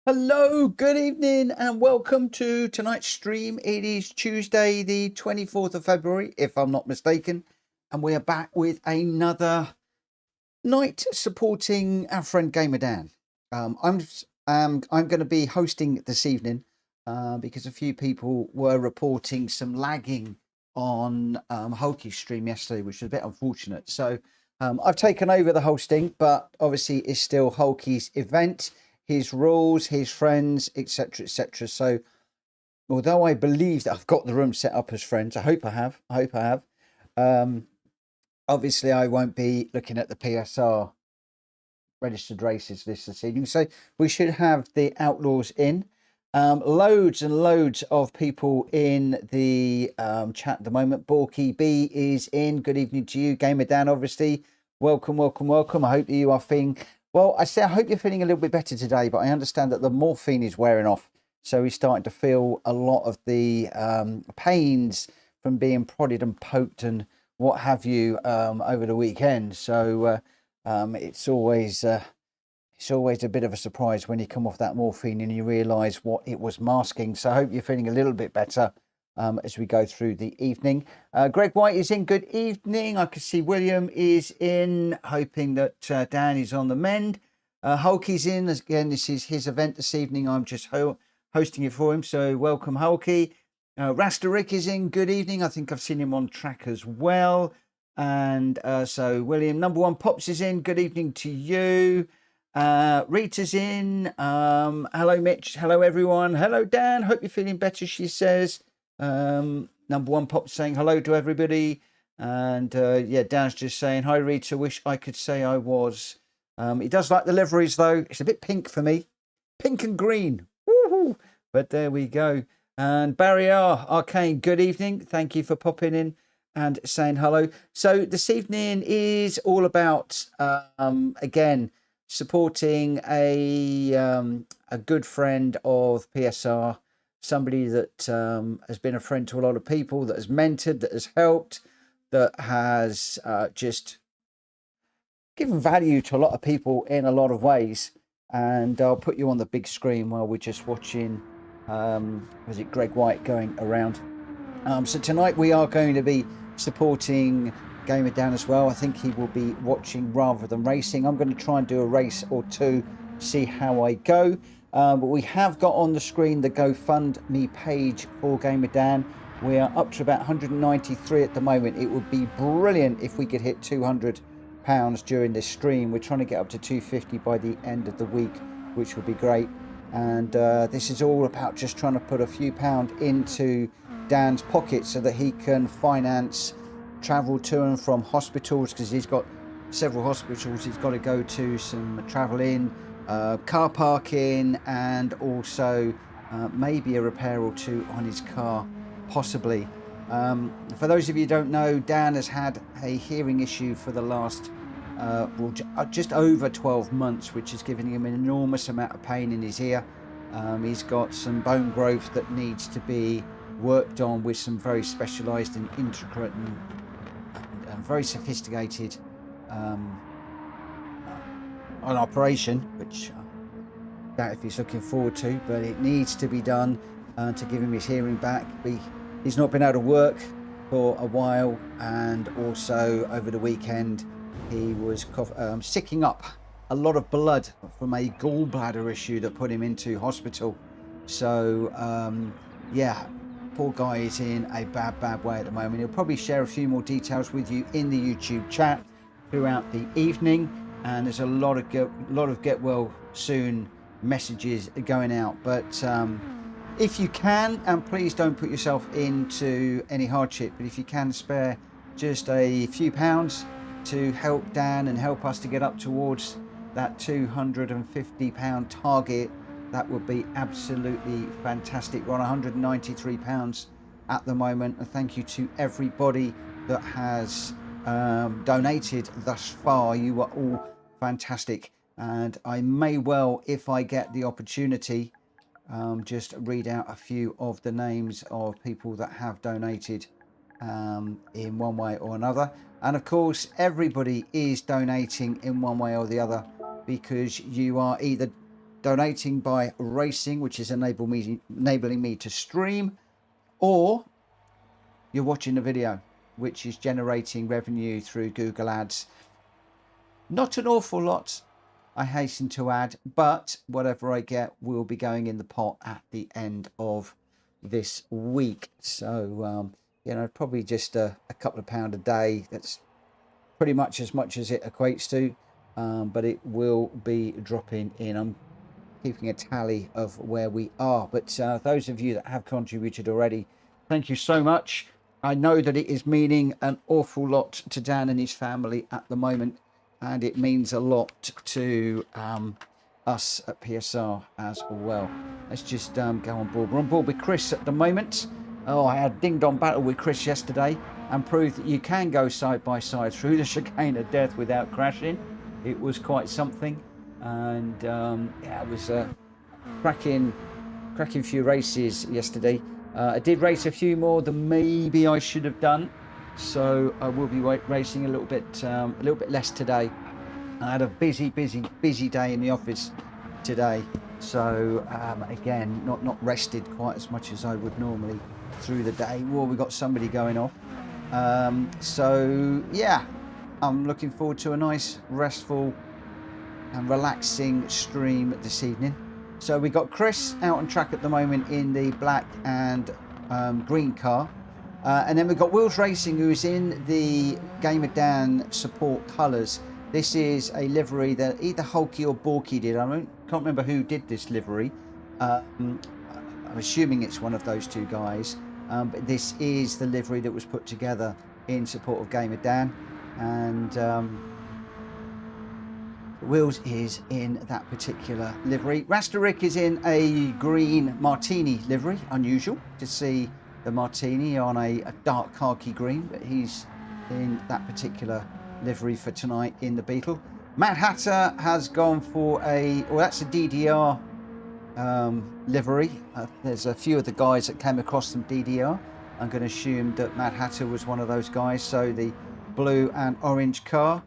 Hello, good evening, and welcome to tonight's stream. It is Tuesday, the 24th of February, if I'm not mistaken, and we are back with another night supporting our friend Gamer Dan. I'm going to be hosting this evening because a few people were reporting some lagging on Hulky's stream yesterday, which was a bit unfortunate. So I've taken over the hosting, but obviously it's still Hulky's event, his rules, his friends, etc., etc. So although I believe that I've got the room set up as friends, I hope I have. Obviously, I won't be looking at the PSR Registered Racers List this evening, so we should have the Outlaws in. Loads and loads of people in the chat at the moment. Borky B is in. Good evening to you. Gamer Dan, obviously. Welcome, welcome, welcome. I hope that you are feeling... Well, I hope you're feeling a little bit better today, but I understand that the morphine is wearing off. So he's starting to feel a lot of the pains from being prodded and poked and what have you over the weekend. So it's always a bit of a surprise when you come off that morphine and you realise what it was masking. So I hope you're feeling a little bit better as we go through the evening. Greg White is in. Good evening. I can see William is in, hoping that Dan is on the mend. Hulky's in. Again, this is his event this evening. I'm just hosting it for him. So welcome, Hulky. Rasta Rick is in. Good evening. I think I've seen him on track as well. And so William, number one Pops is in. Good evening to you. Rita's in. Hello, Mitch. Hello, everyone. Hello, Dan. Hope you're feeling better, she says. Number one Pop saying hello to everybody. And yeah, Dan's just saying, hi, Rita. Wish I could say I was. He does like the liveries, though. It's a bit pink for me. Pink and green. Woohoo! But there we go. And Barry R. Arcane, good evening. Thank you for popping in and saying hello. So this evening is all about, again, supporting a good friend of PSR, somebody that has been a friend to a lot of people, that has mentored, that has helped, that has just given value to a lot of people in a lot of ways. And I'll put you on the big screen while we're just watching, was it Greg White going around? So tonight we are going to be supporting Gamer Dan as well. I think he will be watching rather than racing. I'm going to try and do a race or two, see how I go. But we have got on the screen the GoFundMe page for Gamer Dan. We are up to about 193 at the moment. It would be brilliant if we could hit £200 during this stream. We're trying to get up to 250 by the end of the week, which would be great. And this is all about just trying to put a few pound into Dan's pocket so that he can finance travel to and from hospitals, because he's got several hospitals he's got to go to, some travel in, car parking, and also maybe a repair or two on his car, possibly. For those of you who don't know, Dan has had a hearing issue for the last just over 12 months, which is giving him an enormous amount of pain in his ear. He's got some bone growth that needs to be worked on with some very specialised and intricate and very sophisticated an operation, which I doubt if he's looking forward to, but it needs to be done to give him his hearing back. He's not been able to work for a while, and also over the weekend he was sicking up a lot of blood from a gallbladder issue that put him into hospital. So yeah, poor guy is in a bad way at the moment. He'll probably share a few more details with you in the YouTube chat throughout the evening, and there's a lot of get well soon messages going out. But if you can, and please don't put yourself into any hardship, but if you can spare just a few pounds to help Dan and help us to get up towards that £250 target, that would be absolutely fantastic. We're on £193 at the moment, and thank you to everybody that has donated thus far. You are all fantastic, and I may well, if I get the opportunity, just read out a few of the names of people that have donated in one way or another. And of course, everybody is donating in one way or the other, because you are either donating by racing, which is enabling me to stream, or you're watching the video, which is generating revenue through Google Ads. Not an awful lot, I hasten to add, but whatever I get will be going in the pot at the end of this week. So, you know, probably just a couple of pound a day. That's pretty much as it equates to, but it will be dropping in. I'm keeping a tally of where we are, but those of you that have contributed already, thank you so much. I know that it is meaning an awful lot to Dan and his family at the moment, and it means a lot to us at PSR as well. Let's just go on board. We're on board with Chris at the moment. Oh, I had a ding-dong battle with Chris yesterday and proved that you can go side by side through the chicane of death without crashing. It was quite something, and yeah, it was a cracking few races yesterday. I did race a few more than maybe I should have done, so I will be racing a little bit less today. I had a busy day in the office today, so again, not rested quite as much as I would normally through the day. Well, we got somebody going off, so yeah, I'm looking forward to a nice, restful and relaxing stream this evening. So we got Chris out on track at the moment in the black and green car, and then we've got Wheels Racing, who is in the Gamer Dan support colours. This is a livery that either Hulky or Borky did. I can't remember who did this livery. I'm assuming it's one of those two guys, but this is the livery that was put together in support of Gamer Dan, and Wheels is in that particular livery. Rasterick is in a green martini livery. Unusual to see the martini on a dark khaki green, but he's in that particular livery for tonight in the Beetle. Matt Hatter has gone for that's a DDR livery. There's a few of the guys that came across from DDR. I'm going to assume that Matt Hatter was one of those guys. So the blue and orange car.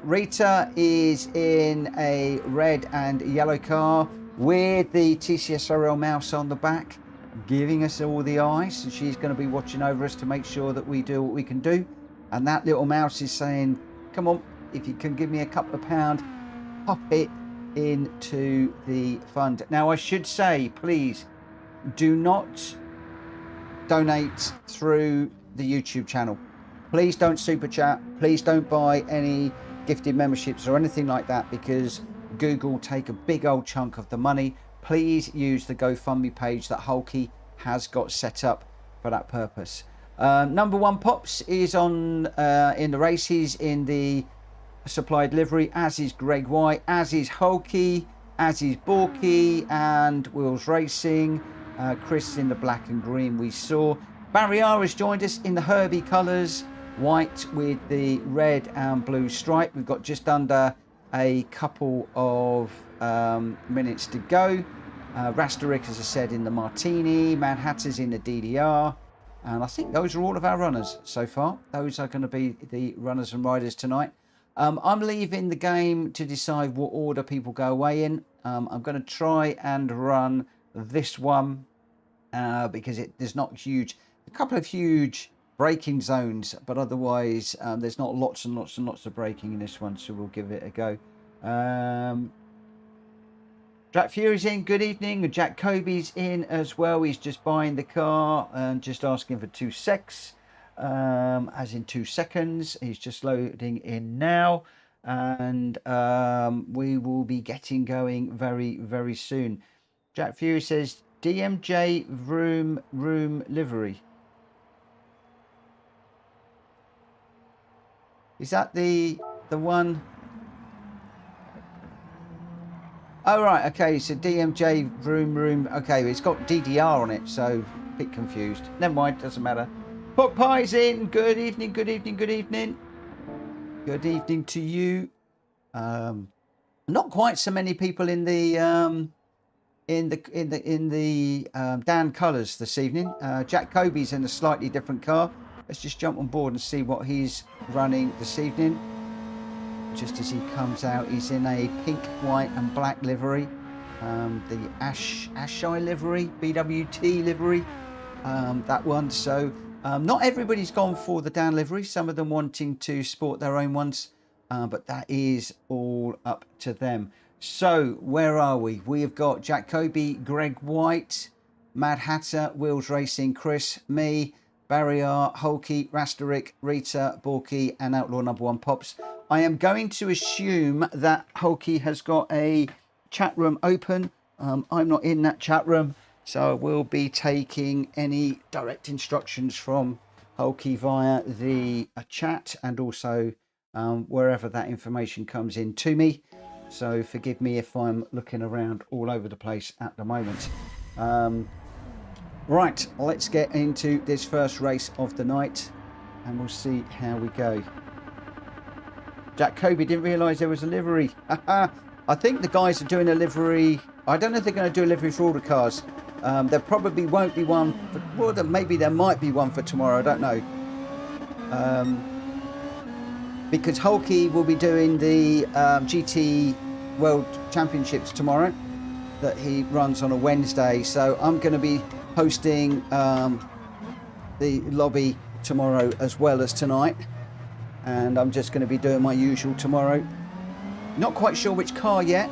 Rita is in a red and yellow car with the TCSRL mouse on the back, giving us all the eyes. And she's going to be watching over us to make sure that we do what we can do. And that little mouse is saying, come on, if you can give me a couple of pounds, pop it into the fund. Now, I should say, please do not donate through the YouTube channel. Please don't super chat. Please don't buy any gifted memberships or anything like that, because Google take a big old chunk of the money. Please use the GoFundMe page that Hulky has got set up for that purpose. Number one Pops is on in the races in the supplied livery, as is Greg White, as is Hulky, as is Borky and Wheels Racing. Chris in the black and green we saw. Barry R has joined us in the Herbie colours, white with the red and blue stripe. We've got just under a couple of minutes to go. Rasterick, as I said, in the Martini. Manhattan's in the DDR. And I think those are all of our runners so far. Those are going to be the runners and riders tonight. I'm leaving the game to decide what order people go away in. I'm going to try and run this one because there's not a couple of huge braking zones, but otherwise there's not lots and lots and lots of braking in this one, so we'll give it a go. Jack Fury's in, good evening. Jack Kobe's in as well. He's just buying the car and just asking for 2 secs, as in 2 seconds. He's just loading in now, and we will be getting going very, very soon. Jack Fury says DMJ room livery. Is that the one? Oh, right, okay, so DMJ room. Okay, it's got DDR on it, so a bit confused. Never mind, doesn't matter. Pork Pie's in. Good evening, good evening, good evening. Good evening to you. Not quite so many people in the Dan colours this evening. Jack Kobe's in a slightly different car. Let's just jump on board and see what he's running this evening. Just as he comes out, he's in a pink, white and black livery. the Ashai livery, BWT livery, that one. So not everybody's gone for the Dan livery, some of them wanting to sport their own ones, but that is all up to them. So where are we? We have got Jacoby, Greg White, Mad Hatter, Wheels Racing, Chris, me, Barrier, Hulky, Rasterick, Rita, Borky, and Outlaw number 1 Pops. I am going to assume that Hulky has got a chat room open. I'm not in that chat room, so I will be taking any direct instructions from Hulky via the chat, and also wherever that information comes in to me. So forgive me if I'm looking around all over the place at the moment. Right, let's get into this first race of the night and we'll see how we go. Jack Kobe didn't realise there was a livery. I think the guys are doing a livery. I don't know if they're going to do a livery for all the cars. There probably won't be one. Well, maybe there might be one for tomorrow. I don't know. Because Hulky will be doing the GT World Championships tomorrow that he runs on a Wednesday. So I'm going to be hosting the lobby tomorrow as well as tonight. And I'm just going to be doing my usual tomorrow. Not quite sure which car yet.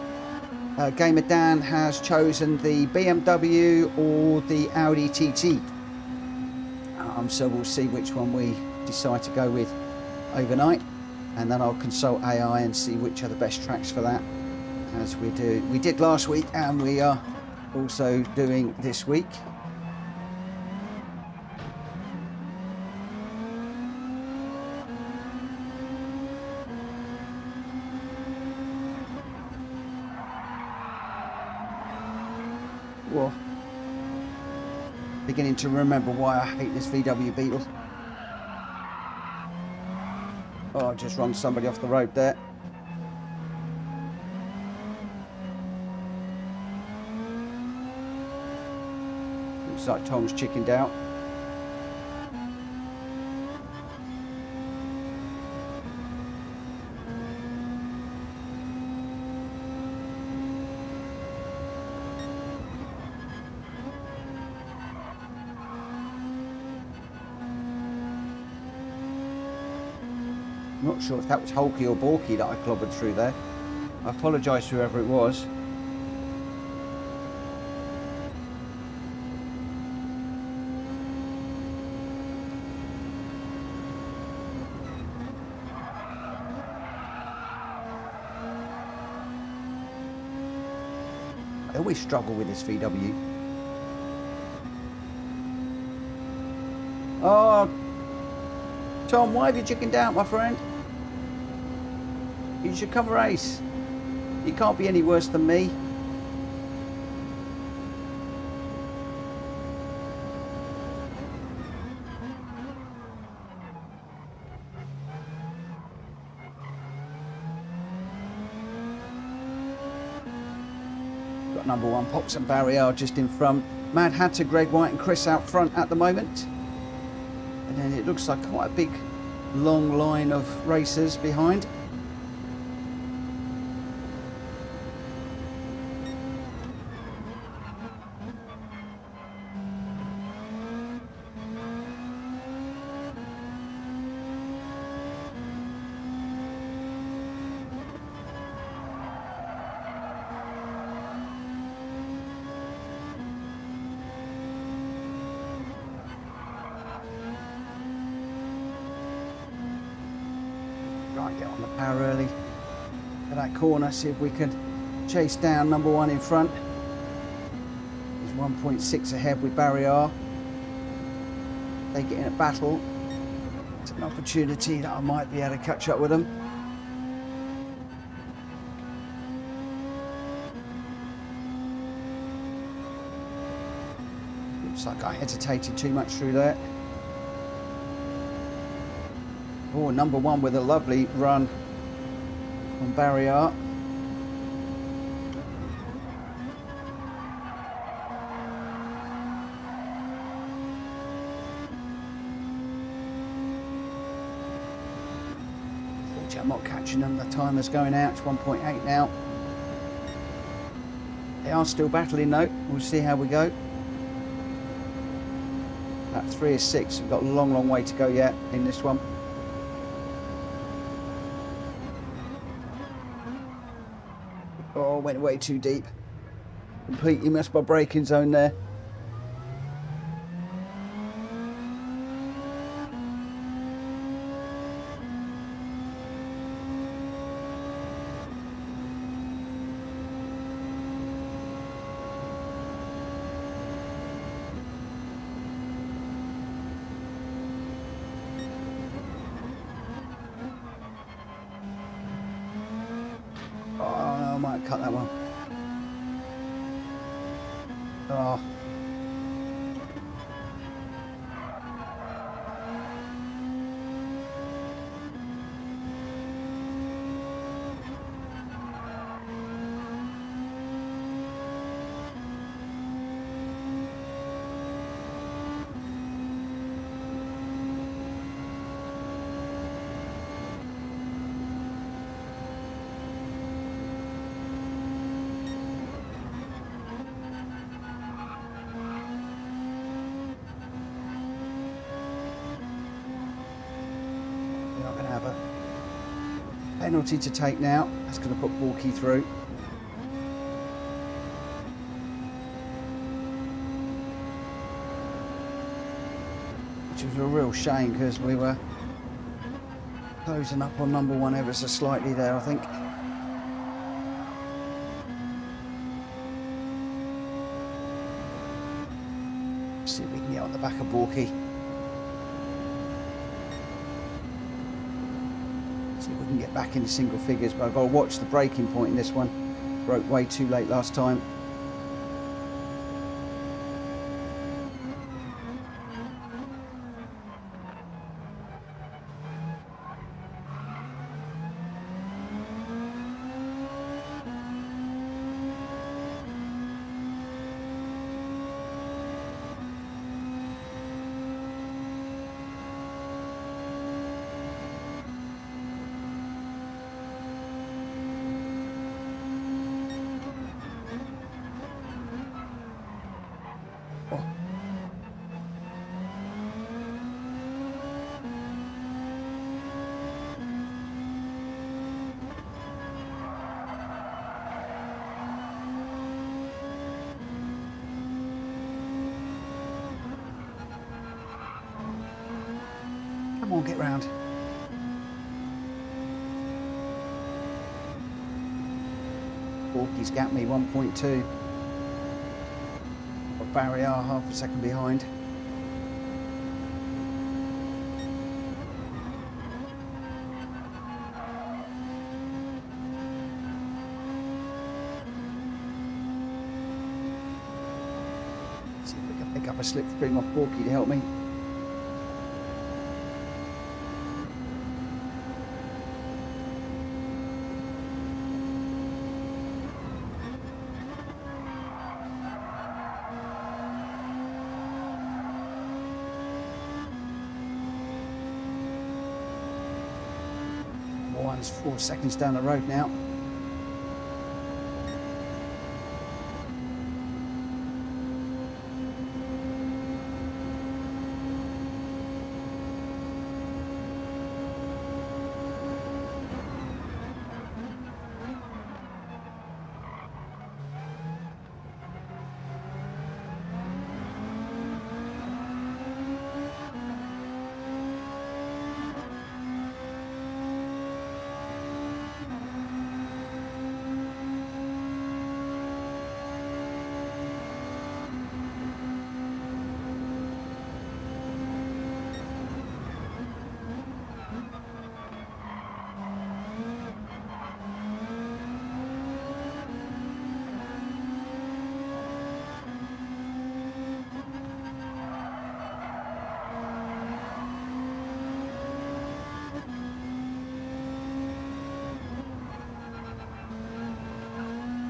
Gamer Dan has chosen the BMW or the Audi TT. So we'll see which one we decide to go with overnight. And then I'll consult AI and see which are the best tracks for that, as we did last week and we are also doing this week. Well, beginning to remember why I hate this VW Beetle. Oh, I just run somebody off the road there. Looks like Tom's chickened out. Not sure if that was Hulky or Borky that I clobbered through there. I apologise to whoever it was. I always struggle with this VW. Oh, Tom, why have you chickened out, my friend? You should come race. You can't be any worse than me. Got number 1 Pops and Barrier just in front. Mad Hatter, Greg White and Chris out front at the moment. And then it looks like quite a big long line of racers behind. Right, get on the power early at that corner, see if we can chase down number 1 in front. He's 1.6 ahead with Barrier. They get in a battle. It's an opportunity that I might be able to catch up with them. Looks like I hesitated too much through there. Oh, number 1 with a lovely run on Barrier. Unfortunately, I'm not catching them. The timer's going out. It's 1.8 now. They are still battling though. We'll see how we go. That 3 is 6. We've got a long, long way to go yet in this one. Oh, went way too deep. Completely missed my braking zone there. Oh, I might cut that one. Oh. Penalty to take now. That's going to put Hulky through. Which was a real shame because we were closing up on number 1 ever so slightly there, I think. See if we can get on the back of Hulky. We can get back into single figures, but I've got to watch the braking point in this one. Broke way too late last time. Come on, get round. Hulky's gapped me 1.2. Got barrier half a second behind. See if we can pick up a slipstream off Hulky to help me. One's 4 seconds down the road now.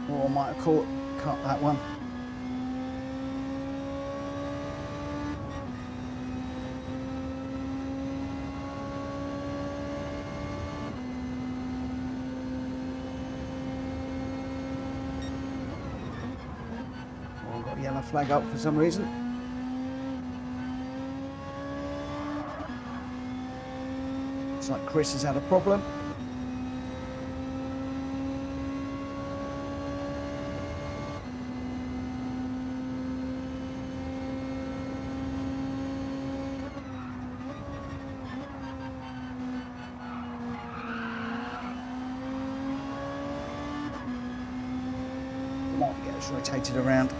Or I might have cut that one. got a yellow flag up for some reason. Looks like Chris has had a problem. Come on, get us rotated around.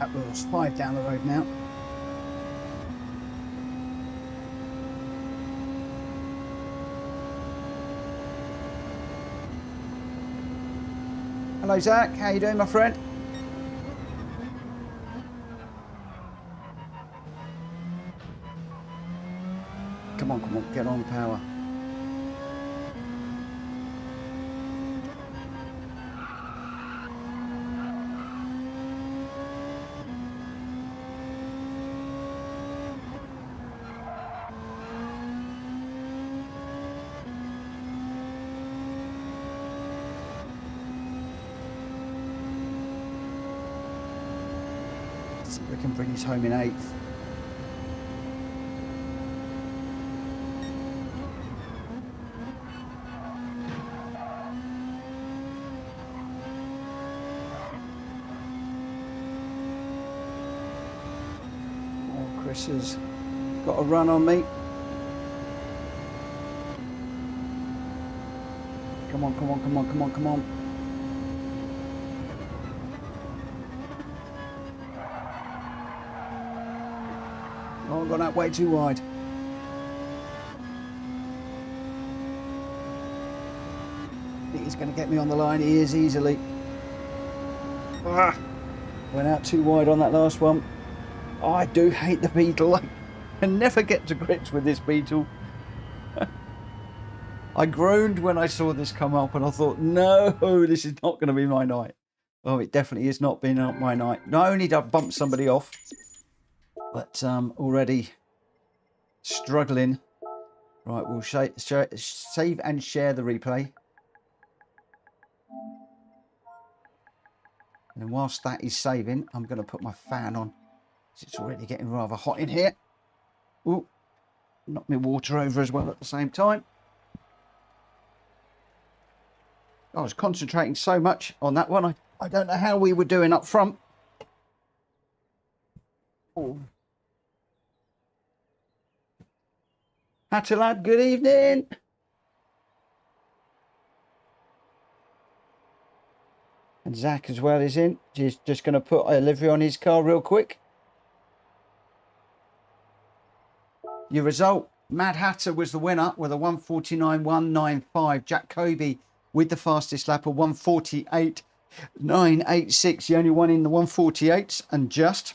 That was 5 down the road now. Hello Zach, how you doing my friend? Come on, get on power. See if we can bring us home in 8th. Oh, Chris has got a run on me. Come on. Oh, I've gone out way too wide. I think he's going to get me on the line. He is easily. Went out too wide on that last one. Oh, I do hate the Beetle. I can never get to grips with this Beetle. I groaned when I saw this come up and I thought, no, this is not going to be my night. Oh, it definitely is not been my night. Not only did I bump somebody off, but already struggling. Right, we'll save and share the replay. And whilst that is saving, I'm going to put my fan on. It's already getting rather hot in here. Ooh, knock my water over as well at the same time. I was concentrating so much on that one. I don't know how we were doing up front. Oh. Hattie lad, good evening. And Zach as well is in. Just going to put a livery on his car real quick. Your result, Mad Hatter was the winner with a 149.195. Jack Kobe with the fastest lap of 148.986. The only one in the 148s and just.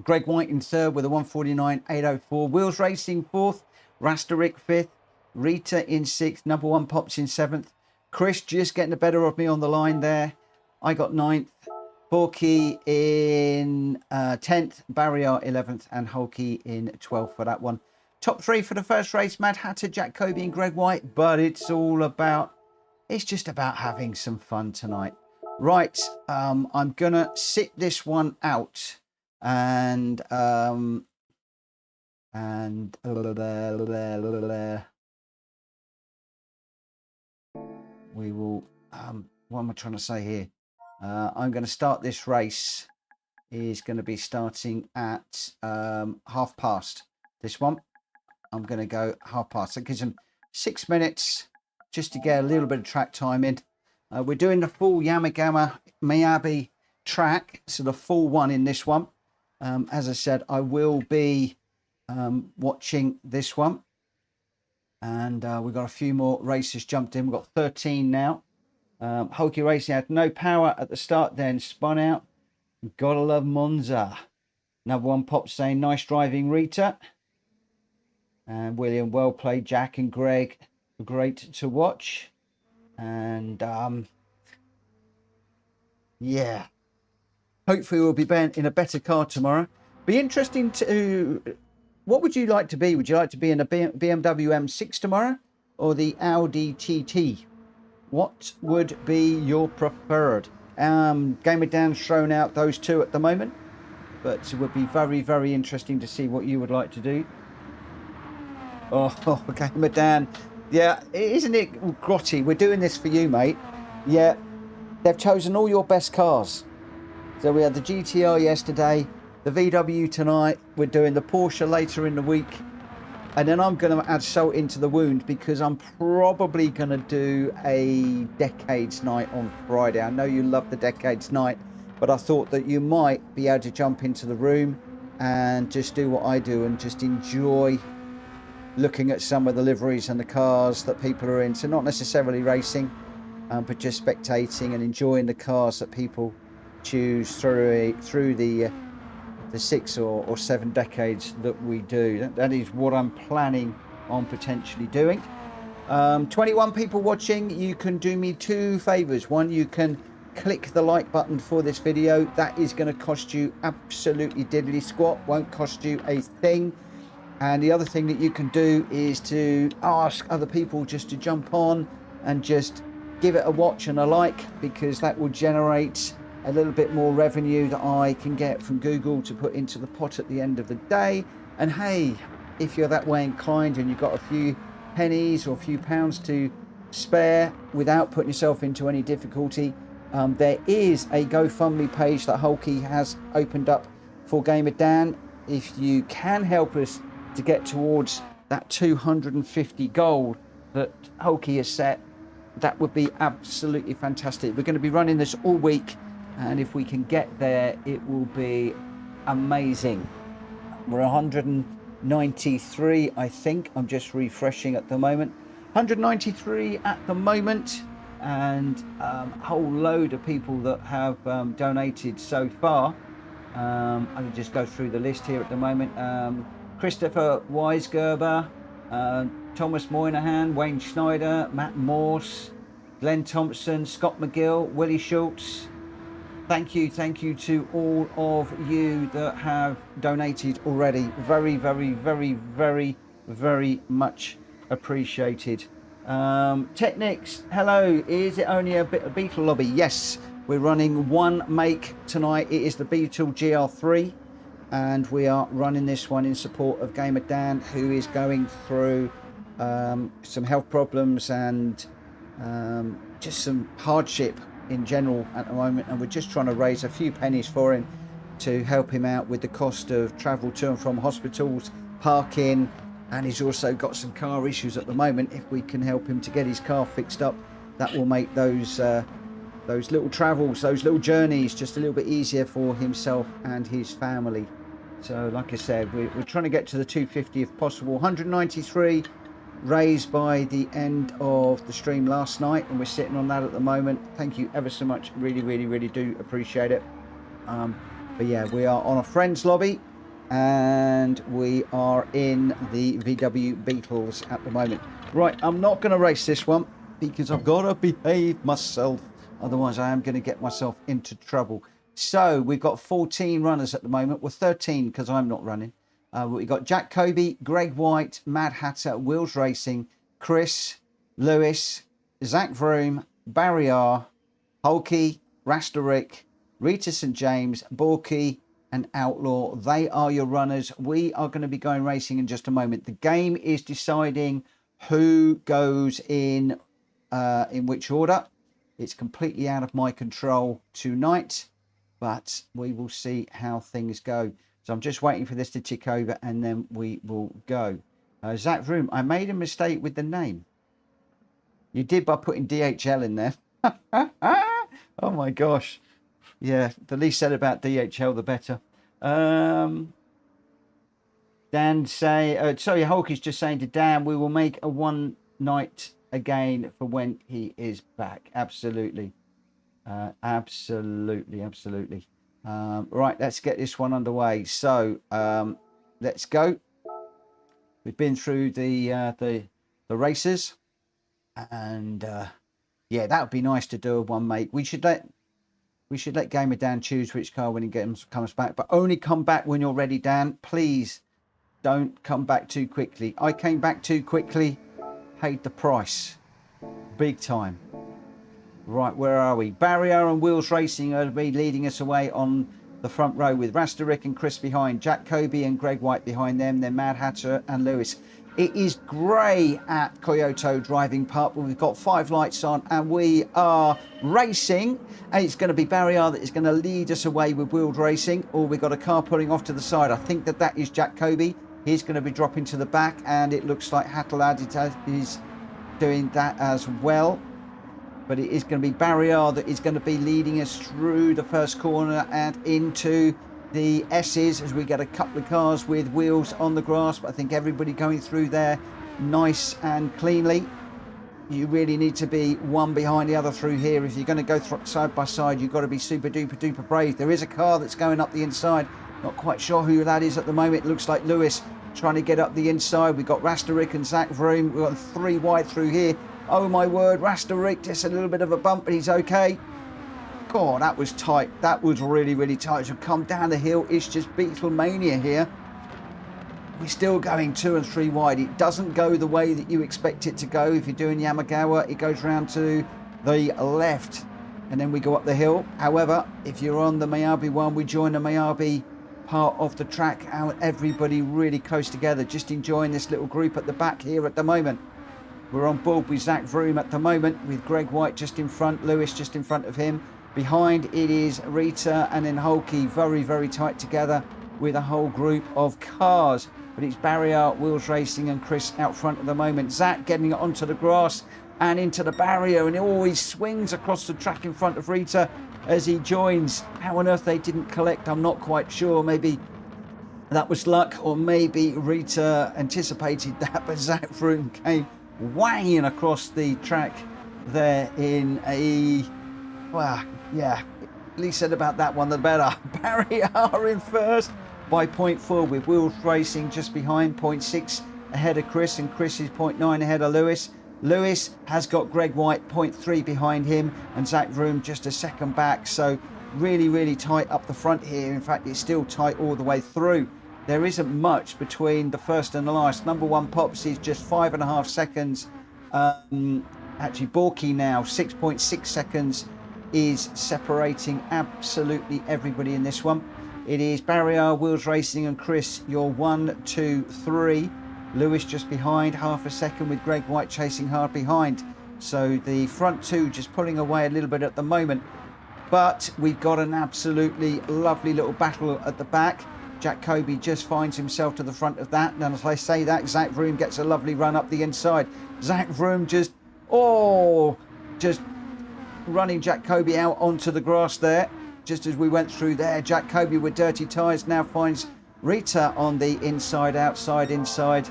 Greg White in third with a 149.804. Wheels Racing fourth. Rasterick fifth. Rita in sixth. Number one Pops in seventh. Chris just getting the better of me on the line there. I got ninth. Borky in 10th. Barrier 11th. And Hulky in 12th for that one. Top three for the first race. Mad Hatter, Jack Kobe and Greg White. But it's just about having some fun tonight. Right. I'm going to sit this one out. And we will what am I trying to say here? I'm going to start this race is going to be starting at past. This one I'm going to go past. That gives them 6 minutes just to get a little bit of track time in. We're doing the full Yamagiwa Miyabi track, so the full one in this one. As I said, I will be watching this one. And we've got a few more races jumped in. We've got 13 now. Hulky Racing had no power at the start, then spun out. Gotta love Monza. Another one pops saying, nice driving, Rita. And William, well played, Jack and Greg. Great to watch. And yeah, hopefully we'll be in a better car tomorrow. Be interesting to, what would you like to be? Would you like to be in a BMW M6 tomorrow or the Audi TT? What would be your preferred? Gamer Dan's thrown out those two at the moment, but it would be very, very interesting to see what you would like to do. Oh, Gamer Dan. Yeah, isn't it grotty? We're doing this for you, mate. Yeah, they've chosen all your best cars. So we had the GTR yesterday, the VW tonight. We're doing the Porsche later in the week. And then I'm going to add salt into the wound because I'm probably going to do a Decades night on Friday. I know you love the Decades night, but I thought that you might be able to jump into the room and just do what I do and just enjoy looking at some of the liveries and the cars that people are into. Not necessarily racing, but just spectating and enjoying the cars that people choose through the 6 or 7 decades that we do. That is what I'm planning on potentially doing. 21 people watching. You can do me 2 favors. One, you can click the like button for this video. That is going to cost you absolutely diddly squat, won't cost you a thing. And the other thing that you can do is to ask other people just to jump on and just give it a watch and a like, because that will generate a little bit more revenue that I can get from Google to put into the pot at the end of the day. And hey, if you're that way inclined and you've got a few pennies or a few pounds to spare without putting yourself into any difficulty, there is a GoFundMe page that Hulky has opened up for Gamer Dan. If you can help us to get towards that 250 goal that Hulky has set, that would be absolutely fantastic. We're going to be running this all week, and if we can get there, it will be amazing. We're 193, I think. I'm just refreshing at the moment. 193 at the moment, and a whole load of people that have donated so far. I can just go through the list here at the moment. Christopher Weisgerber, Thomas Moynihan, Wayne Schneider, Matt Morse, Glenn Thompson, Scott McGill, Willie Schultz. Thank you to all of you that have donated already. Very, very, very, very, very much appreciated. Technics, hello. Is it only a Beetle lobby? Yes, we're running one make tonight. It is the Beetle Gr.3, and we are running this one in support of Gamer Dan, who is going through some health problems and just some hardship in general at the moment, and we're just trying to raise a few pennies for him to help him out with the cost of travel to and from hospitals, parking, and he's also got some car issues at the moment. If we can help him to get his car fixed up, that will make those little travels, those little journeys just a little bit easier for himself and his family. So like I said, we're trying to get to the 250 if possible. 193 raised by the end of the stream last night, and we're sitting on that at the moment. Thank you ever so much. Really, really, really do appreciate it. But yeah, we are on a friends lobby, and we are in the VW Beetles at the moment. Right, I'm not going to race this one because I've got to behave myself. Otherwise, I am going to get myself into trouble. So we've got 14 runners at the moment. We're 13 because I'm not running. We've got Jack Kobe, Greg White, Mad Hatter, Wheels Racing, Chris, Lewis, Zach Vroom, Barry R, Hulky, Rasta Rick, Rita St. James, Borky, and Outlaw. They are your runners. We are going to be going racing in just a moment. The game is deciding who goes in which order. It's completely out of my control tonight, but we will see how things go. So I'm just waiting for this to tick over, and then we will go. Zach Vroom, I made a mistake with the name. You did by putting DHL in there. Oh my gosh. Yeah, the least said about DHL, the better. Dan sorry, Hulk is just saying to Dan, we will make a one night again for when he is back. Absolutely. Absolutely. Right, let's get this one underway. So let's go. We've been through the races, and yeah, that would be nice to do a one make. We should let Gamer Dan choose which car when he comes back, but only come back when you're ready, Dan. Please don't come back too quickly. I came back too quickly, paid the price, big time. Right, where are we? Barrier and Wheels Racing are leading us away on the front row with Rasterick and Chris behind, Jack Kobe and Greg White behind them, then Mad Hatter and Lewis. It is grey at Kyoto driving park. We've got 5 lights on and we are racing. And it's going to be Barrier that is going to lead us away with Wheeled Racing. Or we've got a car pulling off to the side. I think that is Jack Kobe. He's going to be dropping to the back, and it looks like Hattelad is doing that as well. But it is going to be Barrier that is going to be leading us through the first corner and into the S's as we get a couple of cars with wheels on the grass. But I think everybody going through there nice and cleanly. You really need to be one behind the other through here. If you're going to go side by side, you've got to be super duper duper brave. There is a car that's going up the inside. Not quite sure who that is at the moment. It looks like Lewis trying to get up the inside. We've got Rasterick and Zach Vroom. We've got 3 wide through here. Oh my word, Rasterick, just a little bit of a bump, but he's okay. God, that was tight. That was really, really tight. As we come down the hill, it's just Beatlemania here. We're still going 2 and 3 wide. It doesn't go the way that you expect it to go. If you're doing Yamagiwa, it goes round to the left, and then we go up the hill. However, if you're on the Miyabi one, we join the Miyabi part of the track, and everybody really close together, just enjoying this little group at the back here at the moment. We're on board with Zach Vroom at the moment, with Greg White just in front, Lewis just in front of him. Behind it is Rita and then Hulky, very, very tight together with a whole group of cars. But it's Barrier, Wheels Racing and Chris out front at the moment. Zach getting it onto the grass and into the barrier, and it always swings across the track in front of Rita as he joins. How on earth they didn't collect, I'm not quite sure. Maybe that was luck, or maybe Rita anticipated that, but Zach Vroom came wanging across the track there in a, well, yeah, least said about that one the better. Barrier in first by 0.4 with Wheels Racing just behind, 0.6 ahead of Chris, and Chris is 0.9 ahead of Lewis. Lewis has got Greg White 0.3 behind him, and Zach Vroom just a second back. So really, really tight up the front here. In fact, it's still tight all the way through. There isn't much between the first and the last. Number 1 Pops is just 5.5 seconds. Actually, Borky now 6.6 seconds is separating absolutely everybody in this one. It is Barrier, Wheels Racing and Chris, your 1, 2, 3. Lewis just behind, half a second, with Greg White chasing hard behind. So the front 2 just pulling away a little bit at the moment. But we've got an absolutely lovely little battle at the back. Jack Kobe just finds himself to the front of that. And as I say that, Zach Vroom gets a lovely run up the inside. Zach Vroom just running Jack Kobe out onto the grass there. Just as we went through there, Jack Kobe with dirty tyres now finds Rita on the inside, outside, inside.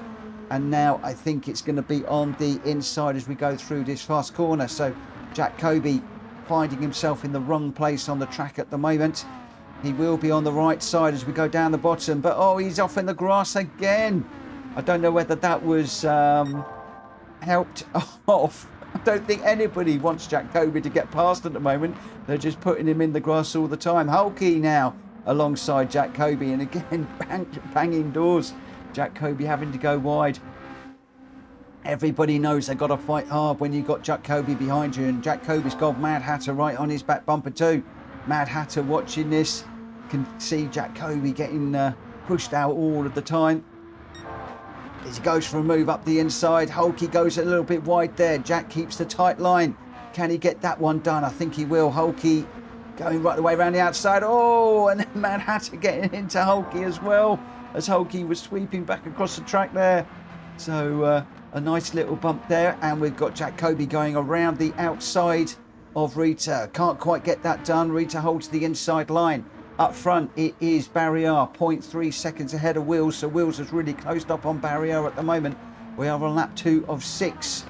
And now I think it's going to be on the inside as we go through this fast corner. So Jack Kobe finding himself in the wrong place on the track at the moment. He will be on the right side as we go down the bottom, but oh, he's off in the grass again. I don't know whether that was helped off. I don't think anybody wants Jack Kobe to get past at the moment. They're just putting him in the grass all the time. Hulky now alongside Jack Kobe, and again banging doors. Jack Kobe having to go wide. Everybody knows they've got to fight hard when you've got Jack Kobe behind you, and Jack Kobe's got Mad Hatter right on his back bumper too. Mad Hatter watching this can see Jack Kobe getting pushed out all of the time. As he goes for a move up the inside, Hulky goes a little bit wide there. Jack keeps the tight line. Can he get that one done? I think he will. Hulky going right the way around the outside. Oh, and then Mad Hatter getting into Hulky as well, as Hulky was sweeping back across the track there. So a nice little bump there, and we've got Jack Kobe going around the outside of Rita. Can't quite get that done. Rita holds the inside line. Up front, it is Barrier, 0.3 seconds ahead of Wheels. So Wheels has really closed up on Barrier at the moment. We are on lap 2 of 6.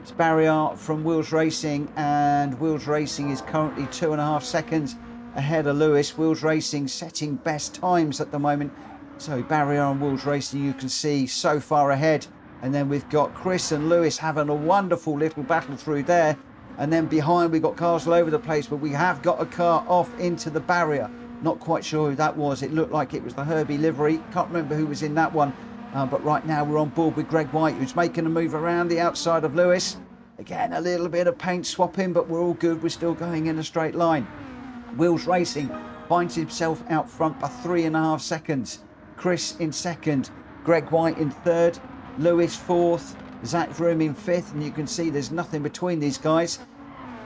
It's Barrier from Wheels Racing, and Wheels Racing is currently 2.5 seconds ahead of Lewis. Wheels Racing setting best times at the moment. So Barrier and Wheels Racing, you can see so far ahead. And then we've got Chris and Lewis having a wonderful little battle through there. And then behind we've got cars all over the place, but we have got a car off into the barrier. Not quite sure who that was. It looked like it was the Herbie livery. Can't remember who was in that one. But right now we're on board with Greg White, who's making a move around the outside of Lewis. Again, a little bit of paint swapping, but we're all good. We're still going in a straight line. Wheels Racing finds himself out front by 3.5 seconds. Chris in second, Greg White in third, Lewis fourth, Zach Vroom in fifth, and you can see there's nothing between these guys.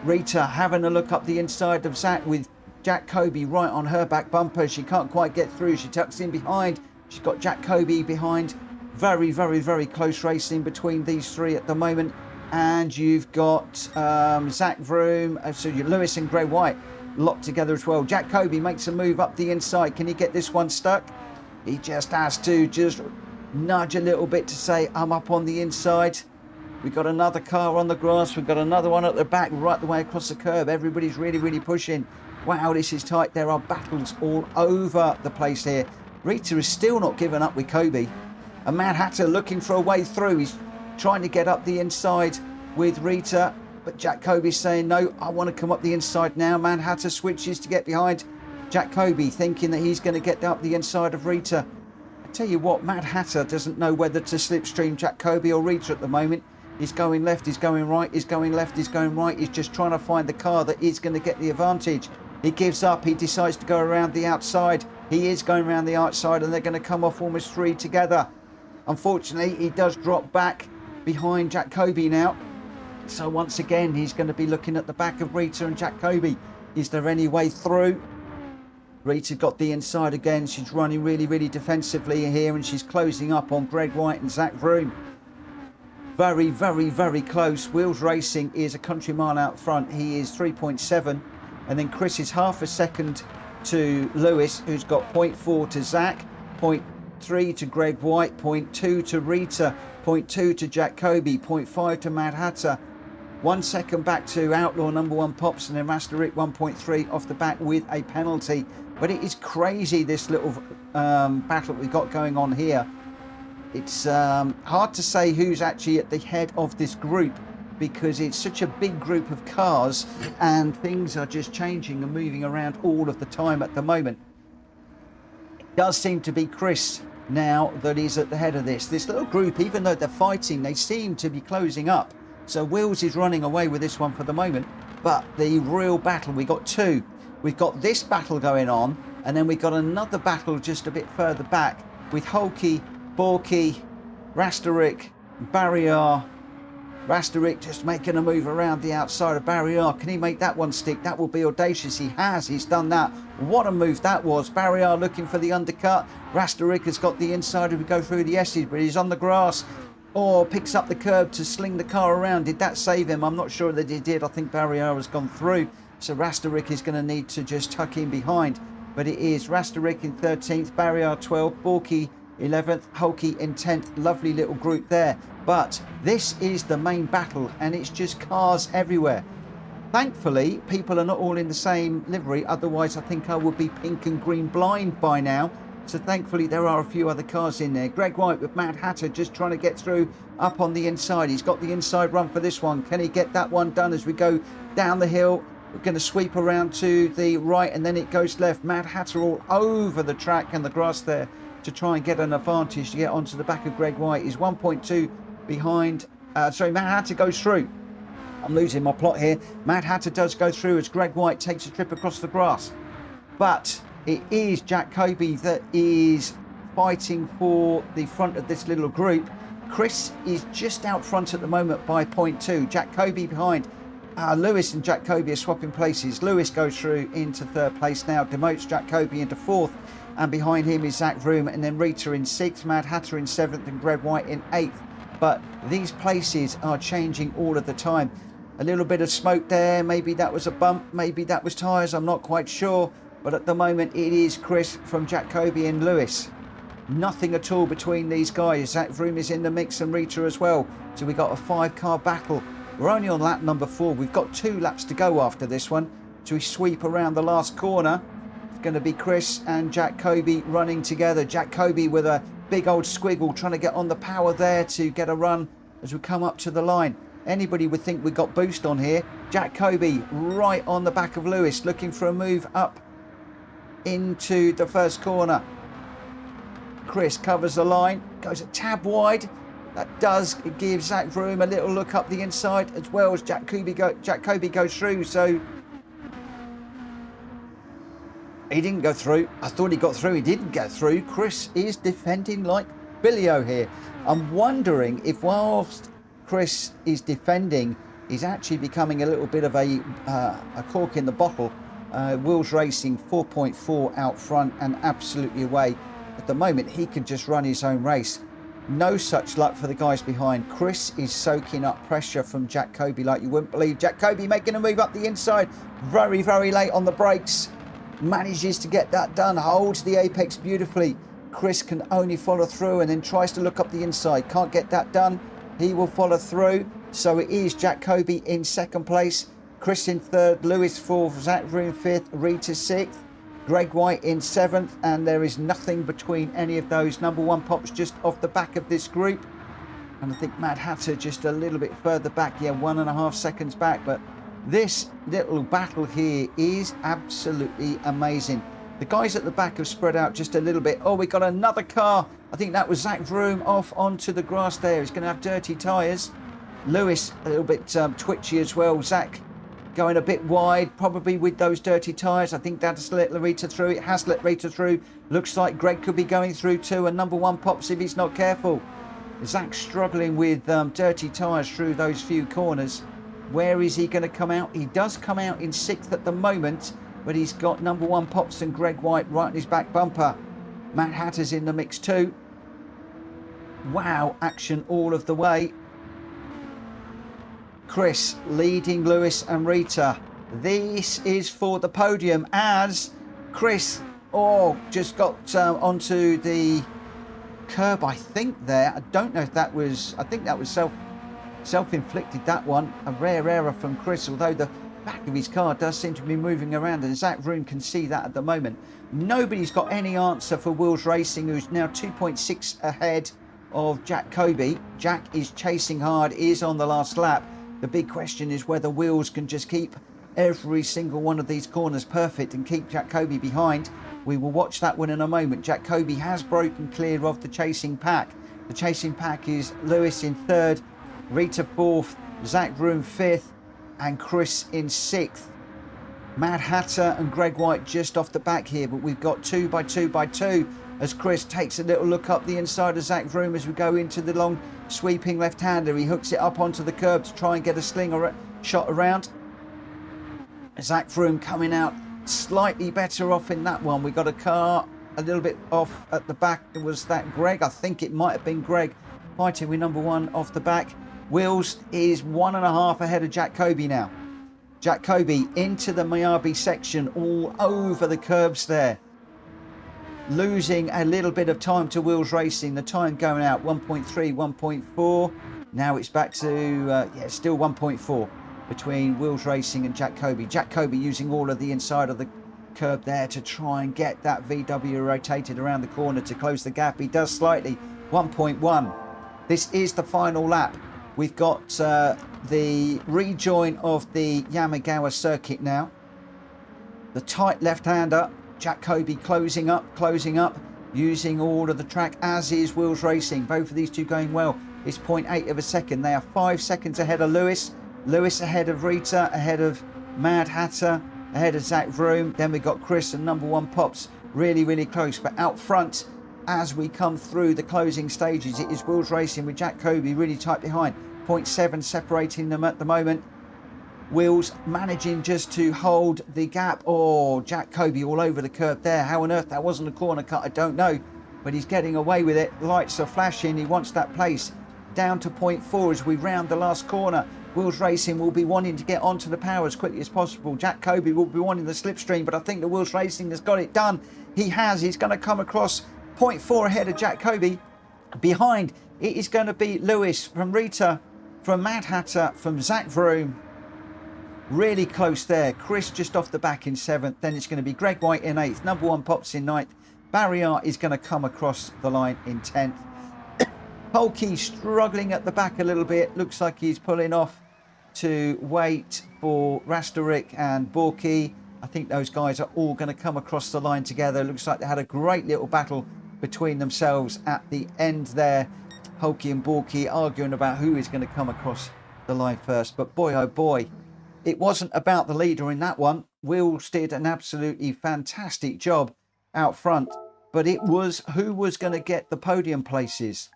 Rita having a look up the inside of Zach with Jack Kobe right on her back bumper. She can't quite get through. She tucks in behind. She's got Jack Kobe behind. Very, very, very close racing between these three at the moment. And you've got Zach Vroom, so you're Lewis and Greg White locked together as well. Jack Kobe makes a move up the inside. Can he get this one stuck? He just has to just nudge a little bit to say, I'm up on the inside. We've got another car on the grass. We've got another one at the back right the way across the curb. Everybody's really, really pushing. Wow, this is tight. There are battles all over the place here. Rita is still not giving up with Kobe. And Mad Hatter looking for a way through. He's trying to get up the inside with Rita. But Jack Kobe's saying, no, I want to come up the inside now. Mad Hatter switches to get behind Jack Kobe, thinking that he's going to get up the inside of Rita. I tell you what, Mad Hatter doesn't know whether to slipstream Jack Kobe or Rita at the moment. He's going left, he's going right, he's going left, he's going right. He's just trying to find the car that is going to get the advantage. He gives up. He decides to go around the outside. He is going around the outside, and they're going to come off almost three together. Unfortunately, he does drop back behind Jack Kobe now. So once again, he's going to be looking at the back of Rita and Jack Kobe. Is there any way through? Rita got the inside again. She's running really, really defensively here, and she's closing up on Greg White and Zach Vroom. Very, very, very close. Wheels Racing is a country mile out front. He is 3.7. And then Chris is half a second to Lewis, who's got 0.4 to Zach, 0.3 to Greg White, 0.2 to Rita, 0.2 to Jack Kobe, 0.5 to Mad Hatter. 1 second back to Outlaw number 1 Pops, and then Master Rick 1.3 off the back with a penalty. But it is crazy, this little battle we've got going on here. It's hard to say who's actually at the head of this group, because it's such a big group of cars and things are just changing and moving around all of the time at the moment. It does seem to be Chris now that is at the head of this. This little group, even though they're fighting, they seem to be closing up. So Wheels is running away with this one for the moment, but the real battle, we got two. We've got this battle going on, and then we've got another battle just a bit further back with Hulky, Borky, Rasterik, Barrier. Rasterik just making a move around the outside of Barrier. Can he make that one stick? That will be audacious. He has. He's done that. What a move that was. Barrier looking for the undercut. Rasterik has got the inside to go through the S's, but he's on the grass. Or picks up the curb to sling the car around. Did that save him? I'm not sure that he did. I think Barrier has gone through. So Rasterik is going to need to just tuck in behind. But it is Rasterik in 13th, Barrier 12th, Borky 11th, Hulky in 10th. Lovely little group there. But this is the main battle, and it's just cars everywhere. Thankfully, people are not all in the same livery. Otherwise, I think I would be pink and green blind by now. So thankfully, there are a few other cars in there. Greg White with Mad Hatter just trying to get through up on the inside. He's got the inside run for this one. Can he get that one done as we go down the hill? We're going to sweep around to the right, and then it goes left. Mad Hatter all over the track and the grass there to try and get an advantage to get onto the back of Greg White. He's 1.2 behind. Mad Hatter goes through. I'm losing my plot here. Mad Hatter does go through as Greg White takes a trip across the grass. But it is Jack Kobe that is fighting for the front of this little group. Chris is just out front at the moment by 0.2. Jack Kobe behind. Lewis and Jack Kobe are swapping places. Lewis goes through into third place now, demotes Jack Kobe into fourth, and behind him is Zach Vroom, and then Rita in sixth, Mad Hatter in seventh, and Greg White in eighth. But these places are changing all of the time. A little bit of smoke there, maybe that was a bump, maybe that was tyres, I'm not quite sure. But at the moment it is Chris from Jack Kobe and Lewis. Nothing at all between these guys. Zach Vroom is in the mix and Rita as well. So we got a 5-car battle. We're only on lap number 4. We've got 2 laps to go after this one. as we sweep around the last corner. It's going to be Chris and Jacoby running together. Jacoby with a big old squiggle trying to get on the power there to get a run as we come up to the line. Anybody would think we got boost on here. Jacoby right on the back of Lewis, looking for a move up into the first corner. Chris covers the line, goes a tab wide. That does give Zach Vroom a little look up the inside, as well as Jacoby goes through. So he didn't go through. I thought he got through. He didn't go through. Chris is defending like Billy-O here. I'm wondering if whilst Chris is defending, he's actually becoming a little bit of a cork in the bottle. Wheels Racing 4.4 out front and absolutely away. At the moment, he can just run his own race. No such luck for the guys behind. Chris is soaking up pressure from Jacoby like you wouldn't believe. Jacoby making a move up the inside. Very, very late on the brakes. Manages to get that done. Holds the apex beautifully. Chris can only follow through and then tries to look up the inside. Can't get that done. He will follow through. So it is Jacoby in second place. Chris in third. Lewis fourth. Zach Vroom fifth. Rita sixth. Greg White in seventh, and there is nothing between any of those. Number one pops just off the back of this group, and I think Mad Hatter just a little bit further back, yeah, 1.5 seconds back. But this little battle here is absolutely amazing. The guys at the back have spread out just a little bit. Oh, we got another car. I think that was Zach Vroom off onto the grass there. He's going to have dirty tyres. Lewis a little bit twitchy as well. Zach going a bit wide, probably with those dirty tyres. I think that's let Rita through. It has let Rita through. Looks like Greg could be going through too, and number one pops if he's not careful. Zach's struggling with dirty tyres through those few corners. Where is he going to come out? He does come out in sixth at the moment, but he's got number one pops and Greg White right in his back bumper. Matt Hatter's in the mix too. Wow, action all of the way. Chris leading Lewis and Rita. This is for the podium as Chris just got onto the curb, I think there. I don't know if that was, I think that was self-inflicted, that one. A rare error from Chris, although the back of his car does seem to be moving around, and Zach Vroom can see that at the moment. Nobody's got any answer for Wheels Racing, who's now 2.6 ahead of Jacoby. Jack is chasing hard, is on the last lap. The big question is whether Wheels can just keep every single one of these corners perfect and keep Jacoby behind. We will watch that one in a moment. Jacoby has broken clear of the chasing pack. The chasing pack is Lewis in third, Rita fourth, Zach Vroom fifth, and Chris in sixth. Mad Hatter and Greg White just off the back here, but we've got 2 by 2 by 2 as Chris takes a little look up the inside of Zach Vroom as we go into the long sweeping left-hander. He hooks it up onto the curb to try and get a sling or a shot around. Zach Vroom coming out slightly better off in that one. We got a car a little bit off at the back. Was that Greg? I think it might have been Greg fighting with number one off the back. Wheels is 1.5 ahead of Jacoby now. Jacoby into the Miyabi section, all over the curbs there. Losing a little bit of time to Wheels Racing. The time going out 1.3, 1.4. Now it's back to, still 1.4 between Wheels Racing and Jacoby. Jacoby using all of the inside of the curb there to try and get that VW rotated around the corner to close the gap. He does slightly, 1.1. This is the final lap. We've got the rejoin of the Yamagiwa circuit now. The tight left-hander. Jacoby closing up, using all of the track, as is Wheels Racing. Both of these two going well. It's 0.8 of a second. They are 5 seconds ahead of Lewis. Lewis ahead of Rita, ahead of Mad Hatter, ahead of Zach Vroom. Then we've got Chris and number one pops. Really, really close. But out front, as we come through the closing stages, it is Wheels Racing with Jacoby really tight behind. 0.7 separating them at the moment. Wheels managing just to hold the gap. Oh, Jacoby all over the curb there. How on earth that wasn't a corner cut, I don't know. But he's getting away with it. Lights are flashing. He wants that place. Down to 0.4 as we round the last corner. Wheels Racing will be wanting to get onto the power as quickly as possible. Jacoby will be wanting the slipstream, but I think the Wheels Racing has got it done. He has. He's going to come across 0.4 ahead of Jacoby. Behind, it is going to be Lewis from Rita, from Mad Hatter, from Zach Vroom. Really close there. Chris just off the back in 7th. Then it's going to be Greg White in 8th. Number 1 Pops in 9th. Barrier is going to come across the line in 10th. Hulky struggling at the back a little bit. Looks like he's pulling off to wait for Rasterik and Borky. I think those guys are all going to come across the line together. Looks like they had a great little battle between themselves at the end there. Hulky and Borky arguing about who is going to come across the line first. But boy, oh boy, it wasn't about the leader in that one. Wills did an absolutely fantastic job out front. But it was who was going to get the podium places.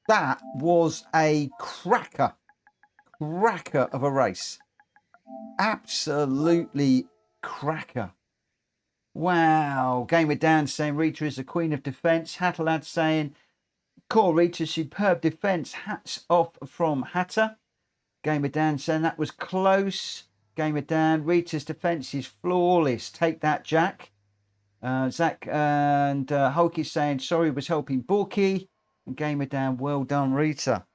That was a cracker of a race. Absolutely cracker. Wow. Gamer Dan saying Rita is the queen of defence. Hatterlad saying, Core Rita, superb defence. Hats off from Hatter. Gamer Dan saying that was close. Gamer Dan, Rita's defence is flawless. Take that, Jack. Zach and Hulky saying sorry was helping Borky. And Gamer Dan, well done, Rita.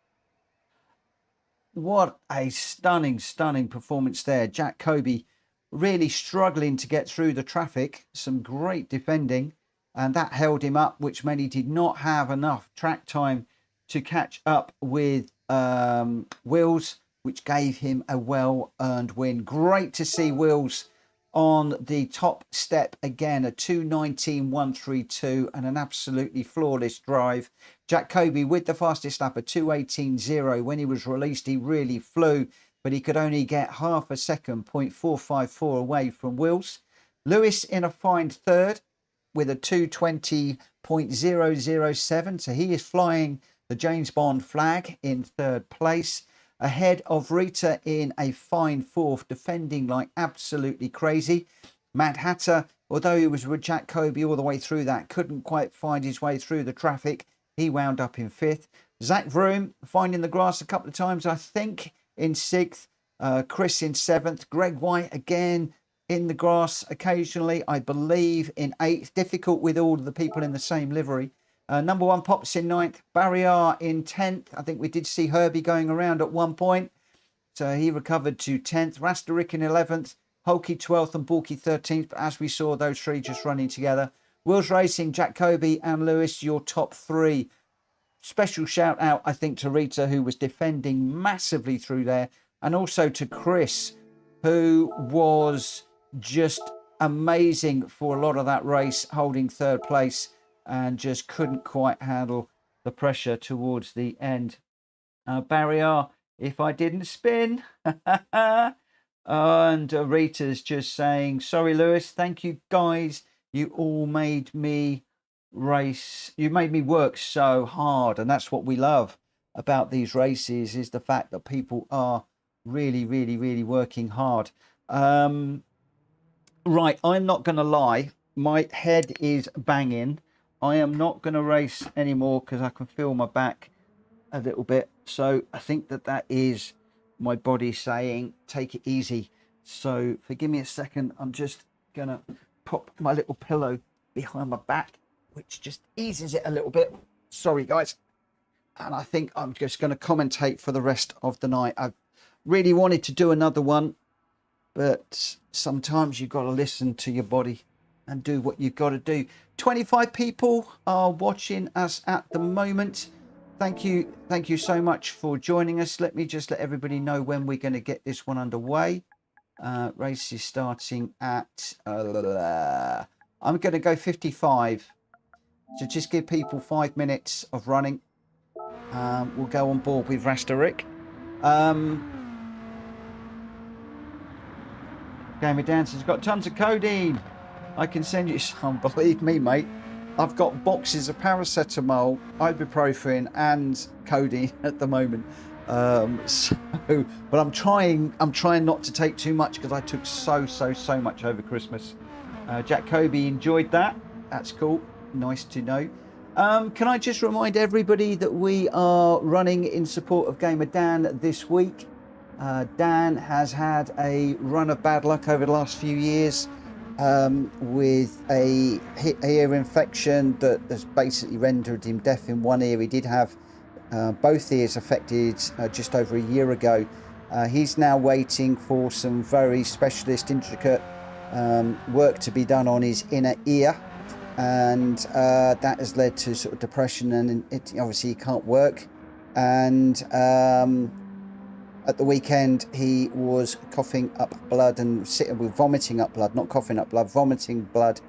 What a stunning performance there. Jack Kobe really struggling to get through the traffic. Some great defending, and that held him up, which meant he did not have enough track time to catch up with Wills, which gave him a well-earned win. Great to see Wills on the top step again, a 2:19.132 and an absolutely flawless drive. Jack Kobe with the fastest lap, a 2:18.0. When he was released, he really flew, but he could only get half a second, 0.454 away from Wills. Lewis in a fine third with a 2:20.007. So he is flying the James Bond flag in third place. Ahead of Rita in a fine fourth, defending like absolutely crazy. Matt Hatter, although he was with Jack Kobe all the way through that, couldn't quite find his way through the traffic. He wound up in 5th. Zach Vroom finding the grass a couple of times, I think, in 6th. Chris in 7th. Greg White again in the grass occasionally, I believe, in 8th. Difficult with all of the people in the same livery. Number 1 Pops in 9th. Barrier in 10th. I think we did see Herbie going around at one point. So he recovered to 10th. Rasterik in 11th. Hulky 12th and Borky 13th. But as we saw, those three just running together. Wills Racing, Jack Kobe and Lewis, your top 3. Special shout out, I think, to Rita, who was defending massively through there. And also to Chris, who was just amazing for a lot of that race, holding 3rd place. And just couldn't quite handle the pressure towards the end. Barrier, if I didn't spin. And Rita's just saying, sorry, Lewis. Thank you, guys. You all made me race. You made me work so hard. And that's what we love about these races, is the fact that people are really, really, really working hard. Right, I'm not going to lie. My head is banging. I am not going to race anymore because I can feel my back a little bit. So I think that is my body saying, take it easy. So forgive me a second. I'm just going to pop my little pillow behind my back, which just eases it a little bit. Sorry, guys. And I think I'm just going to commentate for the rest of the night. I really wanted to do another one, but sometimes you've got to listen to your body and do what you've got to do. 25 people are watching us at the moment. Thank you so much for joining us. Let me just let everybody know when we're going to get this one underway. Race is starting at I'm going to go 55, so just give people 5 minutes of running. We'll go on board with Rasterik. Gamer Dancer's got tons of codeine. I can send you some, believe me, mate. I've got boxes of paracetamol, ibuprofen, and codeine at the moment. But I'm trying not to take too much because I took so much over Christmas. Jack Kobe enjoyed that. That's cool. Nice to know. Can I just remind everybody that we are running in support of Gamer Dan this week. Dan has had a run of bad luck over the last few years. With a ear infection that has basically rendered him deaf in one ear. He did have both ears affected just over a year ago. He's now waiting for some very specialist, intricate work to be done on his inner ear, and that has led to sort of depression, and obviously he can't work. And at the weekend he was coughing up blood and vomiting up blood, not coughing up blood, vomiting blood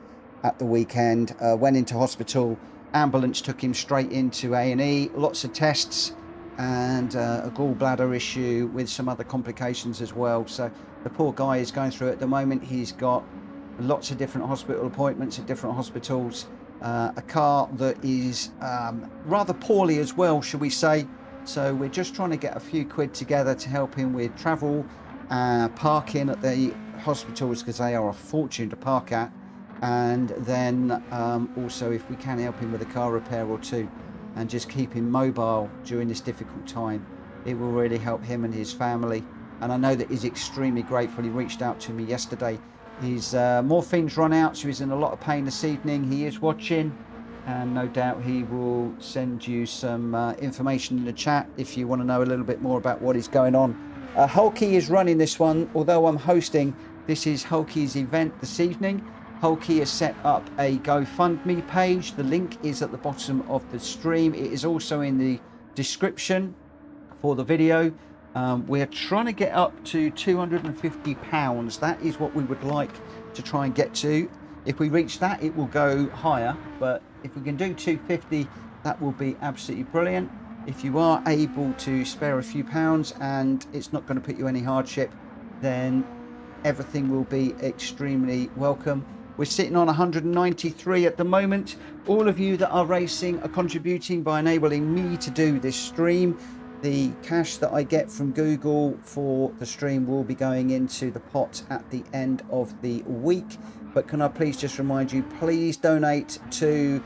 at the weekend. Went into hospital, ambulance took him straight into A&E, lots of tests, and a gallbladder issue with some other complications as well. So the poor guy is going through it at the moment. He's got lots of different hospital appointments at different hospitals, a car that is rather poorly as well, shall we say. So we're just trying to get a few quid together to help him with travel, parking at the hospitals, because they are a fortune to park at, and then also if we can help him with a car repair or two and just keep him mobile during this difficult time, it will really help him and his family. And I know that he's extremely grateful. He reached out to me yesterday. His morphine's run out, so he's in a lot of pain this evening. He is watching, and no doubt he will send you some information in the chat if you want to know a little bit more about what is going on. Hulky is running this one, although I'm hosting. This is Hulky's event this evening. Hulky has set up a GoFundMe page. The link is at the bottom of the stream. It is also in the description for the video. We're trying to get up to £250. That is what we would like to try and get to. If we reach that, it will go higher, but if we can do 250, that will be absolutely brilliant. If you are able to spare a few pounds and it's not going to put you any hardship, then everything will be extremely welcome. We're sitting on 193 at the moment. All of you that are racing are contributing by enabling me to do this stream. The cash that I get from Google for the stream will be going into the pot at the end of the week. But can I please just remind you, please donate to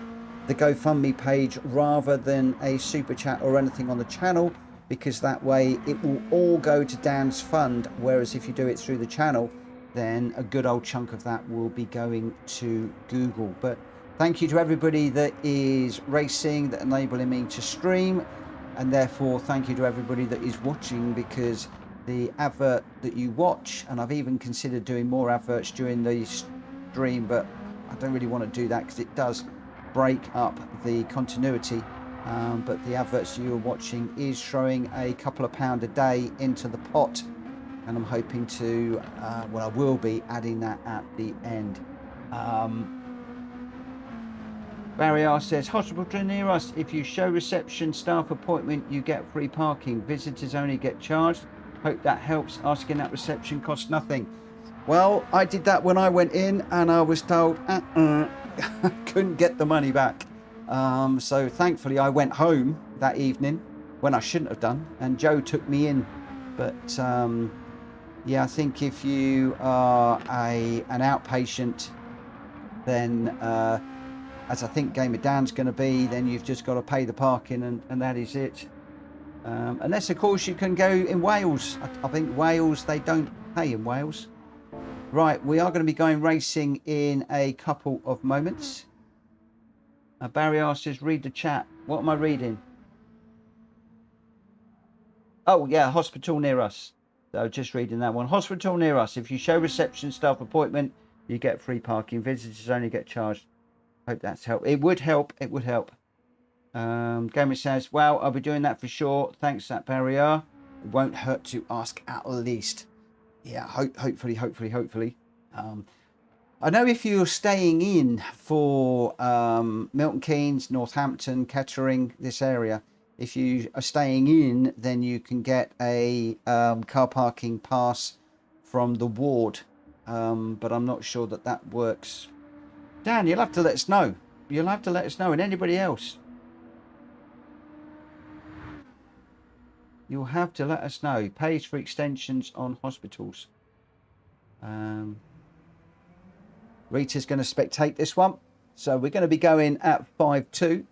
the GoFundMe page rather than a super chat or anything on the channel, because that way it will all go to Dan's fund, whereas if you do it through the channel, then a good old chunk of that will be going to Google. But thank you to everybody that is racing, that enabling me to stream, and therefore thank you to everybody that is watching, because the advert that you watch, and I've even considered doing more adverts during the stream, but I don't really want to do that because it does break up the continuity. But the adverts you're watching is throwing a couple of pound a day into the pot, and I'm hoping to well, I will be adding that at the end. Barry R says, hospital near us, if you show reception staff appointment you get free parking, visitors only get charged. Hope that helps. Asking at reception costs nothing. Well, I did that when I went in and I was told couldn't get the money back. So thankfully I went home that evening when I shouldn't have done, and Joe took me in. But yeah, I think if you are an outpatient, then as I think Game of Dan's going to be, then you've just got to pay the parking, and that is it. Unless of course you can go in Wales. I think Wales, they don't pay in Wales. Right, we are going to be going racing in a couple of moments. Barry R says, read the chat. What am I reading? Oh yeah, hospital near us. So just reading that one. Hospital near us. If you show reception staff appointment, you get free parking. Visitors only get charged. Hope that's helped. It would help. It would help. Gamer says, well, I'll be doing that for sure. Thanks, that Barry R. It won't hurt to ask at least. Yeah, hopefully. I know if you're staying in for Milton Keynes, Northampton, Kettering, this area, if you are staying in, then you can get a car parking pass from the ward. But I'm not sure that works. Dan, you'll have to let us know. You'll have to let us know, and anybody else. You'll have to let us know. Pays for extensions on hospitals. Rita's going to spectate this one. So we're going to be going at 5-2.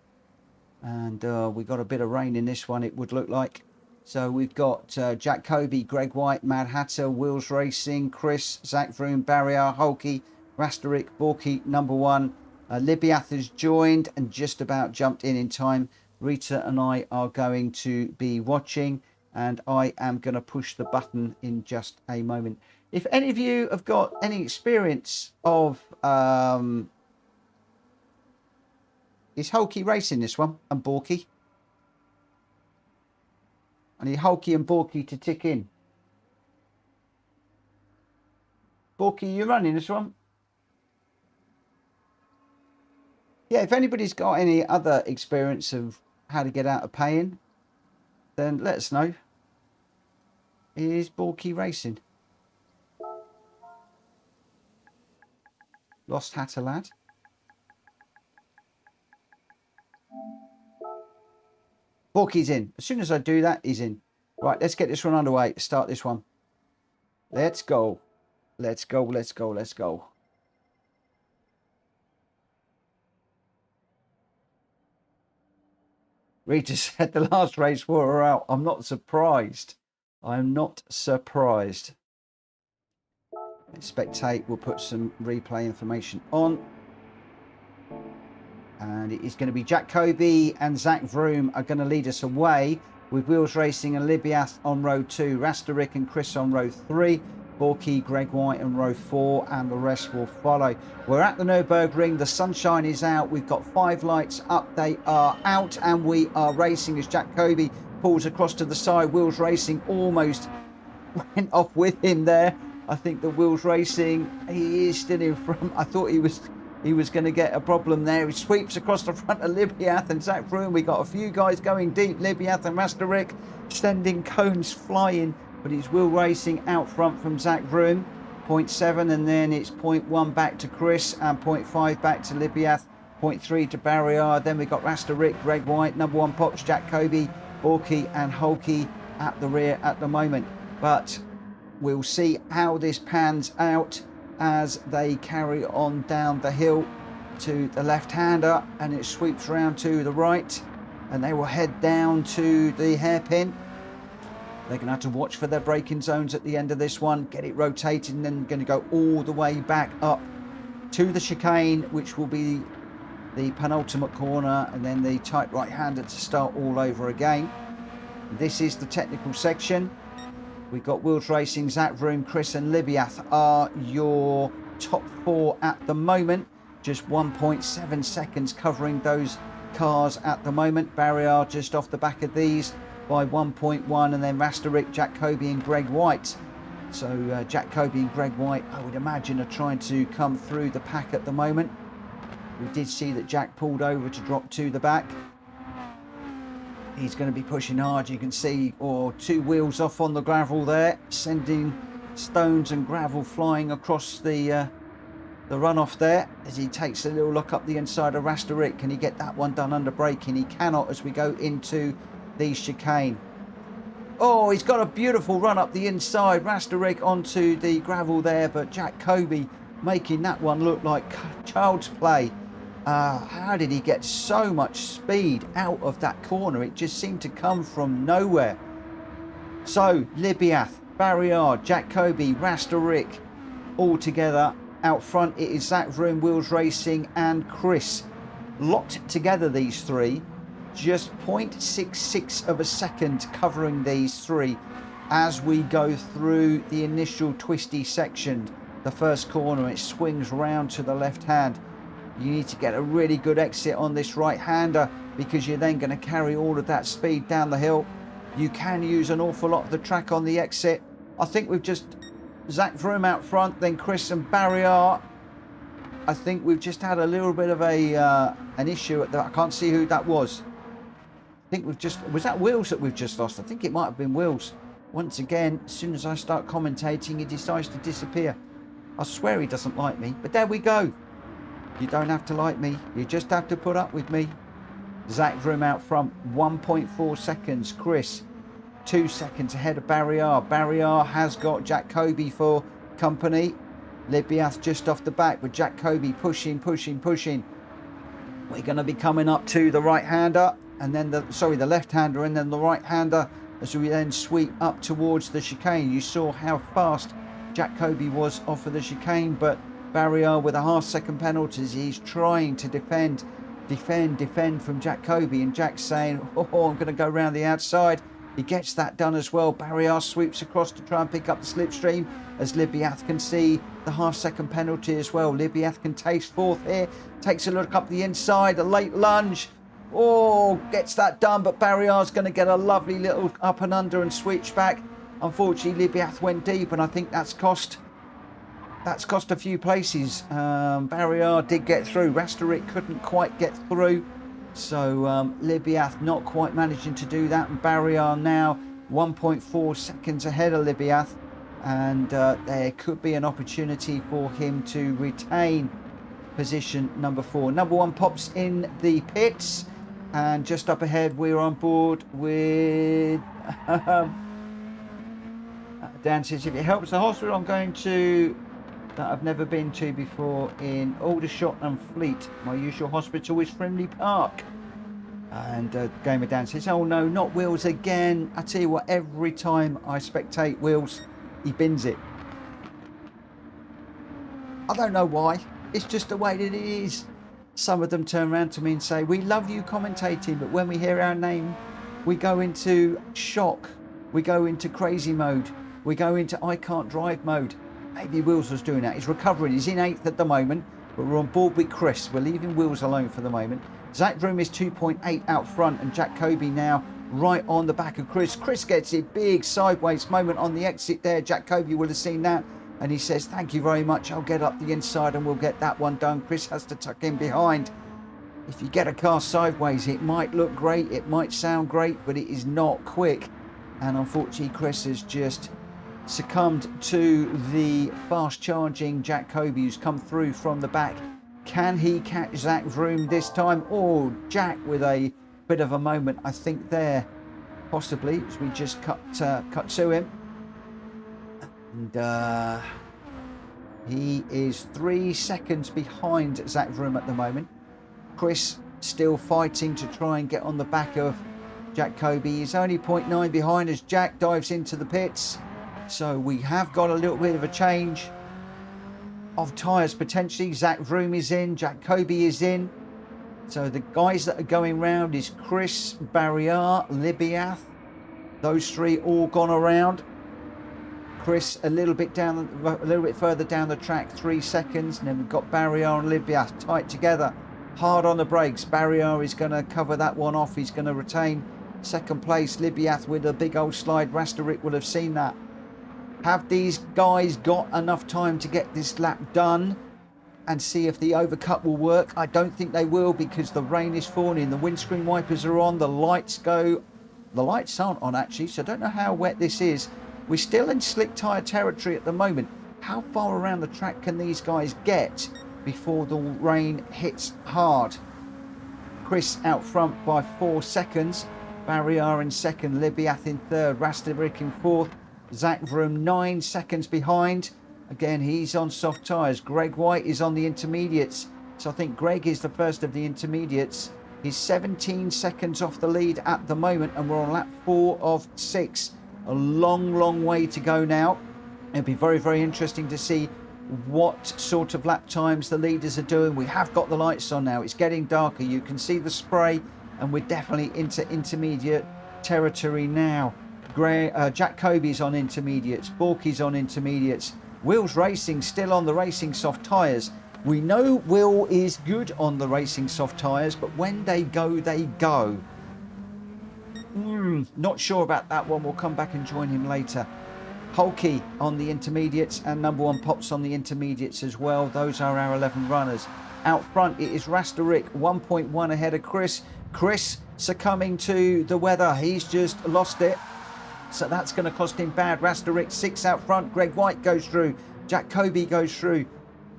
And we've got a bit of rain in this one, it would look like. So we've got Jack Kobe, Greg White, Mad Hatter, Wheels Racing, Chris, Zach Vroom, Barrier, Hulky, Rasterick, Borky, number one. Libiath has joined and just about jumped in time. Rita and I are going to be watching. and I am going to push the button in just a moment. If any of you have got any experience of is Hulky racing this one and Borky? I need Hulky and Borky to tick in. Borky, you running this one? Yeah, if anybody's got any other experience of how to get out of paying, then let us know. Is Borky racing? Lost Hatter lad. Borky's in. As soon as I do that, he's in. Right, let's get this one underway. Start this one. Let's go. Let's go, let's go, let's go. Rita said the last race wore her out. I'm not surprised. I'm not surprised. Let's spectate. We'll put some replay information on. And it is going to be Jack Kobe and Zach Vroom are going to lead us away, with Wheels Racing and Libiath on row 2, Rasterick and Chris on row 3, Borky, Greg White on row 4, and the rest will follow. We're at the Nürburgring. The sunshine is out. We've got 5 lights up. They are out, and we are racing as Jack Kobe pulls across to the side. Wheels Racing almost went off with him there. I think the Wheels Racing, he is still in front. I thought he was going to get a problem there. He sweeps across the front of Libiath and Zach Vroom. We got a few guys going deep. Libiath and Rasterick sending cones flying, but it's Wheel Racing out front from Zach Vroom. 0.7, and then it's 0.1 back to Chris and 0.5 back to Libiath. 0.3 to Barrier. Then we got Rasterick, Greg White, number 1 Pops, Jack Kobe, Borky and Hulky at the rear at the moment. But we'll see how this pans out as they carry on down the hill to the left-hander, and it sweeps around to the right, and they will head down to the hairpin. They're going to have to watch for their braking zones at the end of this one, get it rotated, and then going to go all the way back up to the chicane, which will be the penultimate corner, and then the tight right-hander to start all over again. This is the technical section. We've got Wheels Racing, Zach Vroom, Chris and Libiath are your top 4 at the moment. Just 1.7 seconds covering those cars at the moment. Barrier just off the back of these by 1.1, and then Rasterick, Jack Kobe and Greg White. So Jack Kobe and Greg White, I would imagine, are trying to come through the pack at the moment. We did see that Jack pulled over to drop to the back. He's going to be pushing hard, you can see, or 2 wheels off on the gravel there, sending stones and gravel flying across the runoff there as he takes a little look up the inside of Rasterick. Can he get that one done under braking? He cannot as we go into the chicane. Oh, he's got a beautiful run up the inside. Rasterick onto the gravel there, but Jack Kobe making that one look like child's play. How did he get so much speed out of that corner? It just seemed to come from nowhere. So Libiath, Barrier, Jack Kobe, Rasterick all together. Out front it is Zach Vroom, Wheels Racing and Chris. Locked together these 3. Just 0.66 of a second covering these 3 as we go through the initial twisty section. The first corner, it swings round to the left hand. You need to get a really good exit on this right-hander because you're then going to carry all of that speed down the hill. You can use an awful lot of the track on the exit. I think we've just Zach Vroom out front, then Chris and Barrier. I think we've just had a little bit of an issue at the, I can't see who that was. I think we've just, was that Wheels that we've just lost? I think it might have been Wheels. Once again, as soon as I start commentating, he decides to disappear. I swear he doesn't like me, but there we go. You don't have to like me, you just have to put up with me. Zach Vroom out front, 1.4 seconds. Chris, 2 seconds ahead of Barrier. Barrier has got Jack Kobe for company. Libiath just off the back with Jack Kobe pushing. We're going to be coming up to the right-hander, and then the left-hander, and then the right-hander as we then sweep up towards the chicane. You saw how fast Jack Kobe was off of the chicane, but Barrier with a half-second penalty. He's trying to defend from Jack Kobe, and Jack's saying, oh, I'm going to go around the outside. He gets that done as well. Barrier sweeps across to try and pick up the slipstream, as Libiath can see the half-second penalty as well. Libiath can taste fourth here. Takes a look up the inside, a late lunge. Oh, gets that done, but Barriar's going to get a lovely little up and under and switch back. Unfortunately, Libiath went deep, and I think that's cost a few places. Barrier did get through. Rasterik couldn't quite get through. So Libiath not quite managing to do that. And Barrier now 1.4 seconds ahead of Libiath. And there could be an opportunity for him to retain position number 4. Number 1 pops in the pits. And just up ahead, we're on board with... Dan says, if it helps the hospital I'm going to... that I've never been to before in Aldershot and Fleet. My usual hospital is Frimley Park. And Gamer Dan says, oh no, not Wheels again. I tell you what, every time I spectate Wheels, he bins it. I don't know why. It's just the way that it is. Some of them turn around to me and say, we love you commentating, but when we hear our name, we go into shock. We go into crazy mode. We go into I can't drive mode. Maybe Wheels was doing that. He's recovering. He's in 8th at the moment, but we're on board with Chris. We're leaving Wheels alone for the moment. Zach Vroom is 2.8 out front, and Jack Kobe now right on the back of Chris. Chris gets a big sideways moment on the exit there. Jack Kobe will have seen that, and he says, thank you very much. I'll get up the inside and we'll get that one done. Chris has to tuck in behind. If you get a car sideways, it might look great. It might sound great, but it is not quick. And unfortunately, Chris has just succumbed to the fast charging Jack Kobe, who's come through from the back. Can he catch Zach Vroom this time? Oh, Jack with a bit of a moment, I think, there, possibly, as we just cut to him. And he is 3 seconds behind Zach Vroom at the moment. Chris still fighting to try and get on the back of Jack Kobe. He's only 0.9 behind as Jack dives into the pits. So we have got a little bit of a change of tyres potentially. Zach Vroom is in, Jack Kobe is in. So the guys that are going round is Chris, Barrier, Libiath. Those three all gone around. Chris a little bit further down the track, 3 seconds. And then we've got Barrier and Libiath tight together, hard on the brakes. Barrier is going to cover that one off. He's going to retain second place. Libiath with a big old slide. Rasterik will have seen that. Have these guys got enough time to get this lap done and see if the overcut will work? I don't think they will, because the rain is falling, the windscreen wipers are on, the lights aren't on actually, so I don't know how wet this is. We're still in slick tyre territory at the moment. How far around the track can these guys get before the rain hits hard? Chris out front by 4 seconds. Barrier in second, Libiath in third, Rasterik in fourth. Zach Vroom 9 seconds behind. Again, he's on soft tyres. Greg White is on the intermediates. So I think Greg is the first of the intermediates. He's 17 seconds off the lead at the moment, and we're on lap 4 of 6. A long, long way to go now. It'll be very, very interesting to see what sort of lap times the leaders are doing. We have got the lights on now. It's getting darker. You can see the spray, and we're definitely into intermediate territory now. Jack Kobe's on intermediates. Borky's on intermediates. Will's Racing still on the racing soft tyres. We know Will is good on the racing soft tyres, but when they go, they go. Not sure about that one. We'll come back and join him later. Hulky on the intermediates, and number 1 Pops on the intermediates as well. Those are our 11 runners. Out front, it is Rasterik, 1.1 ahead of Chris. Chris succumbing to the weather. He's just lost it. So that's going to cost him bad. Rasterik 6 out front. Greg White goes through. Jack Kobe goes through.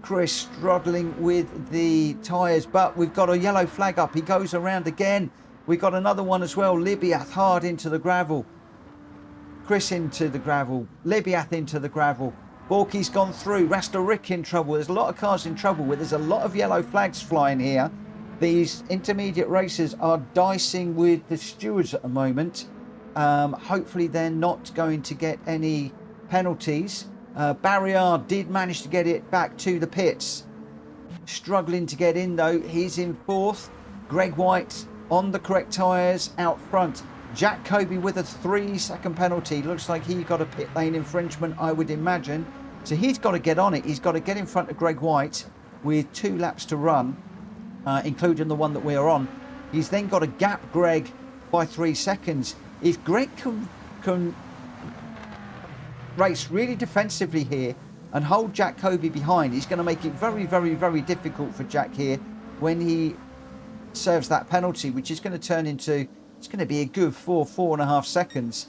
Chris struggling with the tyres, but we've got a yellow flag up. He goes around again. We've got another one as well. Libiath hard into the gravel. Chris into the gravel. Libiath into the gravel. Borky's gone through. Rasterik in trouble. There's a lot of cars in trouble. There's a lot of yellow flags flying here. These intermediate racers are dicing with the stewards at the moment. Hopefully they're not going to get any penalties. Barrier did manage to get it back to the pits. Struggling to get in though. He's in fourth. Greg White on the correct tyres out front. Jack Kobe with a 3-second penalty. Looks like he got a pit lane infringement, I would imagine. So he's got to get on it. He's got to get in front of Greg White with 2 laps to run, including the one that we are on. He's then got to gap Greg by 3 seconds. If Greg can race really defensively here and hold Jack Kobe behind, he's going to make it very, very, very difficult for Jack here when he serves that penalty, which is going to turn into, it's going to be a good 4.5 seconds.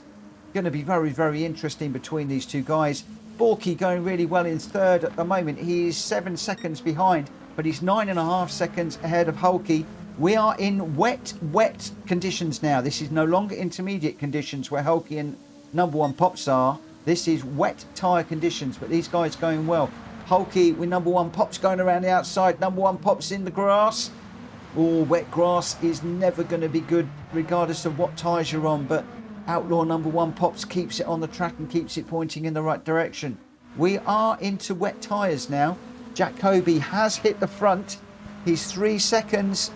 Going to be very, very interesting between these two guys. Borky going really well in third at the moment. He is 7 seconds behind, but he's 9.5 seconds ahead of Hulky. We are in wet conditions now. This is no longer intermediate conditions where Hulky and number 1 Pops are. This is wet tyre conditions, but these guys going well. Hulky with number 1 Pops going around the outside. Number 1 Pops in the grass. Oh, wet grass is never going to be good regardless of what tyres you're on, but Outlaw number 1 Pops keeps it on the track and keeps it pointing in the right direction. We are into wet tyres now. Jack Kobe has hit the front. His 3 seconds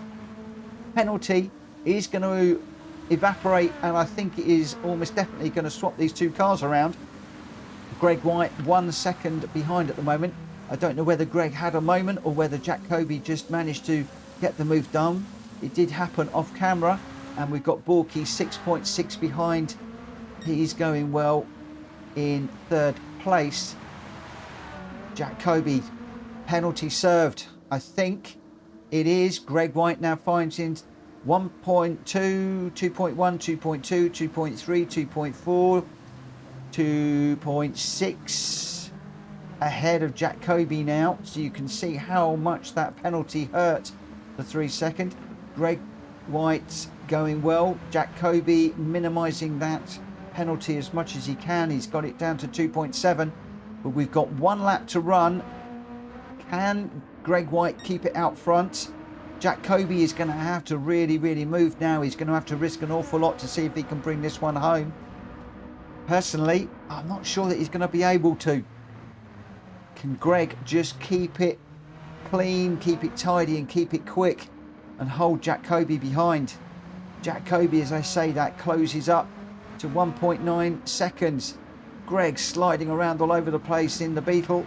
penalty is going to evaporate, and I think it is almost definitely going to swap these 2 cars around. Greg White 1 second behind at the moment. I don't know whether Greg had a moment or whether Jack Kobe just managed to get the move done. It did happen off camera, and we've got Borky 6.6 behind. He's going well in 3rd place. Jack Kobe, penalty served, I think it is. Greg White now finds in 1.2, 2.1, 2.2, 2.3, 2.4, 2.6 ahead of Jack Kobe now. So you can see how much that penalty hurt the 3 second. Greg White going well. Jack Kobe minimising that penalty as much as he can. He's got it down to 2.7, but we've got 1 lap to run. Can Greg White keep it out front? Jack Kobe is going to have to really move now. He's going to have to risk an awful lot to see if he can bring this one home. Personally, I'm not sure that he's going to be able to. Can Greg just keep it clean, keep it tidy and keep it quick and hold Jack Kobe behind? Jack Kobe, as I say, that closes up to 1.9 seconds. Greg sliding around all over the place in the Beetle.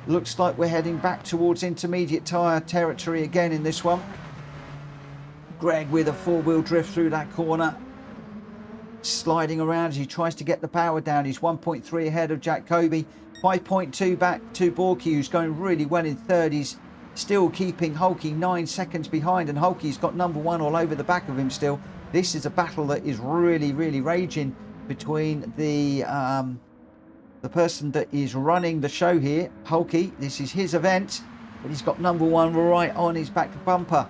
Looks like we're heading back towards intermediate tyre territory again in this one. Greg with a 4-wheel drift through that corner. Sliding around as he tries to get the power down. He's 1.3 ahead of Jack Kobe. 5.2 back to Borky, who's going really well in 3rd. He's still keeping Hulky 9 seconds behind, and Hulky's got number 1 all over the back of him still. This is a battle that is really raging between the person that is running the show here, Hulky. This is his event, but he's got number 1 right on his back bumper.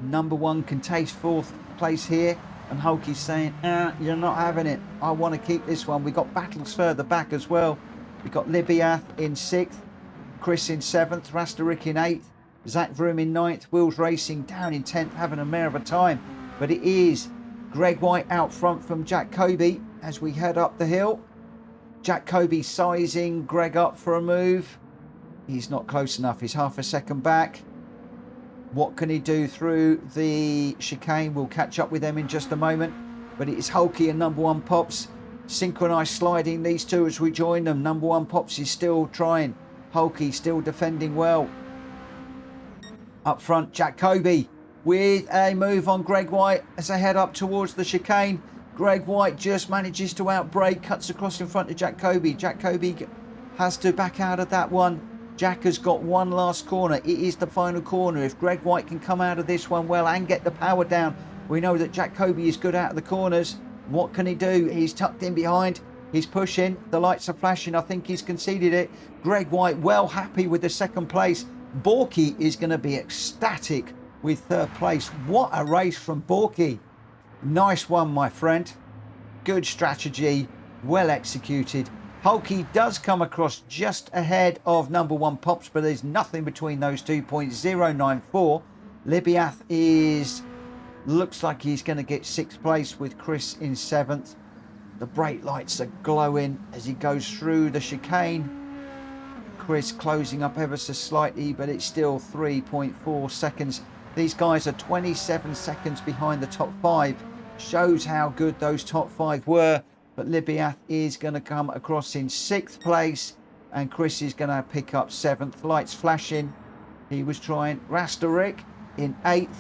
Number 1 can taste 4th place here, and Hulky's saying, you're not having it. I want to keep this one. We've got battles further back as well. We've got Libiath in 6th, Chris in 7th, Rastarik in 8th, Zach Vroom in 9th, Wheels Racing down in 10th, having a mare of a time. But it is Greg White out front from Jack Kobe as we head up the hill. Jack Kobe sizing Greg up for a move. He's not close enough. He's half a second back. What can he do through the chicane? We'll catch up with them in just a moment. But it is Hulky and number 1 Pops. Synchronised sliding these two as we join them. Number 1 Pops is still trying. Hulky still defending well. Up front, Jack Kobe with a move on Greg White as they head up towards the chicane. Greg White just manages to outbrake, cuts across in front of Jack Kobe. Jack Kobe has to back out of that one. Jack has got 1 last corner. It is the final corner. If Greg White can come out of this one well and get the power down, we know that Jack Kobe is good out of the corners. What can he do? He's tucked in behind. He's pushing. The lights are flashing. I think he's conceded it. Greg White well happy with the 2nd place. Borky is going to be ecstatic with 3rd place. What a race from Borky. Nice one, my friend. Good strategy. Well executed. Hulky does come across just ahead of number 1 Pops, but there's nothing between those two. 0.094. Libiath looks like he's going to get 6th place with Chris in 7th. The brake lights are glowing as he goes through the chicane. Chris closing up ever so slightly, but it's still 3.4 seconds. These guys are 27 seconds behind the top 5. shows how good those top 5 were. But Libiath is going to come across in 6th place, and Chris is going to pick up 7th. Lights flashing. He was trying. Rasterik in 8th.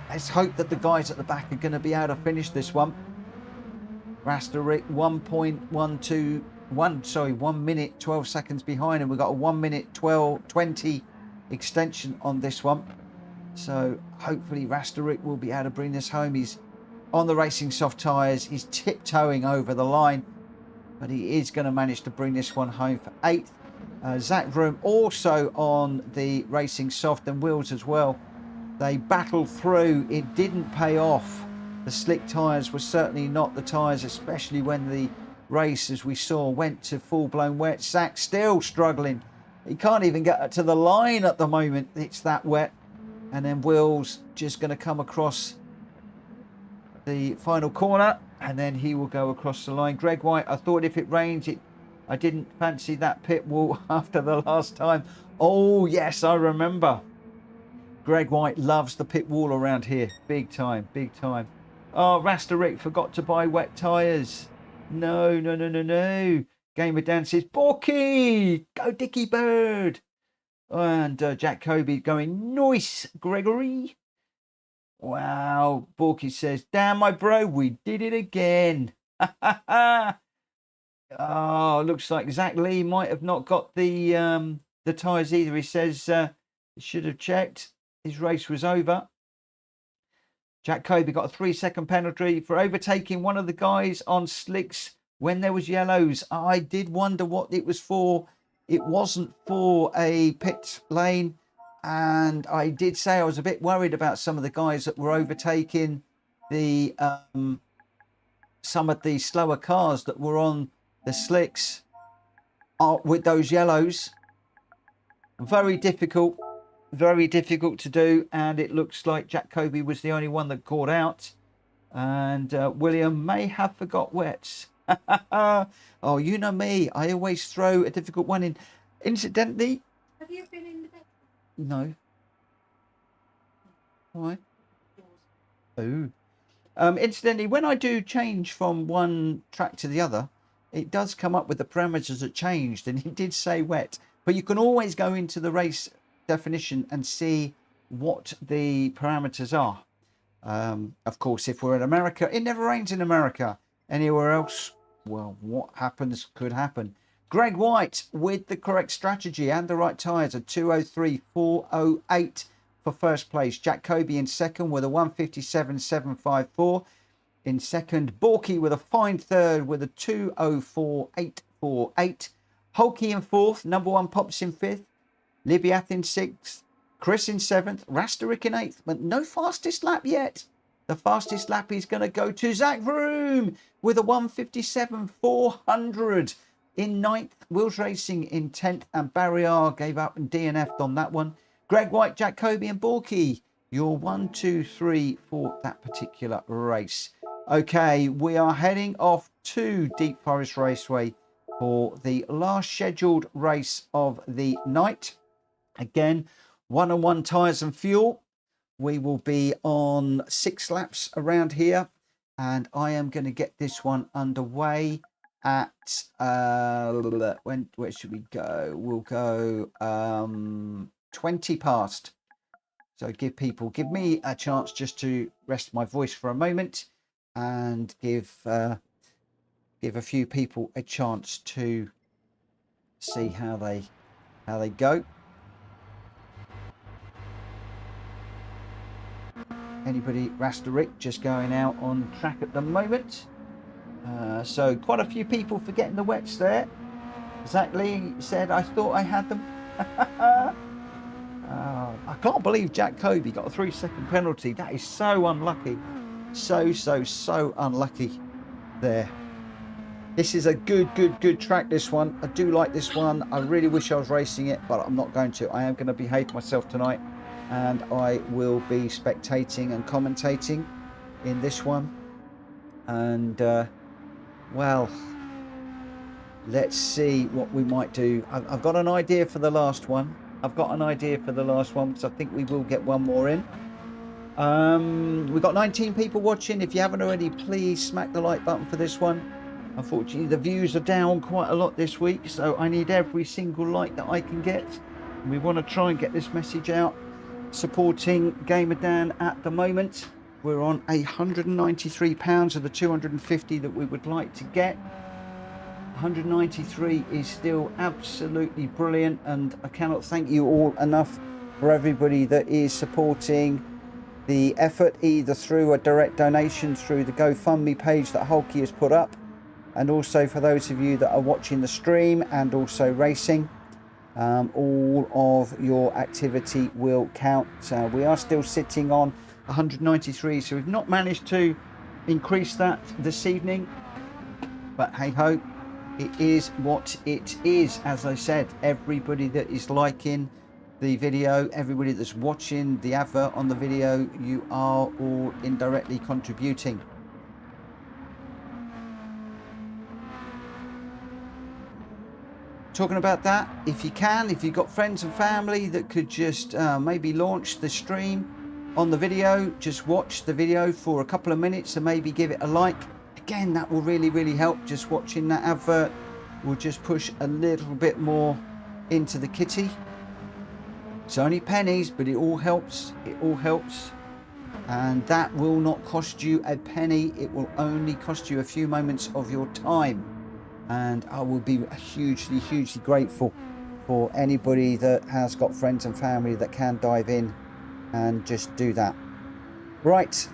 Let's hope that the guys at the back are going to be able to finish this one. Rasterik 1 minute 12 seconds behind, and we've got a 1 minute 20 extension on this one. So hopefully Rasterik will be able to bring this home. He's on the racing soft tyres. He's tiptoeing over the line, but he is going to manage to bring this one home for 8th. Zach Vroom also on the racing soft and wheels as well. They battled through. It didn't pay off. The slick tyres were certainly not the tyres, especially when the race, as we saw, went to full-blown wet. Zach still struggling. He can't even get to the line at the moment. It's that wet. And then Will's just going to come across the final corner, and then he will go across the line. Greg White, I thought if it rains, I didn't fancy that pit wall after the last time. Oh, yes, I remember. Greg White loves the pit wall around here. Big time, big time. Oh, Rasterik forgot to buy wet tyres. No, no, no, no, no. Gamer Dan says, Borky, go Dicky Bird. And Jack Kobe going, nice, Gregory. Wow. Borky says, damn, my bro, we did it again. Oh, looks like Zach Lee might have not got the tyres either. He says he should have checked. His race was over. Jack Kobe got a 3-second penalty for overtaking one of the guys on slicks when there was yellows. I did wonder what it was for. It wasn't for a pit lane, and I did say I was a bit worried about some of the guys that were overtaking the some of the slower cars that were on the slicks with those yellows. Very difficult to do, and it looks like Jack Kobe was the only one that caught out, and William may have forgot wets. Oh, you know me, I always throw a difficult one in. Incidentally, have you been in the bed? No. Why? Oh. Incidentally, when I do change from one track to the other, it does come up with the parameters that changed, and it did say wet, but you can always go into the race definition and see what the parameters are. Of course, if we're in America, it never rains in America. Anywhere else, well, what happens could happen. Greg White with the correct strategy and the right tyres, a 203.408 for first place. Jack Kobe in second with a 157.754. In second, Borky with a fine third with a 204.848. Hulky in fourth, number one Pops in fifth. Libiath in sixth. Chris in seventh. Rasterik in eighth, but no fastest lap yet. The fastest lap is going to go to Zach Vroom with a 157.400 in ninth. Wheels Racing in 10th, and Barrier gave up and DNF'd on that one. Greg White, Jack Kobe and Borky, your 1, 2, 3 for that particular race. Okay, we are heading off to Deep Forest Raceway for the last scheduled race of the night. Again, 1-on-1 tyres and fuel. We will be on 6 laps around here, and I am going to get this one underway at where should we go? We'll go 20 past. So give me a chance just to rest my voice for a moment and give a few people a chance to see how they go. Anybody? Rasterik just going out on track at the moment. So quite a few people forgetting the wets there. Zach Lee said, I thought I had them. I can't believe Jack Kobe got a 3-second penalty. That is so unlucky. So unlucky there. This is a good track, this one. I do like this one. I really wish I was racing it, but I'm not going to. I am going to behave myself tonight, and I will be spectating and commentating in this one. And well, let's see what we might do. I've got an idea for the last one. Because I think we will get one more in. We've got 19 people watching. If you haven't already, please smack the like button for this one. Unfortunately, the views are down quite a lot this week, so I need every single like that I can get. We want to try and get this message out, supporting Gamer Dan at the moment. We're on £193 of the 250 that we would like to get. 193 is still absolutely brilliant, and I cannot thank you all enough for everybody that is supporting the effort, either through a direct donation through the GoFundMe page that Hulky has put up, and also for those of you that are watching the stream and also racing. All of your activity will count. We are still sitting on 193, so we've not managed to increase that this evening, but hey ho, it is what it is. As I said, everybody that is liking the video, everybody that's watching the advert on the video, you are all indirectly contributing. Talking about that, if you can, if you've got friends and family that could just maybe launch the stream on the video, just watch the video for a couple of minutes and maybe give it a like. Again, that will really help. Just watching that advert will just push a little bit more into the kitty. It's only pennies, but it all helps. It all helps. And that will not cost you a penny. It will only cost you a few moments of your time. And I will be hugely grateful for anybody that has got friends and family that can dive in and just do that. Right,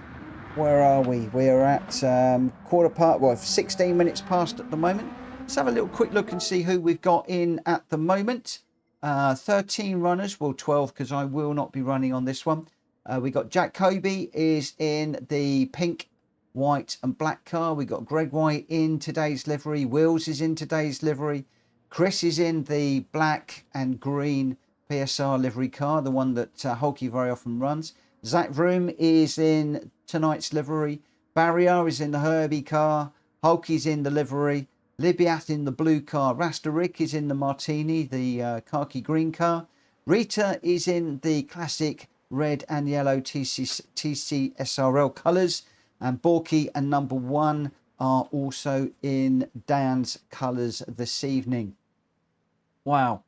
where are we? We are at 16 minutes past at the moment. Let's have a little quick look and see who we've got in at the moment. 13 runners, well 12 because I will not be running on this one. We got Jack Kobe is in the pink, white and black car. We got Greg White in today's livery. Wills is in today's livery. Chris is in the black and green PSR livery car, the one that Hulky very often runs. Zach Vroom is in tonight's livery. Barrier is in the Herbie car. Hulky's in the livery. Libiath in the blue car. Rasta Rick is in the Martini, the khaki green car. Rita is in the classic red and yellow TC SRL colours. And Borky and number 1 are also in Dan's colours this evening. Wow,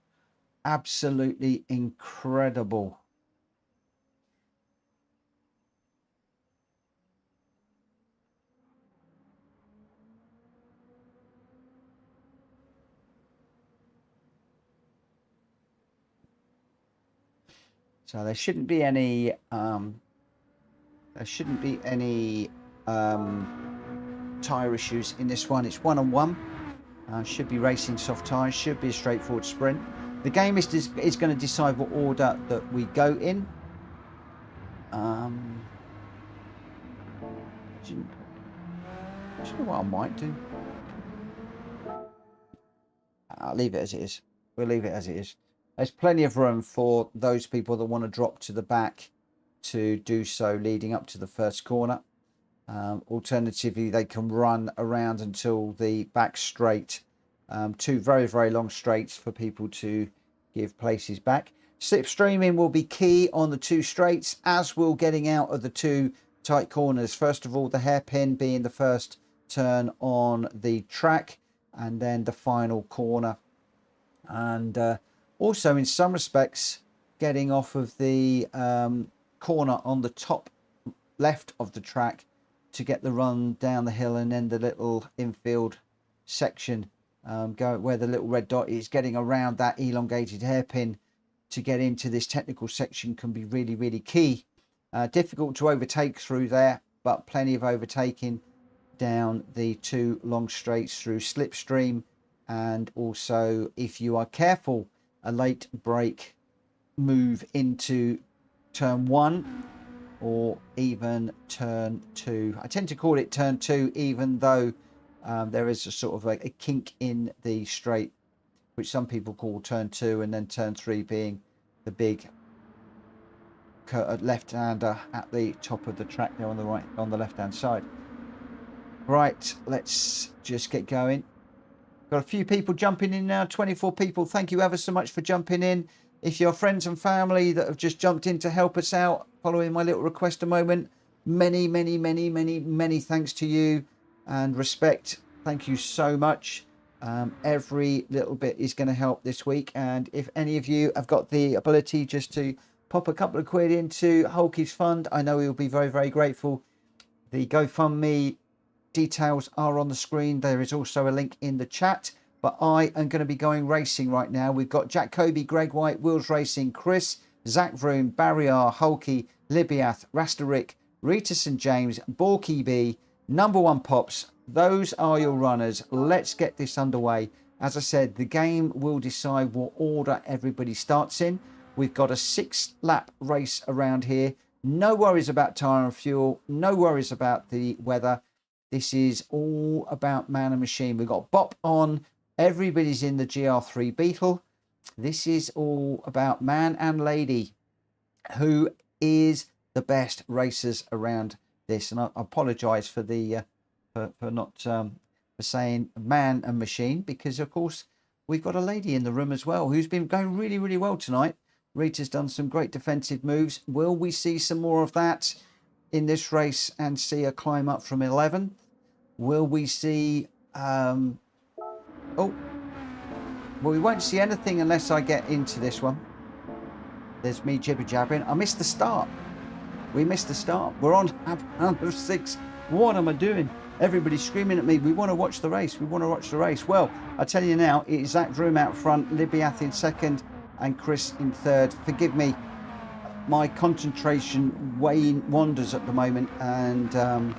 absolutely incredible. So there shouldn't be any tyre issues in this one. It's 1-on-1. Should be racing soft tyres. Should be a straightforward sprint. The game is going to decide what order that we go in. Do you know what I might do? I'll leave it as it is. We'll leave it as it is. There's plenty of room for those people that want to drop to the back to do so leading up to the first corner. Alternatively, they can run around until the back straight. 2 very long straights for people to give places back. Slipstreaming will be key on the 2 straights, as will getting out of the 2 tight corners. First of all, the hairpin being the first turn on the track, and then the final corner. And also, in some respects, getting off of the corner on the top left of the track to get the run down the hill, and then the little infield section go where the little red dot is, getting around that elongated hairpin to get into this technical section can be really key. Difficult to overtake through there, but plenty of overtaking down the 2 long straights through slipstream, and also, if you are careful, a late brake move into turn 1 or even turn 2. I tend to call it turn 2, even though there is a sort of a kink in the straight, which some people call turn 2, and then turn 3 being the big left-hander at the top of the track there on the left-hand side. Right, let's just get going. Got a few people jumping in now, 24 people. Thank you ever so much for jumping in. If you're friends and family that have just jumped in to help us out, following my little request a moment. Many thanks to you and respect. Thank you so much. Every little bit is going to help this week. And if any of you have got the ability just to pop a couple of quid into Hulky's fund, I know he'll be very grateful. The GoFundMe details are on the screen. There is also a link in the chat. But I am going to be going racing right now. We've got Jacoby, Greg White, Wheels Racing, Chris, Zach Vroom, Barrier, Hulky, Libiath, Rasterick, Rita St. James, Borky B, Number One Pops. Those are your runners. Let's get this underway. As I said, the game will decide what order everybody starts in. We've got a 6-lap race around here. No worries about tyre and fuel. No worries about the weather. This is all about man and machine. We've got Bop on. Everybody's in the Gr.3 Beetle. This is all about man and lady. Who is the best racers around this? And I apologise for the for not for saying man and machine, because of course we've got a lady in the room as well who's been going really well tonight. Rita's done some great defensive moves. Will we see some more of that in this race and see a climb up from 11th? Will we see oh, well, we won't see anything unless I get into this one. There's me jibber-jabbering. I missed the start. We missed the start. We're on round of 6. What am I doing? Everybody's screaming at me. We want to watch the race. We want to watch the race. Well, I tell you now, it is Zach Vroom out front, Libiath in second, and Chris in third. Forgive me, my concentration wanders at the moment, and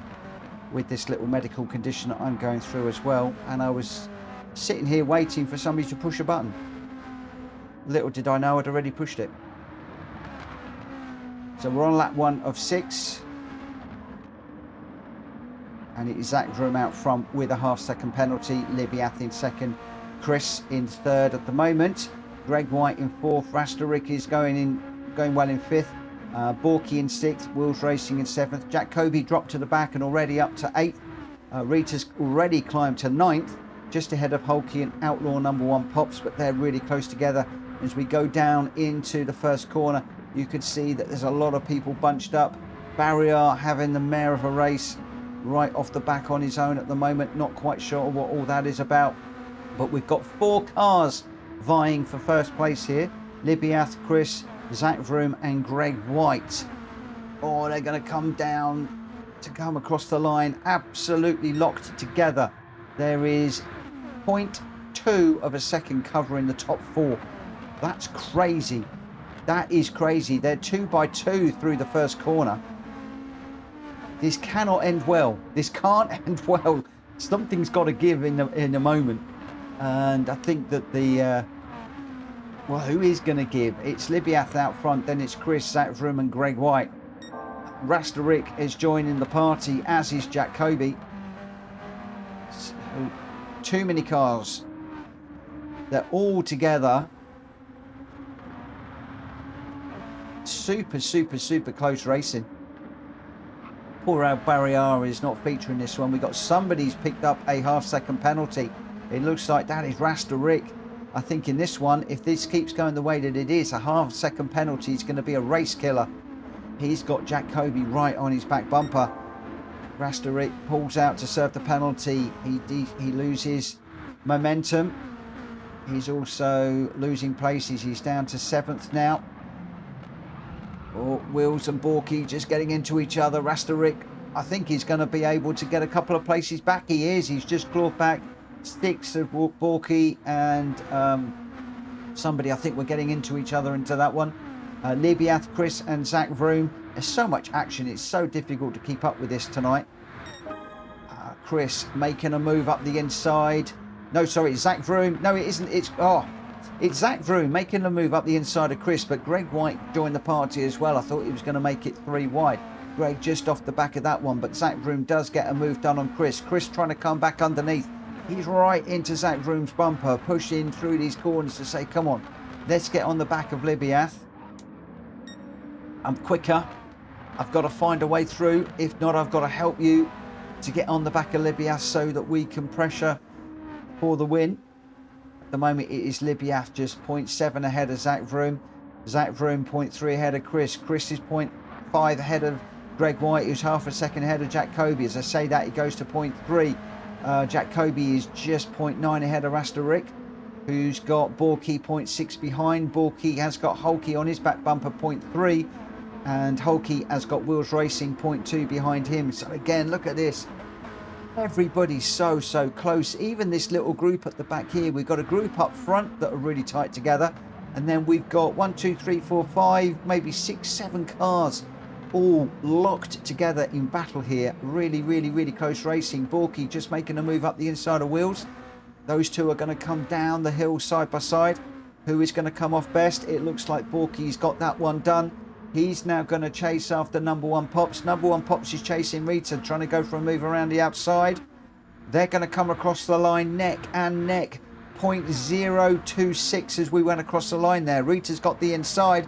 with this little medical condition that I'm going through as well. And I was sitting here waiting for somebody to push a button. Little did I know I'd already pushed it. So we're on lap 1 of 6. And it is Zach Vroom out front with a half-second penalty. Libiath in second. Chris in third at the moment. Greg White in fourth. Rasterick is going well in fifth. Borky in sixth. Wheels Racing in seventh. Jacoby dropped to the back and already up to 8th. Rita's already climbed to 9th. Just ahead of Hulky and Outlaw Number One Pops, but they're really close together. As we go down into the first corner, you could see that there's a lot of people bunched up. Barrier having the mare of a race right off the back on his own at the moment. Not quite sure what all that is about, but we've got 4 cars vying for first place here. Libiath, Chris, Zach Vroom and Greg White. Oh, they're going to come down to come across the line, absolutely locked together. There is 0.2 of a second covering the top 4. That's crazy. That is crazy. They're 2 by 2 through the first corner. This cannot end well. This can't end well. Something's got to give in a moment. And I think that the well, who is going to give? It's Libiath out front, then it's Chris, Zach Vroom and Greg White. Rasterick is joining the party, as is Jacoby. So, too many cars. They're all together. Super close racing. Poor Al Barrier is not featuring this one. We got somebody's picked up a half-second penalty. It looks like that is Rasterick. I think in this one, if this keeps going the way that it is, a half-second penalty is going to be a race killer. He's got Jacoby right on his back bumper. Rasterick pulls out to serve the penalty. He loses momentum. He's also losing places. He's down to 7th now. Oh, Wills and Borky just getting into each other. Rasterick, I think he's going to be able to get a couple of places back. He is. He's just clawed back 6 of Borky and somebody. I think we're getting into each other into that one. Libiath, Chris and Zach Vroom. There's so much action. It's so difficult to keep up with this tonight. Chris making a move up the inside. No, sorry, it's Zach Vroom. No, it isn't. It's Zach Vroom making a move up the inside of Chris, but Greg White joined the party as well. I thought he was going to make it 3 wide. Greg just off the back of that one, but Zach Vroom does get a move done on Chris. Chris trying to come back underneath. He's right into Zach Vroom's bumper, pushing through these corners to say, come on, let's get on the back of Libiath. I'm quicker. I've got to find a way through. If not, I've got to help you to get on the back of Libiath so that we can pressure for the win. At the moment, it is Libiath just 0.7 ahead of Zach Vroom. Zach Vroom 0.3 ahead of Chris. Chris is 0.5 0.5 ahead of Greg White, who's half a second ahead of Jack Kobe. As I say that, he goes to 0.3. Jack Kobe is just 0.9 ahead of Rasterik, who's got Borky 0.6 behind. Borky has got Hulky on his back bumper 0.3, and Hulky has got Wheels Racing 0.2 behind him. So again, look at this. Everybody's so close. Even this little group at the back here. We've got a group up front that are really tight together, and then we've got 1, 2, 3, 4, 5, maybe 6, 7 cars all locked together in battle here. Really close racing. Borky just making a move up the inside of Wheels. Those two are going to come down the hill side by side. Who is going to come off best? It looks like Borky's got that one done. He's now going to chase after number 1 Pops. Number 1 Pops is chasing Rita, trying to go for a move around the outside. They're going to come across the line neck and neck. 0.026 as we went across the line there. Rita's got the inside.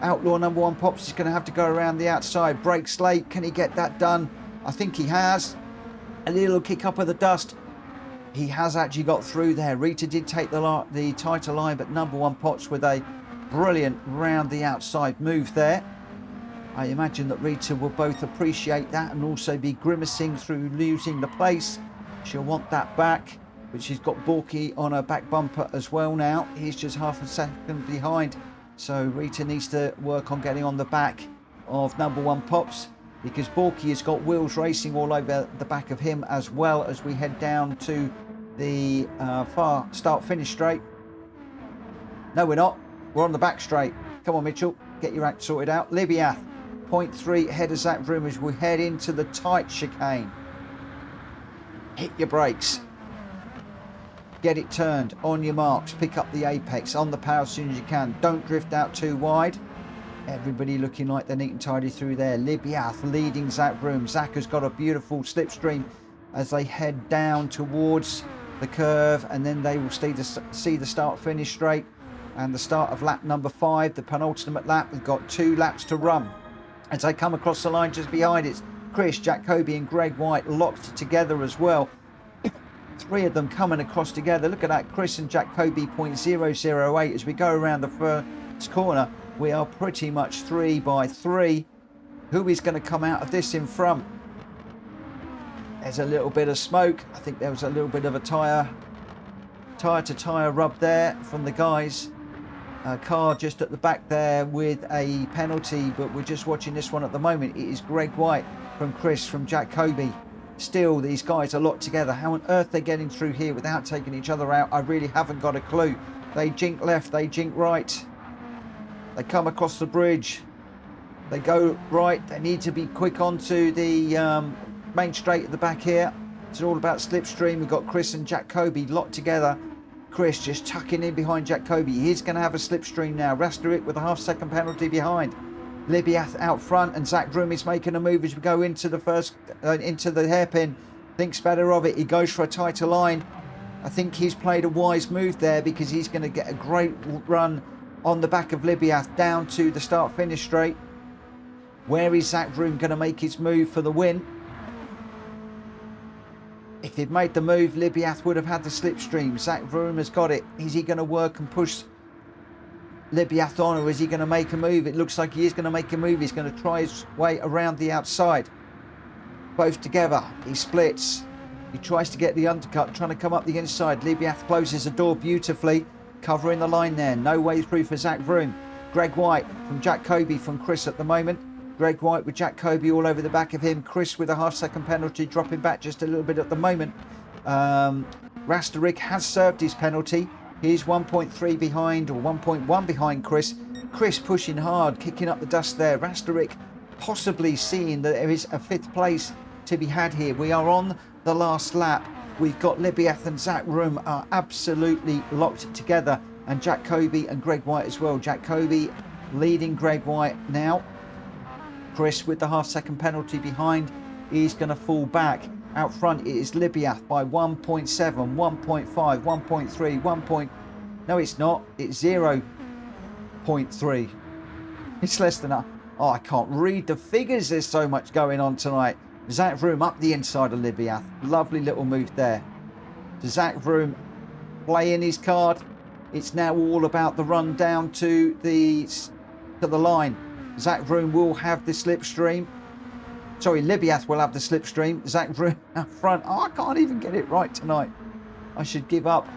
Outlaw number 1 Pops is going to have to go around the outside. Brakes late. Can he get that done? I think he has. A little kick up of the dust. He has actually got through there. Rita did take the tighter line, but number 1 Pops with a brilliant round the outside move there. I imagine that Rita will both appreciate that and also be grimacing through losing the place. She'll want that back, but she's got Borky on her back bumper as well now. He's just half a second behind, so Rita needs to work on getting on the back of number 1 Pops, because Borky has got Wheels Racing all over the back of him, as well as we head down to the far start finish straight. No, we're not. We're on the back straight. Come on, Mitchell. Get your act sorted out. Libiath, 0.3 ahead of Zach Vroom as we head into the tight chicane. Hit your brakes. Get it turned. On your marks. Pick up the apex. On the power as soon as you can. Don't drift out too wide. Everybody looking like they're neat and tidy through there. Libiath leading Zach Vroom. Zach has got a beautiful slipstream as they head down towards the curve, and then they will see the start finish straight. And the start of lap number 5, the penultimate lap. We've got 2 laps to run. As they come across the line just behind, it's Chris, Jack Kobe and Greg White locked together as well. 3 of them coming across together. Look at that, Chris and Jack Kobe 0.008 as we go around the first corner. We are pretty much 3 by 3. Who is going to come out of this in front? There's a little bit of smoke. I think there was a little bit of a tyre to tyre rub there from the guys. Car just at the back there with a penalty, but we're just watching this one at the moment. It is Greg White from Chris from Jack Kobe. Still, these guys are locked together. How on earth they're getting through here without taking each other out, I really haven't got a clue. They jink left, they jink right. They come across the bridge. They go right. They need to be quick onto the main straight at the back here. It's all about slipstream. We've got Chris and Jack Kobe locked together. Chris just tucking in behind Jack Kobe. He's going to have a slipstream now. Rasterik with a half-second penalty behind. Libiath out front, and Zach Vroom is making a move as we go into the first, into the hairpin. Thinks better of it. He goes for a tighter line. I think he's played a wise move there, because he's going to get a great run on the back of Libiath down to the start-finish straight. Where is Zach Vroom going to make his move for the win? If he'd made the move, Libiath would have had the slipstream. Zach Vroom has got it. Is he going to work and push Libiath on, or is he going to make a move? It looks like he is going to make a move. He's going to try his way around the outside. Both together. He splits. He tries to get the undercut, trying to come up the inside. Libiath closes the door beautifully, covering the line there. No way through for Zach Vroom. Greg White from Jack Kobe from Chris at the moment. Greg White with Jack Kobe all over the back of him. Chris with a half-second penalty, dropping back just a little bit at the moment. Rasterik has served his penalty. He's 1.3 behind, or 1.1 behind Chris. Chris pushing hard, kicking up the dust there. Rasterik possibly seeing that there is a 5th place to be had here. We are on the last lap. We've got Libiath and Zach Vroom are absolutely locked together, and Jack Kobe and Greg White as well. Jack Kobe leading Greg White now. Chris with the half-second penalty behind. He's going to fall back. Out front it is Libiath by 1.7, 1.5, 1.3, 1. No, it's not. It's 0.3. It's less than a... Oh, I can't read the figures. There's so much going on tonight. Zach Vroom up the inside of Libiath. Lovely little move there. So Zach Vroom playing his card. It's now all about the run down to the line. Zach Vroom will have the slipstream. Sorry, Libiath will have the slipstream. Zach Vroom up front. Oh, I can't even get it right tonight. I should give up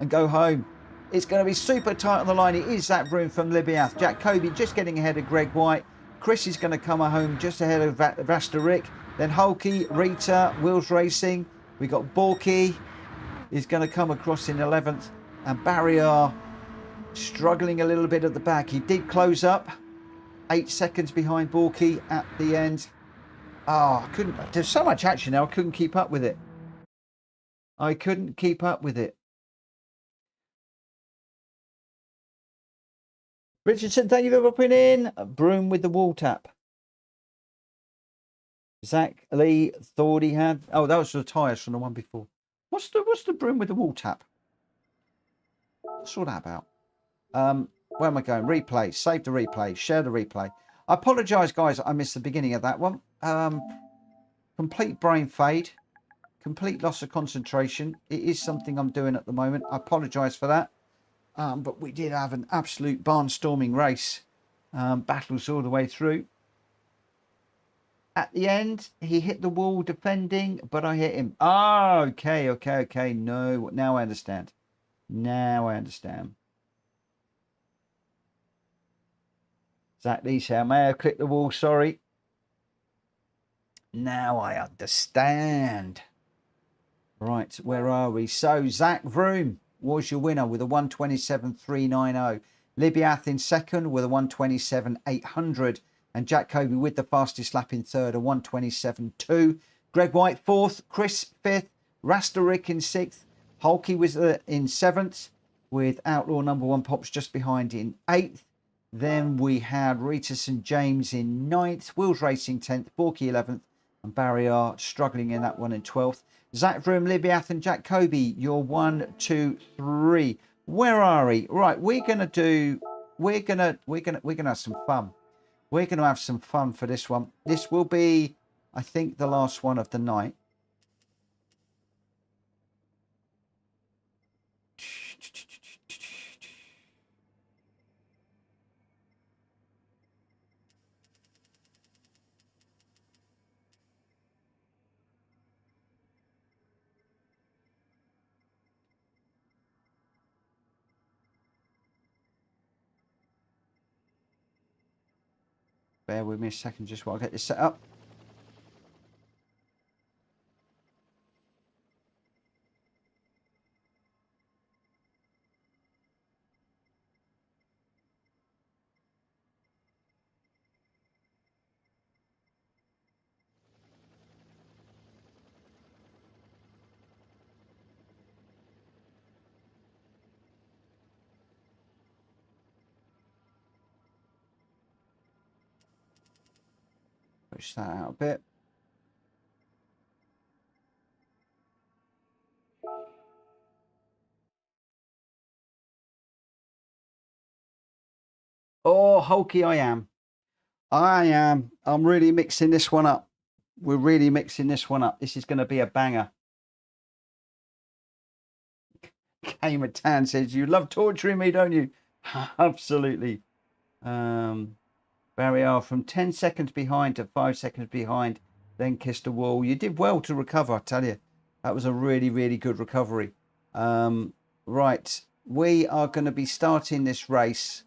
and go home. It's going to be super tight on the line. It is Zach Vroom from Libiath. Jack Kobe just getting ahead of Greg White. Chris is going to come home just ahead of Vasterik. Then Hulky, Rita, Wheels Racing. We got Borky is going to come across in 11th. And Barrier struggling a little bit at the back. He did close up. 8 seconds behind Borky at the end. Oh, I couldn't. There's so much action now. I couldn't keep up with it. I couldn't keep up with it. Richardson, thank you for popping in. A broom with the wall tap. Zach Lee thought he had. Oh, that was the tyres from the one before. What's the broom with the wall tap? What's all that about? Where am I going? Replay. Save the replay. Share the replay. I apologise, guys. I missed the beginning of that one. Complete brain fade. Complete loss of concentration. It is something I'm doing at the moment. I apologise for that. But we did have an absolute barnstorming race. Battles all the way through. At the end, he hit the wall defending, but I hit him. Oh, okay. No, now I understand. Now I understand. Exactly, so I may have clicked the wall, sorry. Now I understand. Right, where are we? So, Zach Vroom was your winner with a 1:27.390. Libiath in second with a 1:27.800. And Jack Kobe with the fastest lap in third, a 1:27.2. Greg White fourth, Chris fifth, Rasterik in sixth. Hulky was in seventh with Outlaw number one Pops just behind in eighth. Then we had Rita St. James in ninth, Wheels Racing 10th, Borky 11th, and Barrier struggling in that one in 12th. Zach Vroom, Libiath, and Jack Kobe, your 1, 2, 3. Where are we? Right, we're gonna have some fun. We're gonna have some fun for this one. This will be, I think, the last one of the night. Bear with me a second just while I get this set up. Push that out a bit. Oh, Hulky, I am. I'm really mixing this one up. We're really mixing this one up. This is going to be a banger. Gamer Tan says, you love torturing me, don't you? Absolutely. Barrier from 10 seconds behind to 5 seconds behind, then kissed the wall. You did well to recover, I tell you. That was a really, really good recovery. Right, we are going to be starting this race.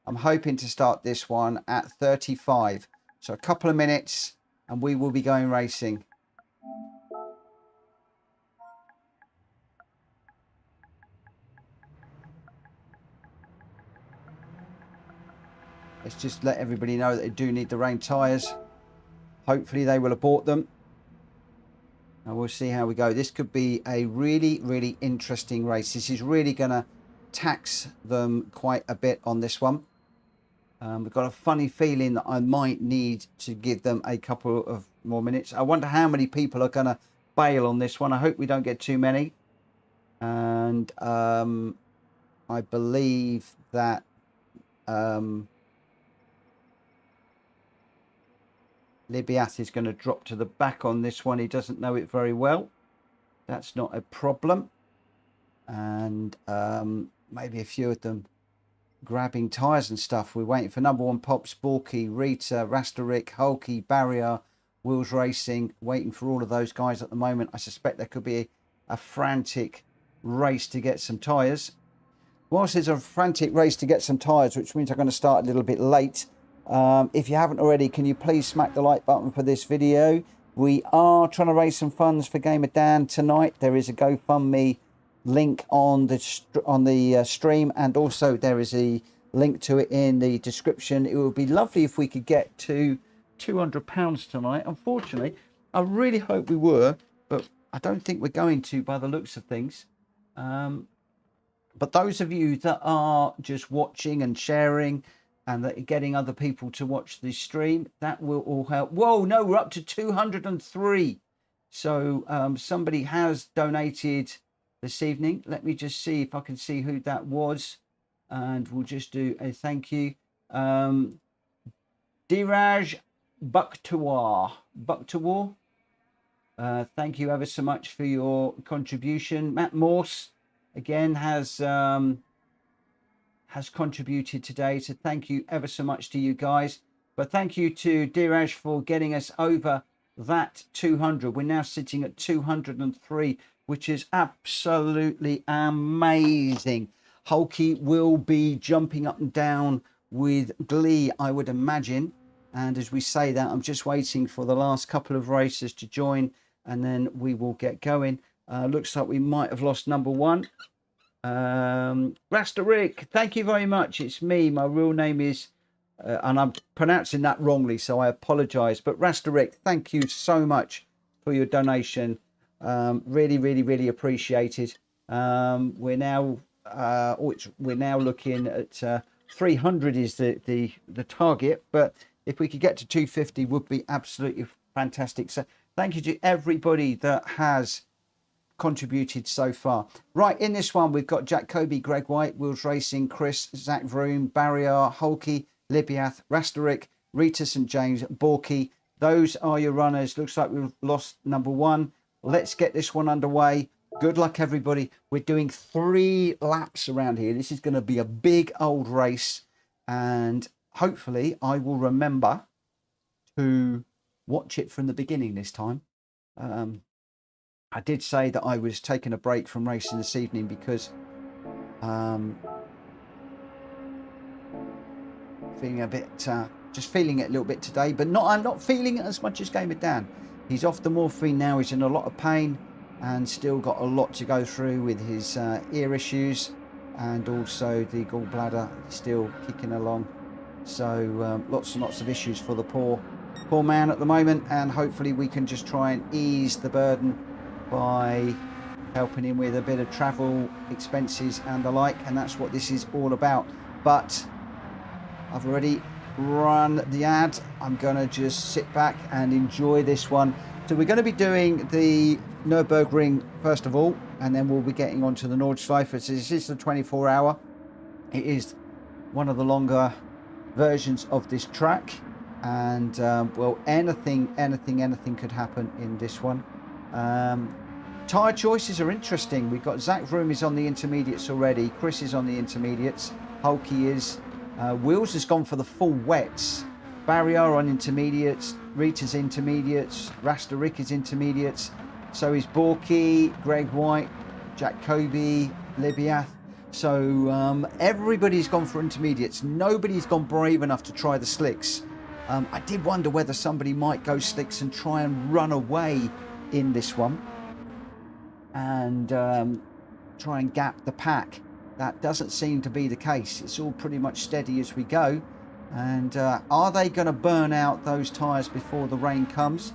I'm hoping to start this one at 35. So a couple of minutes and we will be going racing. Let's just let everybody know that they do need the rain tyres. Hopefully they will have bought them. And we'll see how we go. This could be a really, really interesting race. This is really going to tax them quite a bit on this one. We've got a funny feeling that I might need to give them a couple of more minutes. I wonder how many people are going to bail on this one. I hope we don't get too many. And I believe that Libiath is going to drop to the back on this one. He doesn't know it very well. That's not a problem. And maybe a few of them grabbing tyres and stuff. We're waiting for number 1 Pops, Borky, Rita, Rasterik, Hulky, Barrier, Wheels Racing, waiting for all of those guys at the moment. I suspect there could be a frantic race to get some tyres. Whilst there's a frantic race to get some tyres, which means I'm going to start a little bit late, if you haven't already, can you please smack the like button for this video? We are trying to raise some funds for Gamer Dan tonight. There is a GoFundMe link on the stream, and also there is a link to it in the description. It would be lovely if we could get to £200 tonight. Unfortunately, I really hope we were, but I don't think we're going to by the looks of things. But those of you that are just watching and sharing and that are getting other people to watch this stream, that will all help. Whoa, no, we're up to 203. So somebody has donated this evening. Let me just see if I can see who that was, and we'll just do a thank you. Diraj Bukhtawar. Thank you ever so much for your contribution. Matt Morse again has contributed today, so thank you ever so much to you guys. But thank you to Diraj for getting us over that 200. We're now sitting at 203, which is absolutely amazing. Hulky will be jumping up and down with glee, I would imagine. And as we say that, I'm just waiting for the last couple of racers to join, and then we will get going. Looks like we might have lost number 1. Rasterik, thank you very much. It's me. My real name is, and I'm pronouncing that wrongly, so I apologize. But Rasterik, thank you so much for your donation. Really, really, really appreciated. We're now looking at 300 is the target, but if we could get to 250 would be absolutely fantastic. So thank you to everybody that has contributed so far. Right, in this one we've got Jack Kobe, Greg White, Wheels Racing, Chris, Zach Vroom, Barrier, Hulky, Libiath, Rasterik, Rita St James, Borky. Those are your runners. Looks like we've lost number 1. Let's get this one underway. Good luck, everybody. We're doing 3 laps around here. This is going to be a big old race, and hopefully I will remember to watch it from the beginning this time. I did say that I was taking a break from racing this evening because feeling a bit, just feeling it a little bit today, but I'm not feeling it as much as Gamer Dan. He's off the morphine now. He's in a lot of pain and still got a lot to go through with his ear issues, and also the gallbladder still kicking along. So lots and lots of issues for the poor man at the moment, and hopefully we can just try and ease the burden by helping him with a bit of travel expenses and the like, and that's what this is all about. But I've already run the ad. I'm gonna just sit back and enjoy this one. So we're going to be doing the Nürburgring first of all, and then we'll be getting on to the Nordschleife. This is the 24-hour. It is one of the longer versions of this track, and well, anything could happen in this one. Tyre choices are interesting. We've got Zach Vroom is on the intermediates already. Chris is on the intermediates. Hulky is. Wheels has gone for the full wets. Barrier on intermediates. Rita's intermediates. Rasterik is intermediates. So is Borky, Greg White, Jack Kobe, Libiath. So everybody's gone for intermediates. Nobody's gone brave enough to try the slicks. I did wonder whether somebody might go slicks and try and run away in this one and try and gap the pack. That doesn't seem to be the case. It's all pretty much steady as we go. And are they going to burn out those tyres before the rain comes?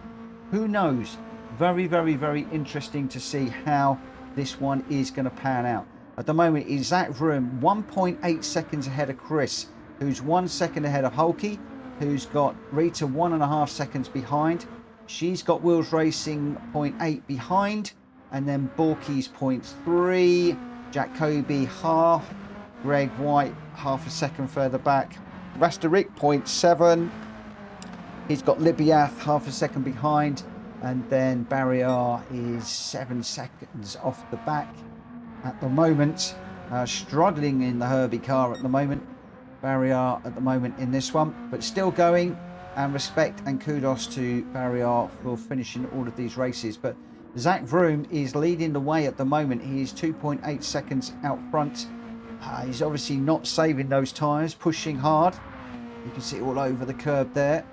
Who knows? Very, very, very interesting to see how this one is going to pan out. At the moment, is Zach Vroom 1.8 seconds ahead of Chris, who's 1 second ahead of Hulky, who's got Rita 1.5 seconds behind. She's got Wheels Racing 0.8 behind, and then Borky's 0.3, Jack Kobe half, Greg White half a second further back, Rasterik 0.7, he's got Libiath half a second behind, and then Barrier is 7 seconds off the back at the moment, struggling in the Herbie car at the moment. Barrier at the moment in this one, but still going, and respect and kudos to Barrier for finishing all of these races. But Zach Vroom is leading the way at the moment. He is 2.8 seconds out front. He's obviously not saving those tyres, pushing hard. You can see all over the curb there.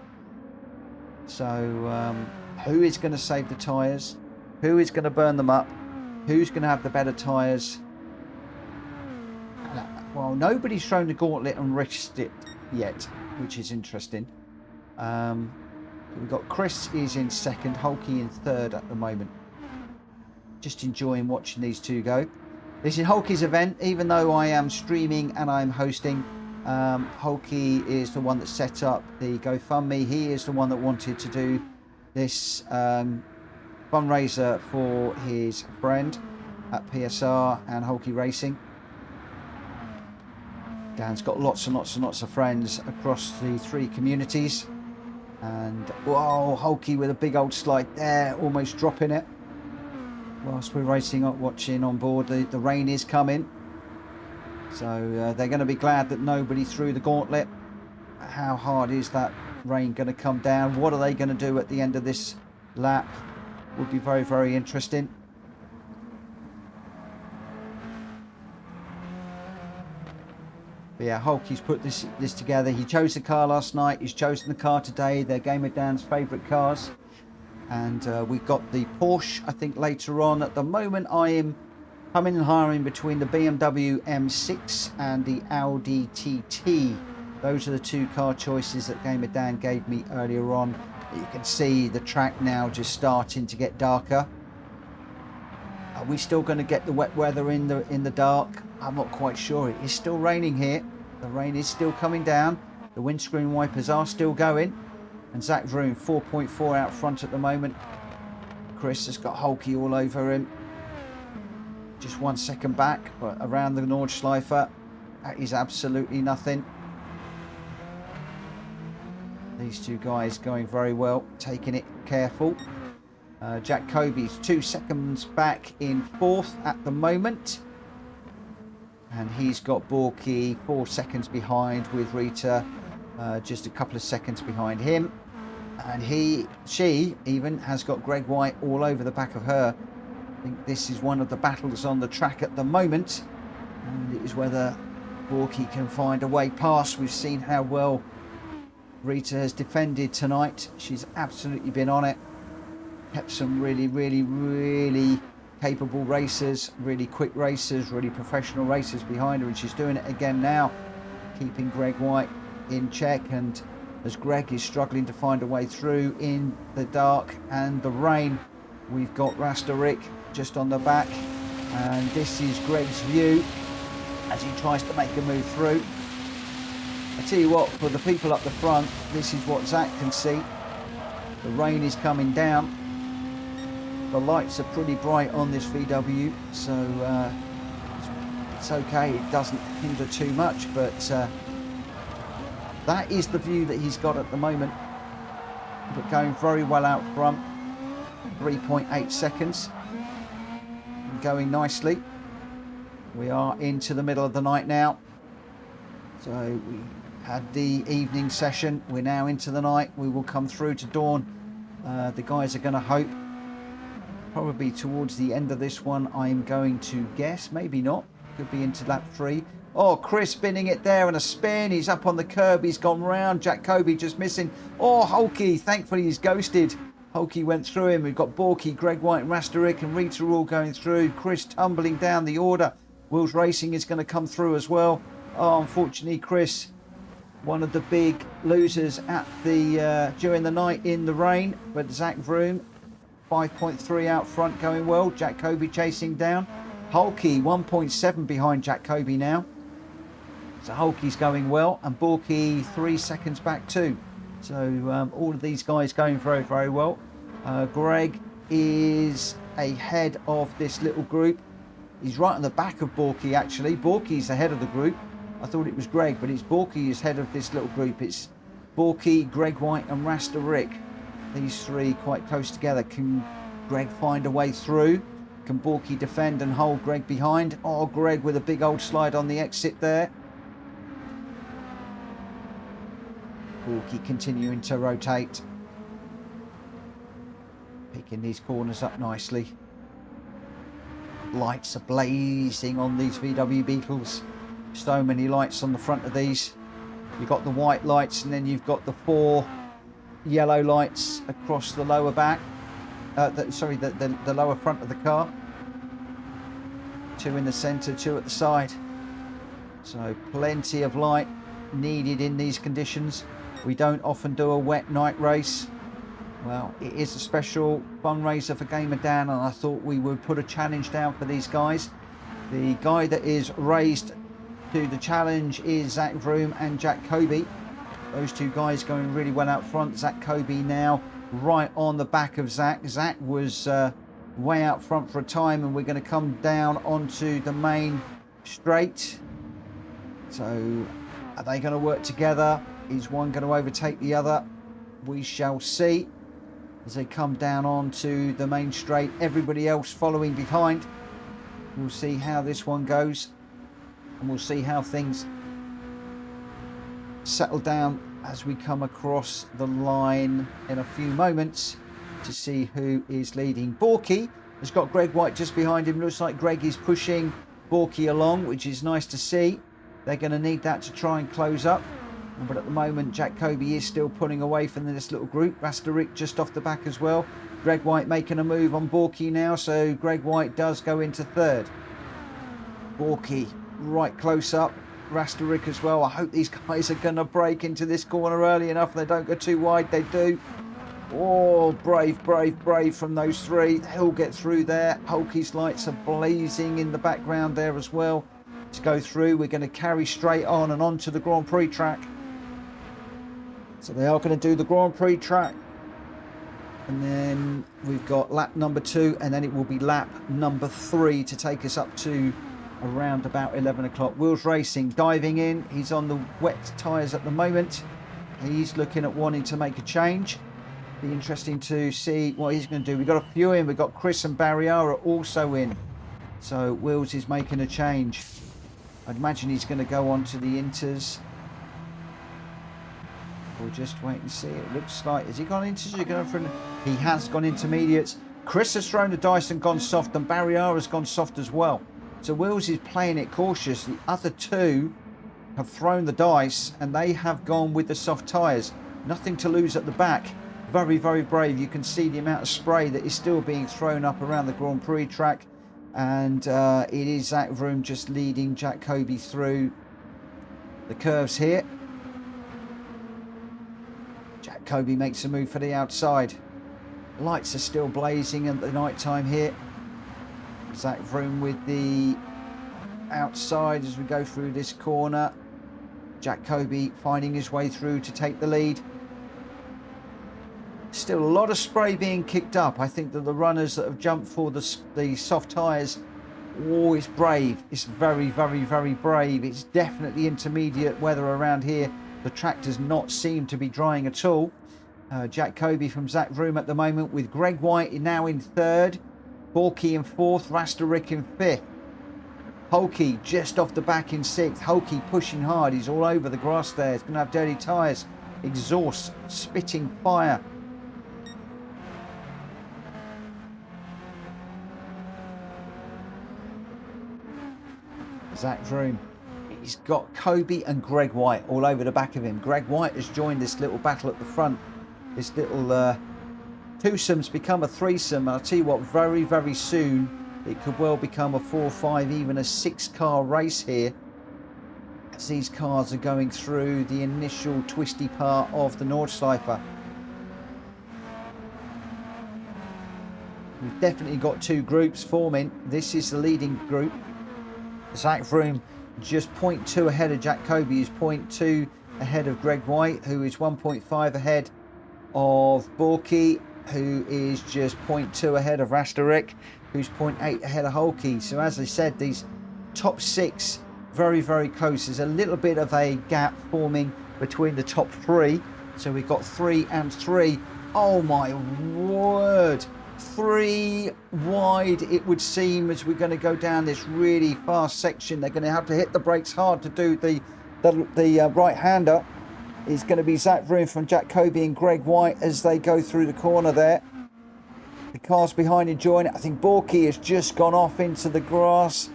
So who is going to save the tyres? Who is going to burn them up? Who's going to have the better tyres? Well, nobody's thrown the gauntlet and risked it yet, which is interesting. We've got Chris is in second, Hulky in third at the moment. Just enjoying watching these two go. This is Hulky's event, even though I am streaming and I'm hosting. Hulky is the one that set up the GoFundMe. He is the one that wanted to do this fundraiser for his friend at PSR and Hulky Racing. Dan's got lots and lots and lots of friends across the 3 communities. And whoa, Hulky with a big old slide there, almost dropping it. Whilst we're racing up, watching on board, the rain is coming. So they're going to be glad that nobody threw the gauntlet. How hard is that rain going to come down? What are they going to do at the end of this lap? Would be very, very interesting. But yeah, Hulky's put this together. He chose the car last night. He's chosen the car today. They're Gamer Dan's favourite cars. And we've got the Porsche, I think, later on. At the moment, I am coming and hiring between the BMW M6 and the Audi TT. Those are the 2 car choices that Gamer Dan gave me earlier on. You can see the track now just starting to get darker. Are we still going to get the wet weather in the dark? I'm not quite sure. It is still raining here. The rain is still coming down. The windscreen wipers are still going. And Zach Vroom 4.4 out front at the moment. Chris has got Hulky all over him. Just 1 second back, but around the Nordschleife. That is absolutely nothing. These 2 guys going very well, taking it careful. Jack Kobe's 2 seconds back in 4th at the moment. And he's got Borky 4 seconds behind, with Rita just a couple of seconds behind him. And she even has got Greg White all over the back of her. I think this is one of the battles on the track at the moment. And it is whether Borky can find a way past. We've seen how well Rita has defended tonight. She's absolutely been on it. Kept some really, really, really capable racers, really quick racers, really professional racers behind her. And she's doing it again now, keeping Greg White in check. And as Greg is struggling to find a way through in the dark and the rain, we've got Rastarik just on the back. And this is Greg's view as he tries to make a move through. I tell you what, for the people up the front, this is what Zach can see. The rain is coming down. The lights are pretty bright on this VW, so it's okay. It doesn't hinder too much, but that is the view that he's got at the moment. But going very well out front. 3.8 seconds. Going nicely. We are into the middle of the night now. So we had the evening session. We're now into the night. We will come through to dawn. The guys are going to hope. Probably towards the end of this one, I'm going to guess. Maybe not. Could be into lap 3. Oh, Chris spinning it there and a spin. He's up on the curb. He's gone round. Jack Kobe just missing. Oh, Hulky. Thankfully, he's ghosted. Hulky went through him. We've got Borky, Greg White, Rastarik and Rita all going through. Chris tumbling down the order. Wills Racing is going to come through as well. Oh, unfortunately, Chris, one of the big losers at the during the night in the rain. But Zach Vroom, 5.3 out front, going well. Jack Kobe chasing down. Hulky 1.7 behind Jack Kobe now. So Hulky's going well, and Borky 3 seconds back too. So all of these guys going very, very well. Greg is ahead of this little group. He's right on the back of Borky actually. Borky's ahead of the group. I thought it was Greg, but it's Borky is ahead of this little group. It's Borky, Greg White and Rastarik. These 3 quite close together. Can Greg find a way through? Can Borky defend and hold Greg behind? Oh, Greg with a big old slide on the exit there. Hulky continuing to rotate. Picking these corners up nicely. Lights are blazing on these VW Beetles. So many lights on the front of these. You've got the white lights, and then you've got the 4 yellow lights across the lower back. The lower front of the car. 2 in the centre, 2 at the side. So plenty of light needed in these conditions. We don't often do a wet night race. Well, it is a special fundraiser for Gamer Dan, and I thought we would put a challenge down for these guys. The guy that is raised to the challenge is Zach Vroom and Jack Kobe. Those 2 guys going really well out front. Zach Kobe now right on the back of Zach. Zach was way out front for a time, and we're going to come down onto the main straight. So are they going to work together? Is one going to overtake the other? We shall see as they come down onto the main straight. Everybody else following behind. We'll see how this one goes, and we'll see how things settle down as we come across the line in a few moments to see who is leading. Borky has got Gr.x just behind him. Looks like Greg is pushing Borky along, which is nice to see. They're going to need that to try and close up. But at the moment, Jack Kobe is still pulling away from this little group. Racing just off the back as well. Gr.x making a move on Borky now, so Gr.x does go into 3rd. Borky right close up. Racing as well. I hope these guys are going to break into this corner early enough. They don't go too wide. They do. Oh, brave from those 3. They'll get through there. Hulky's lights are blazing in the background there as well. To go through, we're going to carry straight on and onto the Grand Prix track. So they are going to do the Grand Prix track, and then we've got lap number 2, and then it will be lap number 3 to take us up to around about 11 o'clock. Wheels Racing diving in. He's on the wet tyres at the moment. He's looking at wanting to make a change. Be interesting to see what he's going to do. We've got a few in. We've got Chris and Barriera also in. So Wheels is making a change. I'd imagine he's going to go on to the Inters. We'll just wait and see. It looks like, has he gone into? He has gone intermediates. Chris has thrown the dice and gone soft, and Barriera has gone soft as well. So Wheels is playing it cautious. The other 2 have thrown the dice, and they have gone with the soft tyres. Nothing to lose at the back. Very brave. You can see the amount of spray that is still being thrown up around the Grand Prix track. And it is Zach Vroom just leading Jack Kobe through the curves here. Jack Kobe makes a move for the outside. Lights are still blazing at the night time here. Zach Vroom with the outside as we go through this corner. Jack Kobe finding his way through to take the lead. Still a lot of spray being kicked up. I think that the runners that have jumped for the soft tyres, oh, it's brave. It's very brave. It's definitely intermediate weather around here. The track does not seem to be drying at all. Jack Kobe from Zach Vroom at the moment, with Gr.x now in 3rd. Borky in 4th. Racing in 5th. Hulky just off the back in 6th. Hulky pushing hard. He's all over the grass there. He's going to have dirty tyres. Exhaust spitting fire. Zach Vroom, he's got Kobe and Gr.x all over the back of him. Gr.x has joined this little battle at the front. This little twosome's become a threesome. I'll tell you what, very soon it could well become a 4, 5, even a 6-car race here, as these cars are going through the initial twisty part of the Nordschleife. We've definitely got 2 groups forming. This is the leading group. Zach Vroom just 0.2 ahead of Jack Kobe, who's 0.2 ahead of Gr.x, who is 1.5 ahead of Borky, who is just 0.2 ahead of Racing, who's 0.8 ahead of Hulky. So as I said, these top 6 very close. There's a little bit of a gap forming between the top 3. So we've got 3 and 3. Oh my word. 3 wide it would seem as we're going to go down this really fast section. They're going to have to hit the brakes hard to do the right-hander. is going to be Zach Vroom from Jack Kobe and Greg White as they go through the corner there. The cars behind enjoying it. I think Borky has just gone off into the grass.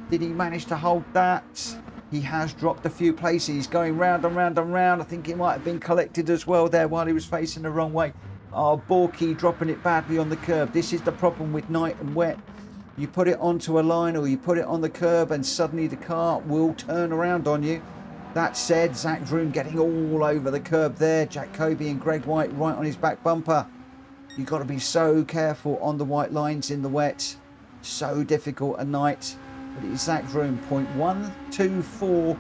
Did he manage to hold that? He has dropped a few places. He's going round and round and round. I think it might have been collected as well there while he was facing the wrong way. Oh, Borky dropping it badly on the curb. This is the problem with night and wet. You put it onto a line or you put it on the curb and suddenly the car will turn around on you. That said, Zach Vroom getting all over the curb there. Jack Kobe and Greg White right on his back bumper. You've got to be so careful on the white lines in the wet. So difficult at night. But it's Zach Vroom, 0.124.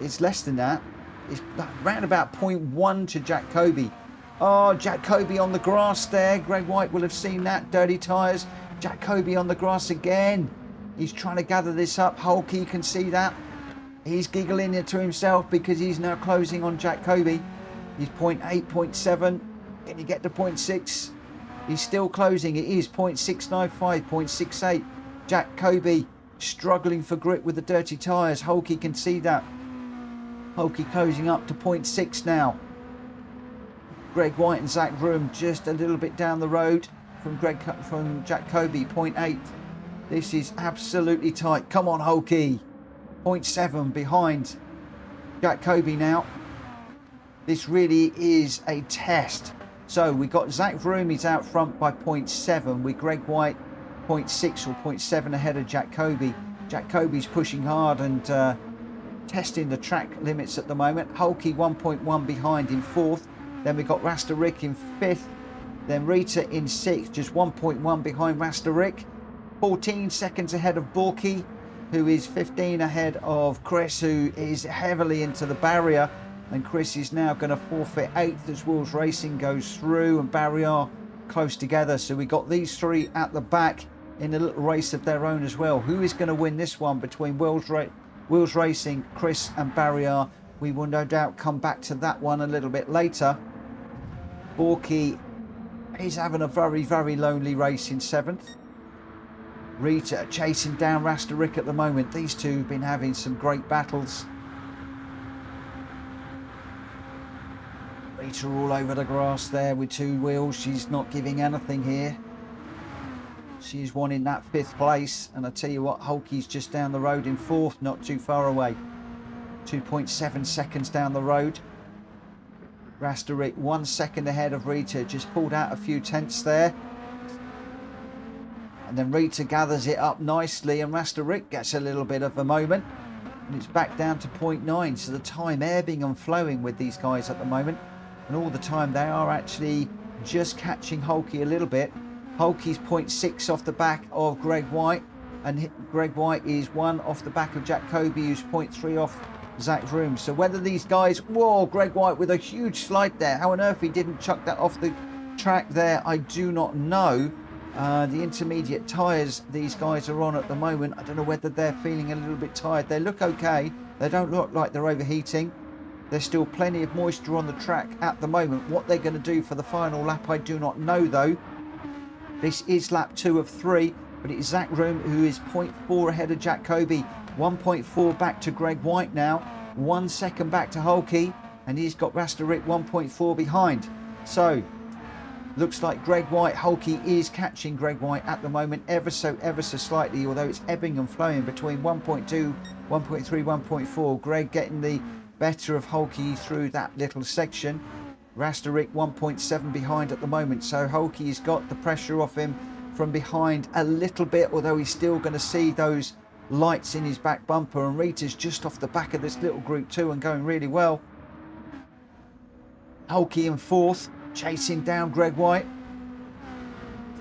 It's less than that. It's around about 0.1 to Jack Kobe. Oh, Jack Kobe on the grass there. Greg White will have seen that. Dirty tyres. Jack Kobe on the grass again. He's trying to gather this up. Hulky can see that. He's giggling it to himself because he's now closing on Jack Kobe. He's 0.8, 0.7. Can you get to 0.6? He's still closing. It is 0.695, 0.68. Jack Kobe struggling for grip with the dirty tyres. Hulky can see that. Hulky closing up to 0.6 now. Greg White and Zach Vroom just a little bit down the road from Jack Kobe, 0.8. This is absolutely tight. Come on, Hulky. 0.7 behind Jack Kobe now. This really is a test. So we got Zach Vroom, he's out front by 0.7 with Greg White 0.6 or 0.7 ahead of Jack Kobe. Jack Kobe's pushing hard and testing the track limits at the moment. Hulky 1.1 behind in 4th. Then we got Rasta Rick in 5th. Then Rita in 6th, just 1.1 behind Rasta Rick. 14 seconds ahead of Borky, who is 15 ahead of Chris, who is heavily into the barrier. And Chris is now going to forfeit 8th as Wheels Racing goes through and Barrier close together. So we got these three at the back in a little race of their own as well. Who is going to win this one between Wheels Racing, Chris and Barrier? We will no doubt come back to that one a little bit later. Borky is having a very, very lonely race in 7th. Rita chasing down Rasta Rick at the moment. These two have been having some great battles. Rita all over the grass there with 2 wheels. She's not giving anything here. She's wanting that 5th place. And I tell you what, Hulky's just down the road in 4th, not too far away. 2.7 seconds down the road. Rasta Rick 1 second ahead of Rita. Just pulled out a few tenths there. And then Rita gathers it up nicely and Rasta Rick gets a little bit of a moment. And it's back down to 0.9. So the time ebbing and flowing with these guys at the moment. And all the time they are actually just catching Hulky a little bit. Hulky's 0.6 off the back of Greg White. And Greg White is 1 off the back of Jack Kobe, who's 0.3 off Zach Vroom. So whether these guys... Whoa, Greg White with a huge slide there. How on earth he didn't chuck that off the track there, I do not know. The intermediate tyres these guys are on at the moment, I don't know whether they're feeling a little bit tired. They look okay. They don't look like they're overheating. There's still plenty of moisture on the track at the moment. What they're going to do for the final lap, I do not know though. This is lap 2 of 3, but it is Zach Vroom who is 0.4 ahead of Jack Kobe. 1.4 back to Greg White now. 1 second back to Hulky, and he's got Rasta Rick 1.4 behind. So, looks like Greg White, Hulky is catching Greg White at the moment ever so slightly, although it's ebbing and flowing between 1.2, 1.3, 1.4. Greg getting the better of Hulky through that little section. Rasta Rick 1.7 behind at the moment, so Hulky's got the pressure off him from behind a little bit, although he's still going to see those lights in his back bumper. And Rita's just off the back of this little Group 2 and going really well. Hulky in 4th, chasing down Greg White.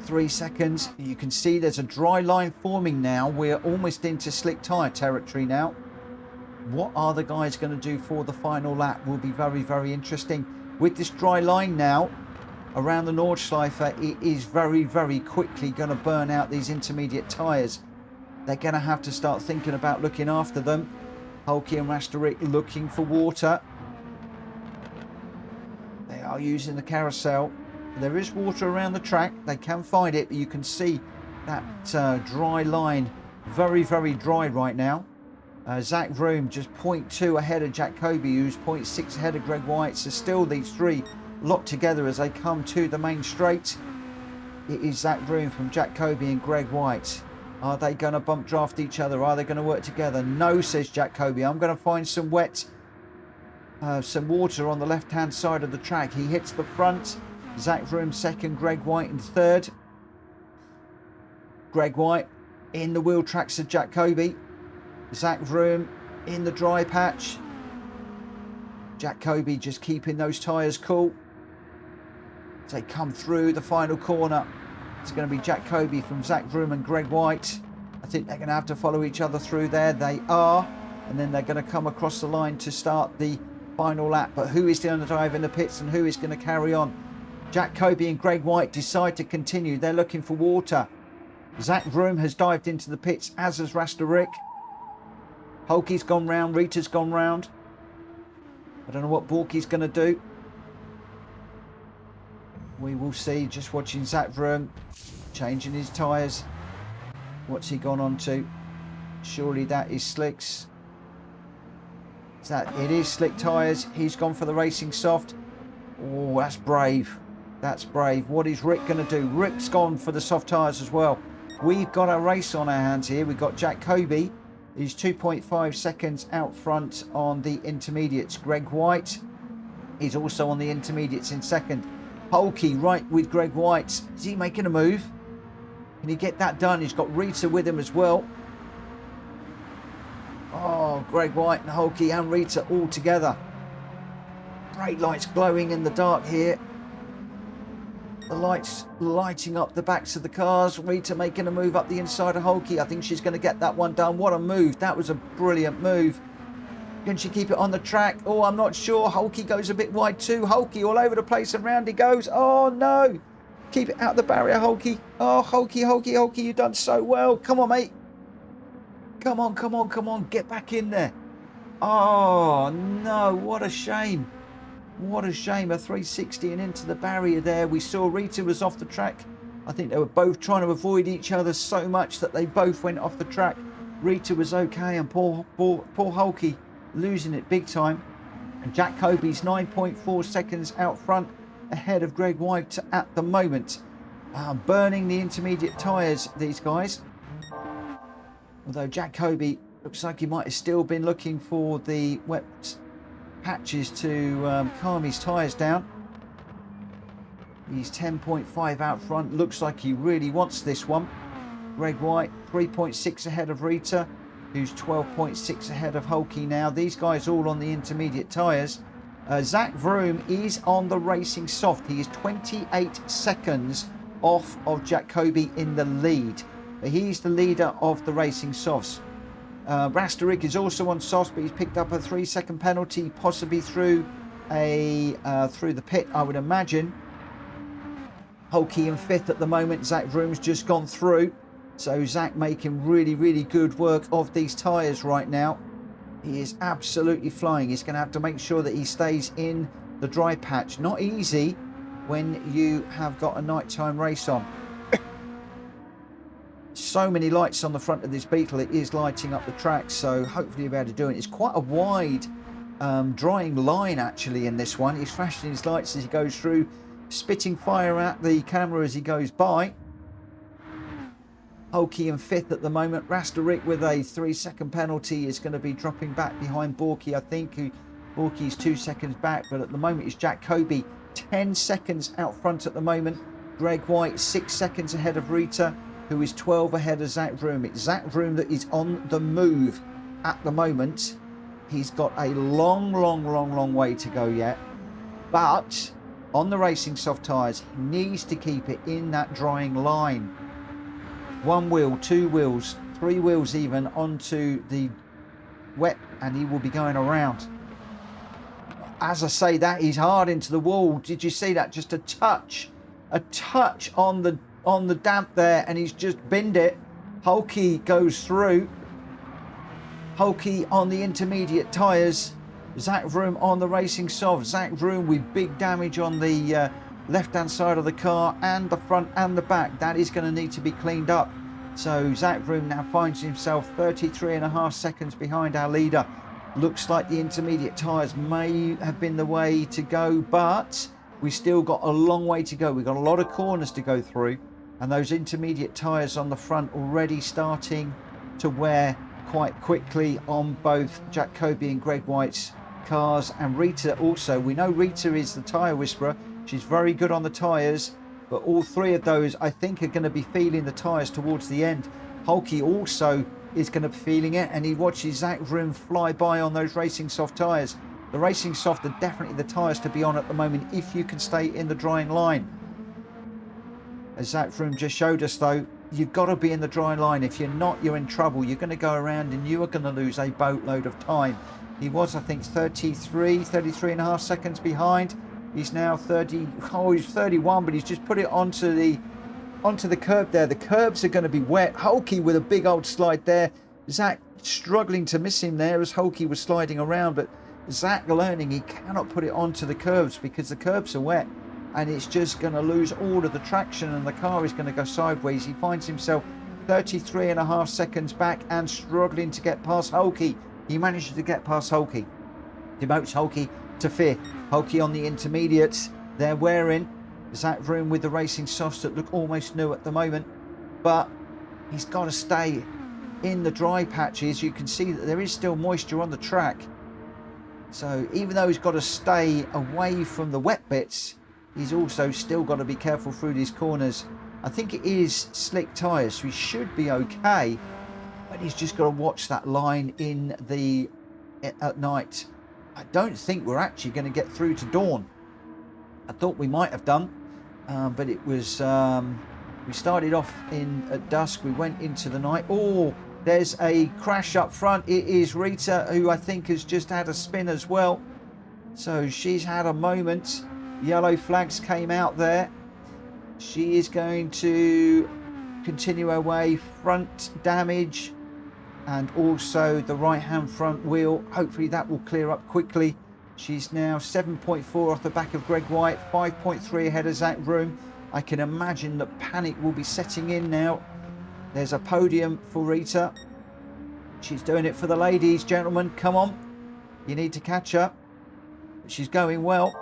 3 seconds. You can see there's a dry line forming now. We're almost into slick tyre territory now. What are the guys going to do for the final lap will be very, very interesting. With this dry line now around the Nordschleife, it is very, very quickly going to burn out these intermediate tyres. They're going to have to start thinking about looking after them. Hulky and Rasta Rick looking for water. They are using the carousel. There is water around the track. They can find it, but you can see that dry line very, very dry right now. Zach Vroom just 0.2 ahead of Jacoby, who's 0.6 ahead of Gr.x. So still these three locked together as they come to the main straight. It is Zach Vroom from Jacoby and Gr.x. Are they going to bump draft each other? Are they going to work together? No, says Jacoby. I'm going to find some some water on the left-hand side of the track. He hits the front. Zach Vroom second, Gr.x in third. Gr.x in the wheel tracks of Jacoby. Zach Vroom in the dry patch. Jacoby just keeping those tyres cool. As they come through the final corner, it's going to be Jacoby from Zach Vroom and Gr.x. I think they're going to have to follow each other through there. They are. And then they're going to come across the line to start the final lap. But who is going to dive in the pits and who is going to carry on? Jacoby and Gr.x decide to continue. They're looking for water. Zach Vroom has dived into the pits, as has Rasterick. Hulky's gone round. Rita's gone round. I don't know what Borky's going to do. We will see. Just watching Zach Vroom changing his tyres. What's he gone on to? Surely that is slicks. It is slick tyres. He's gone for the racing soft. Oh, that's brave. That's brave. What is Rick going to do? Rick's gone for the soft tyres as well. We've got a race on our hands here. We've got Jacoby. He's 2.5 seconds out front on the intermediates. Gr.x is also on the intermediates in second. Hulky right with Gr.x. Is he making a move? Can he get that done? He's got Rita with him as well. Oh, Gr.x and Hulky and Rita all together. Brake lights glowing in the dark here. The lights lighting up the backs of the cars. Rita making a move up the inside of Hulky. I think she's going to get that one done. What a move. That was a brilliant move. Can she keep it on the track? Oh, I'm not sure. Hulky goes a bit wide too. Hulky all over the place and round he goes. Oh, no. Keep it out the barrier, Hulky. Oh, Hulky, you've done so well. Come on, mate. Come on. Get back in there. Oh, no. What a shame. What a shame. A 360 and into the barrier there. We saw Rita was off the track. I think they were both trying to avoid each other so much that they both went off the track. Rita was okay and poor Hulky losing it big time. And Jacoby's 9.4 seconds out front ahead of Gr.x at the moment. Burning the intermediate tyres, these guys. Although Jacoby looks like he might have still been looking for the wet patches to calm his tyres down. He's 10.5 out front. Looks like he really wants this one. Gr.x 3.6 ahead of Rita, who's 12.6 ahead of Hulky now. These guys all on the intermediate tyres. Zach Vroom is on the racing soft. He is 28 seconds off of Jacoby in the lead. He's the leader of the racing softs. Rasterick is also on softs, but he's picked up a 3-second penalty, possibly through the pit, I would imagine. Hulky in fifth at the moment. Zach Vroom's just gone through. So Zach making really good work of these tyres right now. He is absolutely flying. He's going to have to make sure that he stays in the dry patch. Not easy when you have got a nighttime race on. So many lights on the front of this Beetle. It is lighting up the track, so hopefully you'll be able to do it. It's quite a wide drying line actually in this one. He's flashing his lights as he goes through, spitting fire at the camera as he goes by. Hulky in fifth at the moment. Rasterick with a 3-second penalty is going to be dropping back behind Borky, I think. Borky's 2 seconds back, but at the moment it's Jacoby 10 seconds out front at the moment. Gr.x 6 seconds ahead of Rita, who is 12 ahead of Zach Vroom. It's Zach Vroom that is on the move at the moment. He's got a long way to go yet. But on the racing soft tyres, he needs to keep it in that drying line. 1 wheel, 2 wheels, 3 wheels even onto the wet, and he will be going around. As I say, that is hard into the wall. Did you see that? Just a touch on the damp there, and he's just binned it. Hulky goes through. Hulky on the intermediate tyres. Zach Vroom on the racing soft. Zach Vroom with big damage on the left-hand side of the car and the front and the back. That is going to need to be cleaned up. So Zach Vroom now finds himself 33.5 seconds behind our leader. Looks like the intermediate tyres may have been the way to go, but we still got a long way to go. We've got a lot of corners to go through, and those intermediate tyres on the front already starting to wear quite quickly on both Jacoby and Gr.x's cars, and Rita also. We know Rita is the tyre whisperer. She's very good on the tyres, but all three of those I think are going to be feeling the tyres towards the end. Hulky also is going to be feeling it, and he watches Zach Vroom fly by on those Racing Soft tyres. The Racing Soft are definitely the tyres to be on at the moment if you can stay in the drying line. As Zach Vroom just showed us though, you've got to be in the drying line. If you're not, you're in trouble. You're going to go around and you are going to lose a boatload of time. He was, I think, 33.5 seconds behind. He's now 30, oh, he's 31, but he's just put it onto the curb there. The curbs are going to be wet. Hulky with a big old slide there. Zach struggling to miss him there as Hulky was sliding around, but Zach learning he cannot put it onto the curbs because the curbs are wet, and it's just going to lose all of the traction and the car is going to go sideways. He finds himself 33.5 seconds back and struggling to get past Hulky. He manages to get past Hulky. Demotes Hulky to 5th. Hulky on the intermediates. They're wearing Zach Vroom with the Racing Softs that look almost new at the moment, but he's got to stay in the dry patches. You can see that there is still moisture on the track, so even though he's got to stay away from the wet bits, he's also still got to be careful through these corners. I think it is slick tyres, so he should be okay, but he's just got to watch that line at night. I don't think we're actually going to get through to dawn. I thought we might have done, but it was we started off at dusk, we went into the night. Oh, there's a crash up front. It is Rita, who I think has just had a spin as well, so she's had a moment. Yellow flags came out there. She is going to continue her way. Front damage, and also the right hand front wheel. Hopefully that will clear up quickly. She's now 7.4 off the back of Gr.x, 5.3 ahead of Zach Vroom. I can imagine that panic will be setting in now. There's a podium for Rita. She's doing it for the ladies. Gentlemen, come on. You need to catch her. She's going well.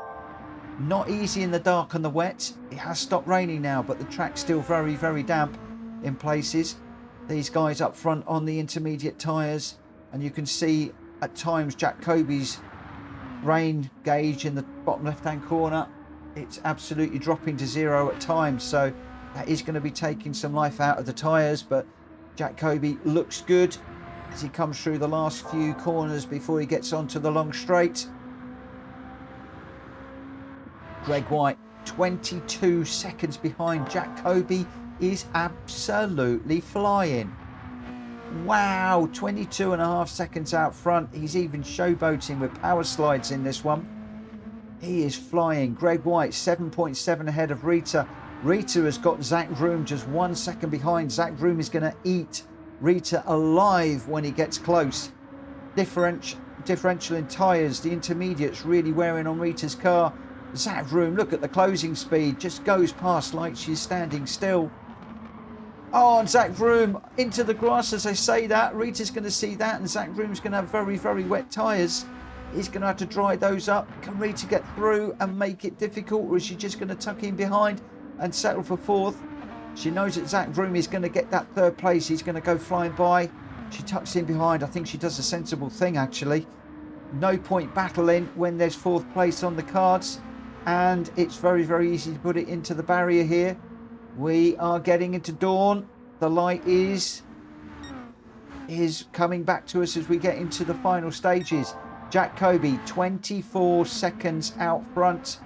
Not easy in the dark and the wet. It has stopped raining now, but the track's still very, very damp in places. These guys up front on the intermediate tyres, and you can see at times Jacoby's rain gauge in the bottom left hand corner, it's absolutely dropping to 0 at times, so that is going to be taking some life out of the tyres. But Jacoby looks good as he comes through the last few corners before he gets onto the long straight. Gr.x 22 seconds behind. Jacoby is absolutely flying. Wow, 22.5 seconds out front. He's even showboating with power slides in this one. He is flying. Gr.x 7.7 ahead of Rita. Rita has got Zach Vroom just 1 second behind. Zach Vroom is going to eat Rita alive when he gets close. Differential in tyres. The intermediates really wearing on Rita's car. Zach Vroom, look at the closing speed, just goes past like she's standing still. Oh, and Zach Vroom into the grass as I say that. Rita's going to see that, and Zach Vroom's going to have very, very wet tyres. He's going to have to dry those up. Can Rita get through and make it difficult, or is she just going to tuck in behind and settle for 4th? She knows that Zach Vroom is going to get that 3rd place. He's going to go flying by. She tucks in behind. I think she does a sensible thing, actually. No point battling when there's 4th place on the cards. And it's very, very easy to put it into the barrier here. We are getting into dawn. The light is coming back to us as we get into the final stages. Jacoby, 24 seconds out front.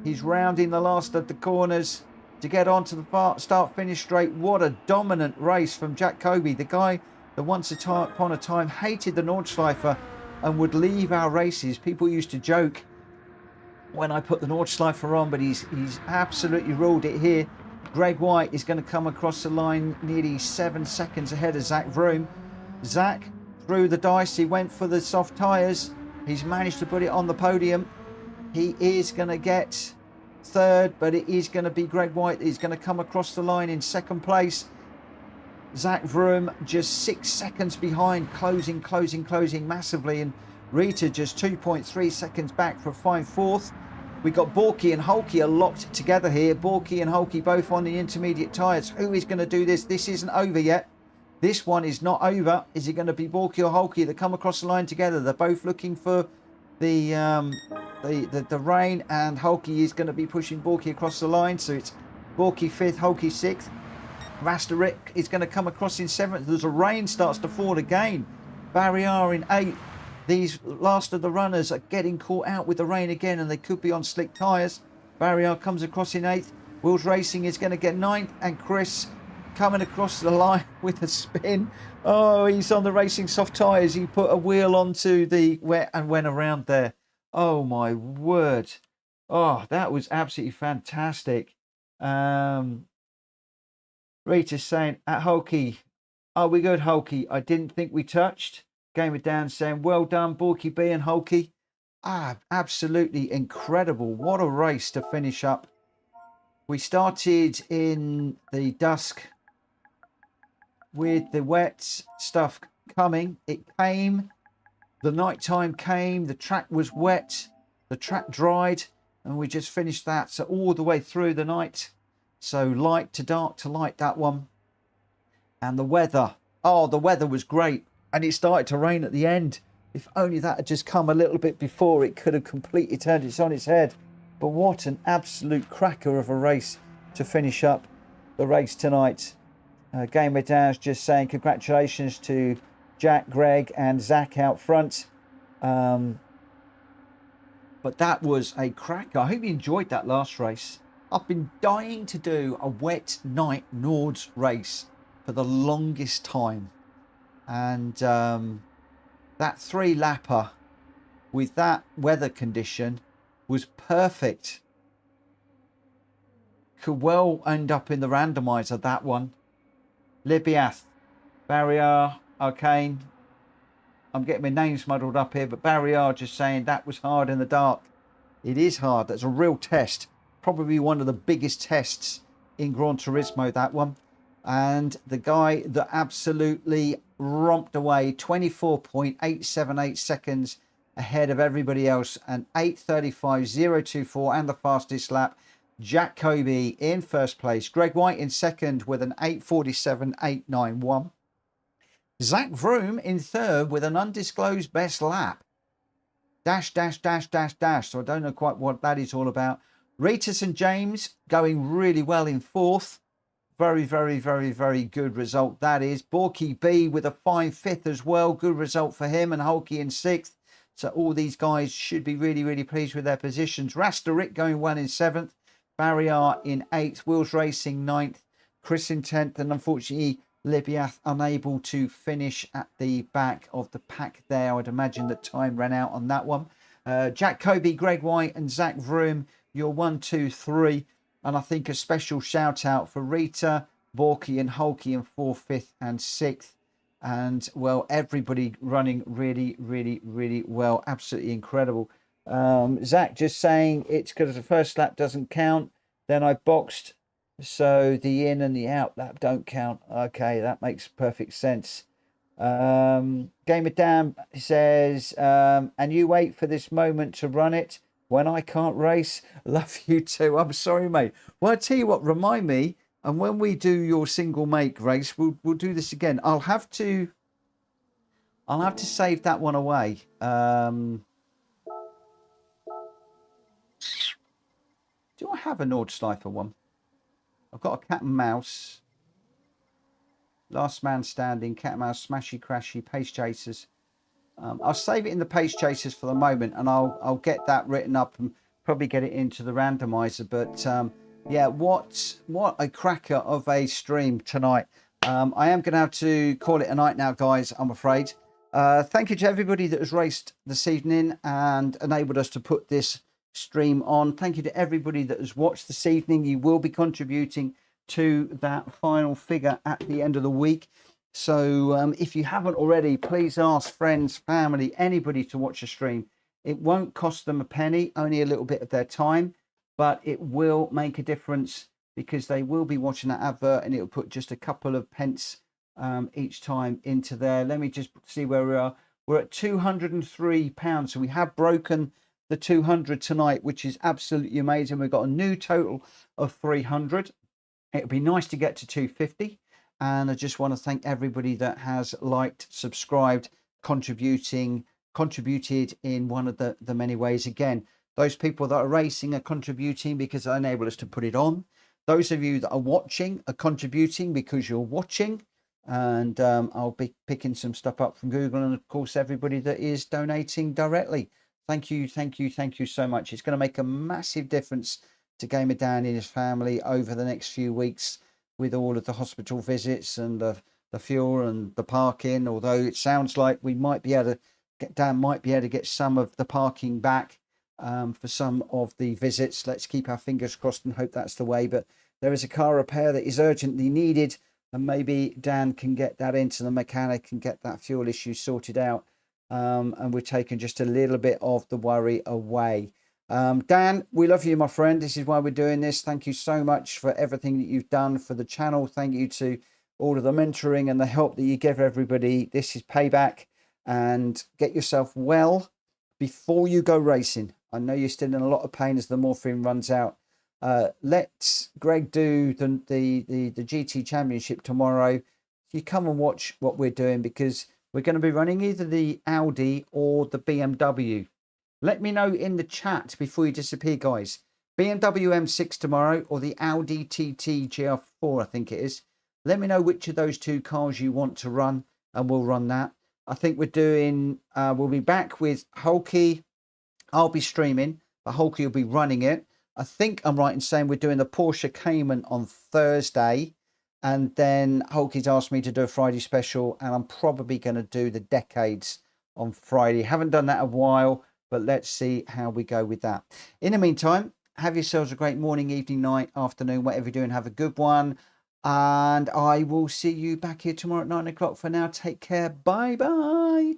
He's rounding the last of the corners to get onto the start-finish straight. What a dominant race from Jacoby, the guy that once upon a time hated the Nordschleifer and would leave our races. People used to joke when I put the Nordschleifer on, but he's absolutely ruled it here. Gr.x is going to come across the line nearly 7 seconds ahead of Zach Vroom. Zach threw the dice. He went for the soft tyres. He's managed to put it on the podium. He is going to get 3rd, but it is going to be Gr.x. He's going to come across the line in 2nd place. Zach Vroom just 6 seconds behind, closing massively, and Rita just 2.3 seconds back for 5/4. We got Borky and Hulky are locked together here. Borky and Hulky both on the intermediate tyres. Who is going to do this? This isn't over yet. This one is not over. Is it going to be Borky or Hulky that come across the line together? They're both looking for the rain, and Hulky is going to be pushing Borky across the line. So it's Borky 5th, Hulky 6th. Rasterik is going to come across in 7th. There's a rain starts to fall again. Barrier in 8th. These last of the runners are getting caught out with the rain again, and they could be on slick tyres. Barrier comes across in 8th. Wheels Racing is going to get 9th, and Chris coming across the line with a spin. Oh, he's on the racing soft tyres. He put a wheel onto the wet and went around there. Oh, my word. Oh, that was absolutely fantastic. Rita's saying, at Hulky, are we good, Hulky? I didn't think we touched. Gamer Dan saying, well done, Borky B and Hulky. Absolutely incredible. What a race to finish up. We started in the dusk with the wet stuff coming. It came. The nighttime came. The track was wet. The track dried. And we just finished that. So all the way through the night. So light to dark to light, that one. And the weather. Oh, the weather was great. And it started to rain at the end. If only that had just come a little bit before, it could have completely turned it on its head. But what an absolute cracker of a race to finish up the race tonight. Gamer Dan's just saying congratulations to Jack, Greg and Zach out front. But that was a cracker. I hope you enjoyed that last race. I've been dying to do a wet night Nords race for the longest time. And that 3-lapper with that weather condition was perfect. Could well end up in the randomizer, that one. Libiath, Barrier, Arcane. I'm getting my names muddled up here, but Barrier just saying that was hard in the dark. It is hard. That's a real test. Probably one of the biggest tests in Gran Turismo, that one. And the guy that absolutely romped away, 24.878 seconds ahead of everybody else, and 8:35.024 and the fastest lap. Jack Kobe in first place, Greg White in second with an 8:47.891. Zach Vroom in third with an undisclosed best lap. Dash. So I don't know quite what that is all about. Rita St. James going really well in fourth. Very good result that is. Borky B with a fine 5th as well. Good result for him, and Hulky in 6th. So all these guys should be really pleased with their positions. Rasterik going well in 7th. Barrier in 8th. Wheels Racing 9th. Chris in 10th. And unfortunately, Libiath unable to finish at the back of the pack there. I would imagine that time ran out on that one. Jack Kobe, Greg White and Zach Vroom, you're 1, 2, 3. And I think a special shout out for Rita, Borky and Hulky in 4th, 5th and 6th. And, well, everybody running really well. Absolutely incredible. Zach just saying it's because the first lap doesn't count. Then I boxed, so the in and the out lap don't count. Okay, that makes perfect sense. Gamer Dan says, and you wait for this moment to run it. When I can't race, love you too. I'm sorry, mate. Well, I tell you what, remind me, and when we do your single make race, we'll do this again. I'll have to save that one away. Do I have a Nordschleifer one? I've got a cat and mouse. Last man standing, cat and mouse, smashy crashy, pace chasers. I'll save it in the pace chasers for the moment, and I'll get that written up and probably get it into the randomizer. But yeah, what a cracker of a stream tonight. I am going to have to call it a night now, guys, I'm afraid. Thank you to everybody that has raced this evening and enabled us to put this stream on. Thank you to everybody that has watched this evening. You will be contributing to that final figure at the end of the week. So if you haven't already, please ask friends, family, anybody to watch a stream. It won't cost them a penny, only a little bit of their time, but it will make a difference because they will be watching that advert and it'll put just a couple of pence each time into there. Let me just see where we are. We're at £203, so we have broken the 200 tonight, which is absolutely amazing. We've got a new total of 300. It would be nice to get to 250, and I just want to thank everybody that has liked, subscribed, contributed in one of the many ways. Again, those people that are racing are contributing because they enable us to put it on. Those of you that are watching are contributing because you're watching, and I'll be picking some stuff up from Google, and of course everybody that is donating directly. Thank you so much. It's going to make a massive difference to Gamer Dan and his family over the next few weeks, with all of the hospital visits and the fuel and the parking. Although it sounds like we might be able to get some of the parking back for some of the visits. Let's keep our fingers crossed and hope that's the way. But there is a car repair that is urgently needed, and maybe Dan can get that into the mechanic and get that fuel issue sorted out. And we're taking just a little bit of the worry away. Dan, we love you, my friend. This is why we're doing this. Thank you so much for everything that you've done for the channel. Thank you to all of the mentoring and the help that you give everybody. This is payback, and get yourself well before you go racing. I know you're still in a lot of pain as the morphine runs out. Let Greg do the GT Championship tomorrow. You come and watch what we're doing, because we're going to be running either the Audi or the BMW. Let me know in the chat before you disappear, guys. BMW M6 tomorrow or the Audi TT GR4, I think it is. Let me know which of those two cars you want to run, and we'll run that. I think we're doing, we'll be back with Hulky. I'll be streaming, but Hulky will be running it. I think I'm right in saying we're doing the Porsche Cayman on Thursday. And then Hulky's asked me to do a Friday special, and I'm probably going to do the Decades on Friday. Haven't done that in a while, but let's see how we go with that. In the meantime, have yourselves a great morning, evening, night, afternoon, whatever you're doing. Have a good one. And I will see you back here tomorrow at 9 o'clock. For now, take care. Bye-bye.